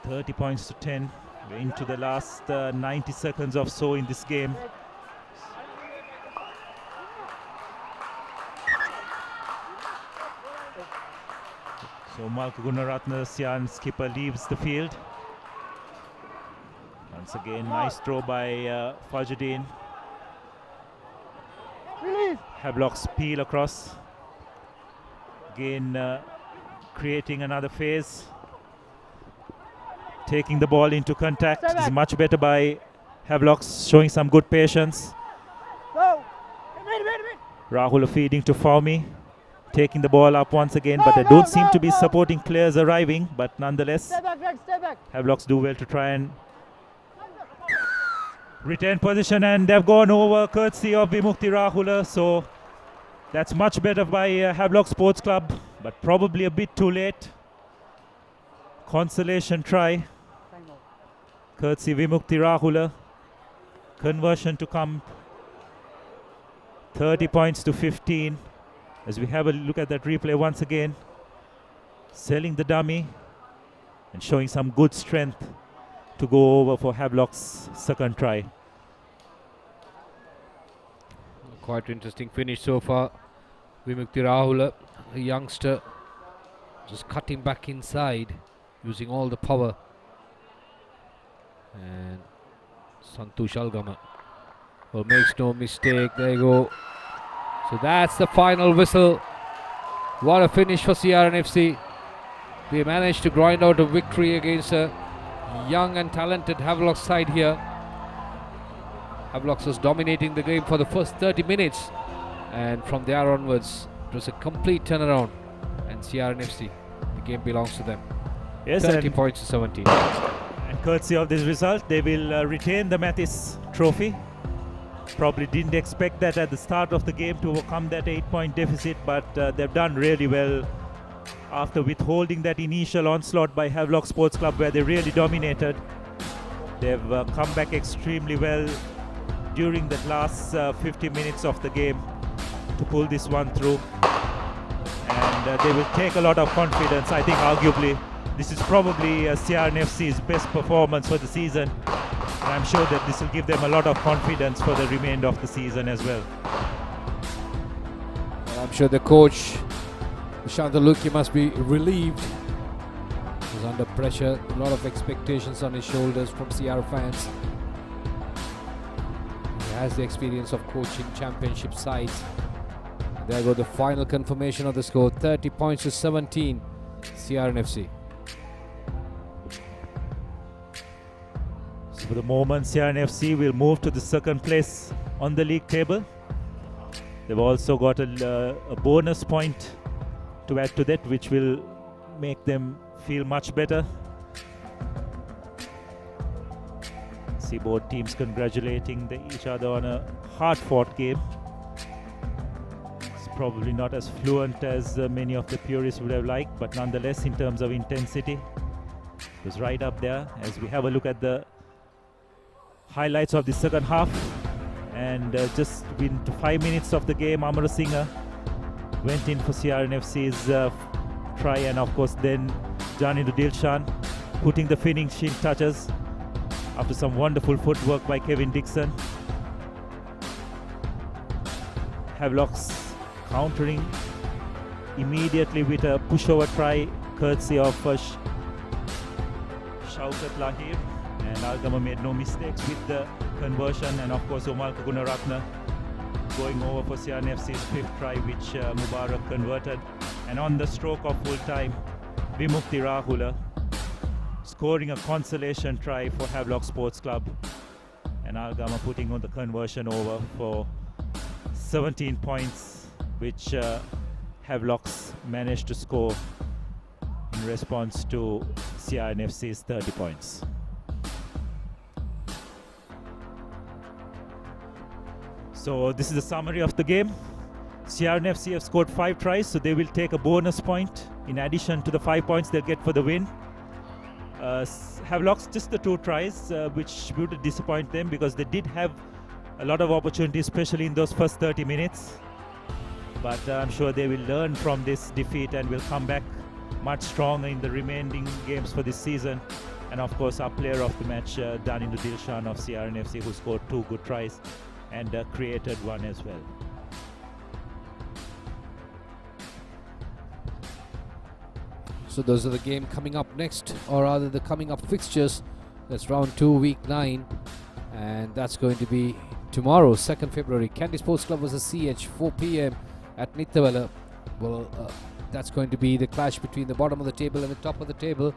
30 points to 10. We're into the last 90 seconds or so in this game. So Malka Gunaratne, Sian skipper, leaves the field. Once again, nice throw by Fajruddin. Havelock's peel across. Again, creating another phase. Taking the ball into contact. This is much better by Havelock's, showing some good patience. Rahul feeding to Fawmi. Taking the ball up once again, but there don't seem to be supporting players arriving. But nonetheless, Havelock's do well to try and retain position, and they've gone over courtesy of Vimukti Rahula. So that's much better by Havelock Sports Club, but probably a bit too late. Consolation try. Courtesy Vimukti Rahula. Conversion to come. 30 points to 15. As we have a look at that replay once again. Selling the dummy and showing some good strength to go over for Havelock's second try. Quite interesting finish so far. Vimukti Rahula, a youngster, just cutting back inside, using all the power. And Santosh Algama, well, makes no mistake. There you go. So that's the final whistle. What a finish for CRNFC. They managed to grind out a victory against a young and talented Havelock side here. Havelock was dominating the game for the first 30 minutes, and from there onwards it was a complete turnaround, and CRNFC, the game belongs to them. Yes, 30 points to 17. And courtesy of this result, they will retain the Mathis trophy. Probably didn't expect that at the start of the game to overcome that 8-point deficit, but they've done really well after withholding that initial onslaught by Havelock Sports Club where they really dominated. They've come back extremely well during the last 50 minutes of the game to pull this one through, and they will take a lot of confidence. I think arguably this is probably CRNFC's best performance for the season, and I'm sure that this will give them a lot of confidence for the remainder of the season as well. I'm sure the coach Shantaluki must be relieved. He's under pressure, a lot of expectations on his shoulders from CR fans. He has the experience of coaching championship sides. There go the final confirmation of the score, 30 points to 17, CRNFC. So for the moment, CRNFC will move to the second place on the league table. They've also got a bonus point to add to that, which will make them feel much better. See both teams congratulating each other on a hard-fought game. It's probably not as fluent as many of the purists would have liked, but nonetheless, in terms of intensity, it was right up there. As we have a look at the highlights of the second half, and just within 5 minutes of the game, Amara Singha went in for CRNFC's try, and of course then Jani Dilshan putting the finishing touches after some wonderful footwork by Kevin Dixon. Havelock's countering immediately with a pushover try courtesy of Shaukat Lahir, and Algama made no mistakes with the conversion, and of course Omal Gunaratna going over for CRNFC's fifth try, which Mubarak converted. And on the stroke of full time, Vimukti Rahula scoring a consolation try for Havelock Sports Club, and Algama putting on the conversion over for 17 points, which Havelocks managed to score in response to CRNFC's 30 points. So this is a summary of the game. CRNFC have scored 5 tries, so they will take a bonus point in addition to the 5 points they'll get for the win. Havelocks just the 2 tries, which would disappoint them because they did have a lot of opportunities, especially in those first 30 minutes. But I'm sure they will learn from this defeat and will come back much stronger in the remaining games for this season. And of course, our player of the match, Danindu Dilshan of CRNFC, who scored 2 good tries and created 1 as well. So those are the game coming up next, or rather the coming up fixtures. That's round 2, week 9, and that's going to be tomorrow, 2nd February. Kandy Sports Club vs CH, 4 p.m. at Nithawala. Well, that's going to be the clash between the bottom of the table and the top of the table.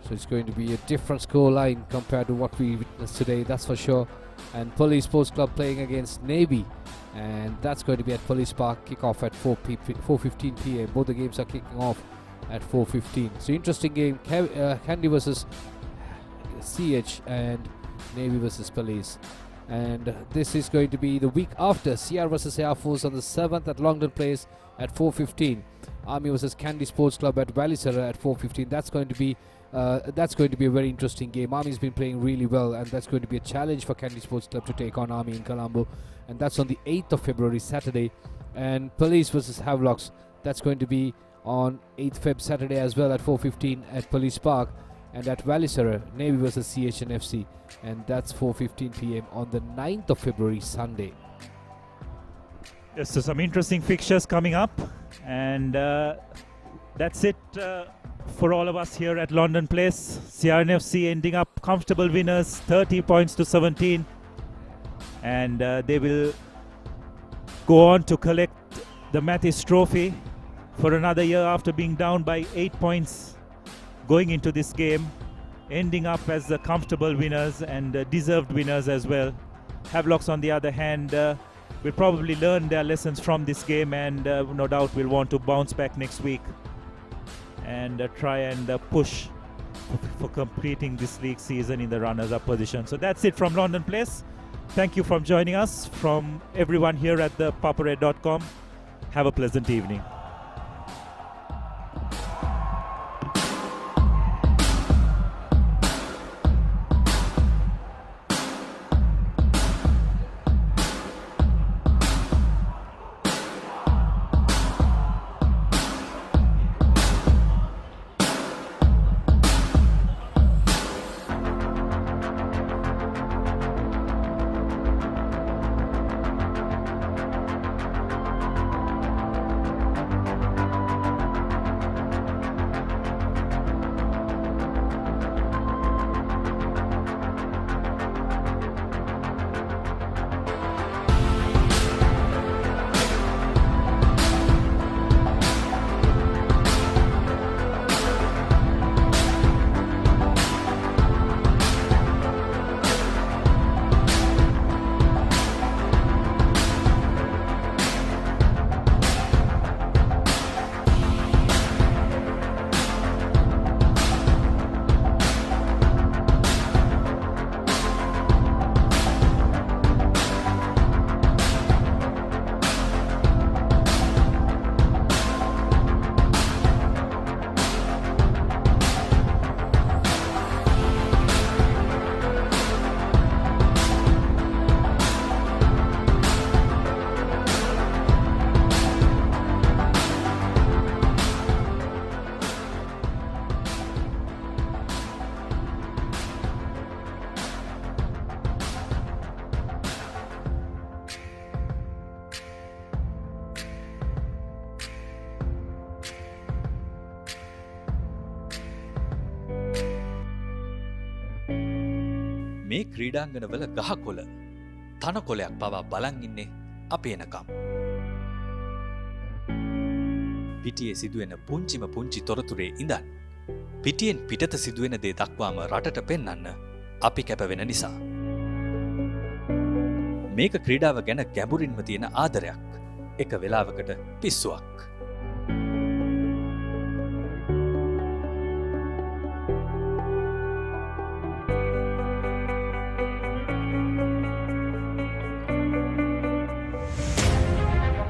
So it's going to be a different score line compared to what we witnessed today, that's for sure. And Police Sports Club playing against Navy, and that's going to be at Police Park. Kick-off at 4:15 p.m. Both the games are kicking off at 4:15. So interesting game, Kandy versus CH and Navy versus Police. And this is going to be the week after CR versus Air Force on the 7th at Longdon Place at 4:15. Army versus Kandy Sports Club at Valisara at 4:15. That's going to be a very interesting game. Army's been playing really well, and that's going to be a challenge for Kandy Sports Club to take on Army in Colombo, and that's on the 8th of February, Saturday. And Police versus Havelocks, that's going to be on 8th Feb Saturday as well at 4:15 at Police Park. And at Valisara, Navy versus CHNFC, and that's 4:15 p.m. on the 9th of February, Sunday. Yes, so some interesting fixtures coming up, and that's it for all of us here at Longdon Place. CRNFC ending up comfortable winners, 30 points to 17, and they will go on to collect the Mathis Trophy for another year after being down by 8 points going into this game, ending up as the comfortable winners and deserved winners as well. Havelocks, on the other hand, will probably learn their lessons from this game, and no doubt will want to bounce back next week and try and push for completing this league season in the runners-up position. So that's it from Longdon Place. Thank you for joining us. From everyone here at ThePapare.com, have a pleasant evening. මේ ක්‍රීඩාංගණවල ගහකොළ තනකොළයක් පවා බලන් ඉන්නේ අපි එනකම්. පිටියේ සිදුවෙන පුංචිම පුංචි තොරතුරේ ඉඳන් පිටියෙන් පිටත සිදුවෙන දේ දක්වාම රටට පෙන්වන්න අපි කැපවෙන නිසා. මේක ක්‍රීඩාව ගැන ගැඹුරින්ම තියෙන ආදරයක්. එක වෙලාවකට පිස්සුවක්.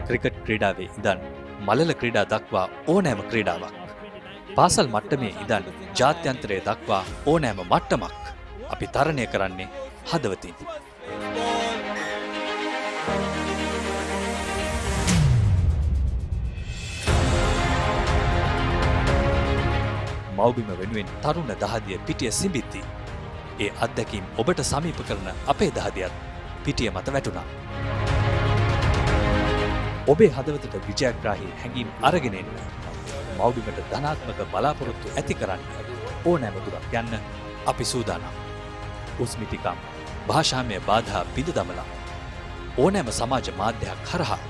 ක්‍රිකට් ක්‍රීඩාවේ ඉඳන් මලල ක්‍රීඩා දක්වා ඕනෑම ක්‍රීඩාවක්. පාසල් මට්ටමේ ඉඳන් ජාත්‍යන්තරය දක්වා ඕනෑම මට්ටමක් අපි තරණය කරන්නේ හදවතින්. මව්බිම වෙනුවෙන් තරුණ දහදිය පිටිය සිඹිද්දී ඒ අත්දැකීම් ඔබට සමීප කරන අපේ දහදියත් පිටිය මත වැටුණා. ඔබේ හදවතට විජයග්‍රාහී හැඟීම් අරගෙන එන්න, මව්බිමට ධනාත්මක බලාපොරොත්තු ඇති කරන්න ඕනෑම දුරක් යන්න අපි සූදානම්. උස්මිතිකම් භාෂාමය බාධා බිඳ දමලා ඕනෑම සමාජ මාධ්‍යයක් හරහා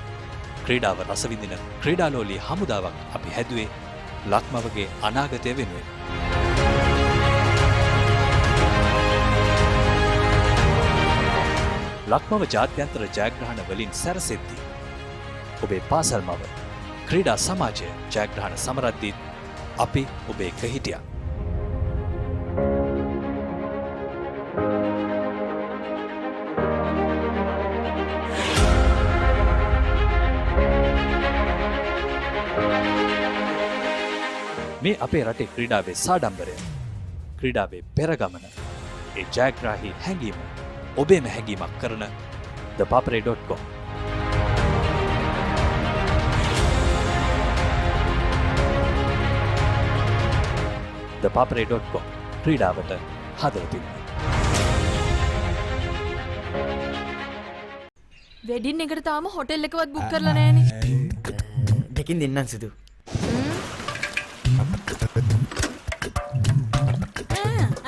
ක්‍රීඩාව රසවිඳින ක්‍රීඩාලෝලී හමුදාවක් අපි හැදුවේ ලක්මවගේ අනාගතය වෙනුවෙන්. ලක්මව ජාත්‍යන්තර ජයග්‍රහණ වලින් සැරසෙද්දී ඔබේ පාසල් මව ක්‍රීඩා සමාජය ජයග්‍රහණ සමරද්දීත් අපි ඔබේ එක හිටියා. මේ අපේ රටේ ක්‍රීඩාවේ සාඩම්බරය, ක්‍රීඩාවේ පෙරගමන, ඒ ජයග්‍රාහී හැඟීම ඔබේම හැඟීමක් කරන ThePapare.com. ThePapare.com ක්‍රීඩාවට හදවතින්. වෙඩින් එකට තාම හොටෙල් එකවත් බුක් කරලා නැහැනේ. දෙකින් දෙන්නම් සිදු.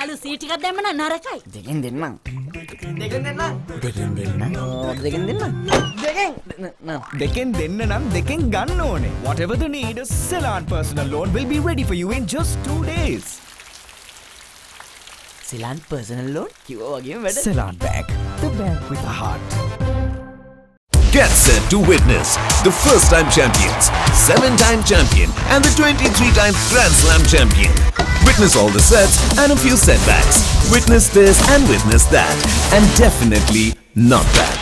අලු සීට් එකක් දැම්ම නම් නරකයි. දෙකින් දෙන්නම්. දෙකෙන් දෙන්න. දෙකින් දෙන්නම්. දෙකින් දෙන්නම්. දෙකෙන් දෙන්න නම් දෙකෙන් ගන්න ඕනේ. Whatever the need, a Ceylon personal loan will be ready for you in just 2 days. Ceylon personal loan? කිව්වා වගේම වැඩ. Ceylon Bank, the bank with a heart. Get set to witness the first-time champions, 7-time champion and the 23-time Grand Slam champion. Witness all the sets and a few setbacks. Witness this and witness that, and definitely not that.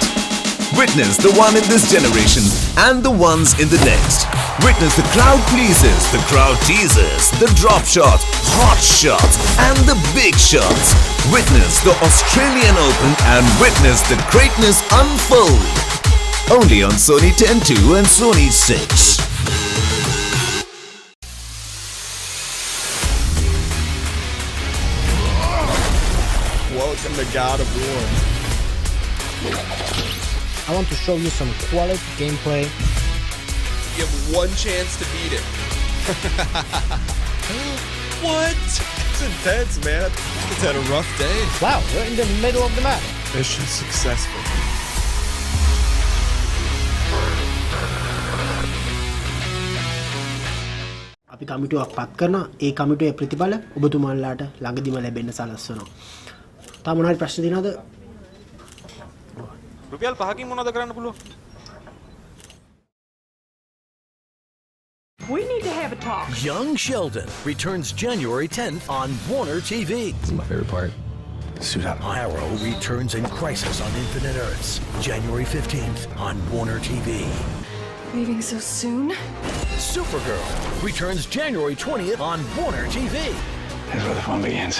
Witness the one in this generation and the ones in the next. Witness the crowd pleases, the crowd teases, the drop shots, hot shots and the big shots. Witness the Australian Open and witness the greatness unfold. Only on Sony 10.2 and Sony 6. Welcome to God of War. I want to show you some quality gameplay. You have one chance to beat it. What? It's intense, man. It's had a rough day. Wow, we're in the middle of the map. Mission successful. අපි කමිටුවක් පත් කරනවා. ඒ කමිටුවේ ප්‍රතිඵල ඔබතුමාලාට ළඟදිම ලැබෙන්න සලස්වනවා. තා මොනවාරි ප්‍රශ්න තියෙනවද? රුපියල් 5කින් මොනවද කරන්න පුළුවන්? We need to have a talk. Young Sheldon returns January 10th on Warner TV. It's my favorite part. Suit up. Arrow returns in Crisis on Infinite Earths, January 15th on Warner TV. Leaving so soon? Supergirl returns January 20th on Warner TV. Here's where the fun begins.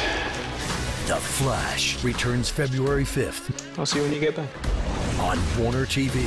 The Flash returns February 5th. I'll see you when you get back. On Warner TV.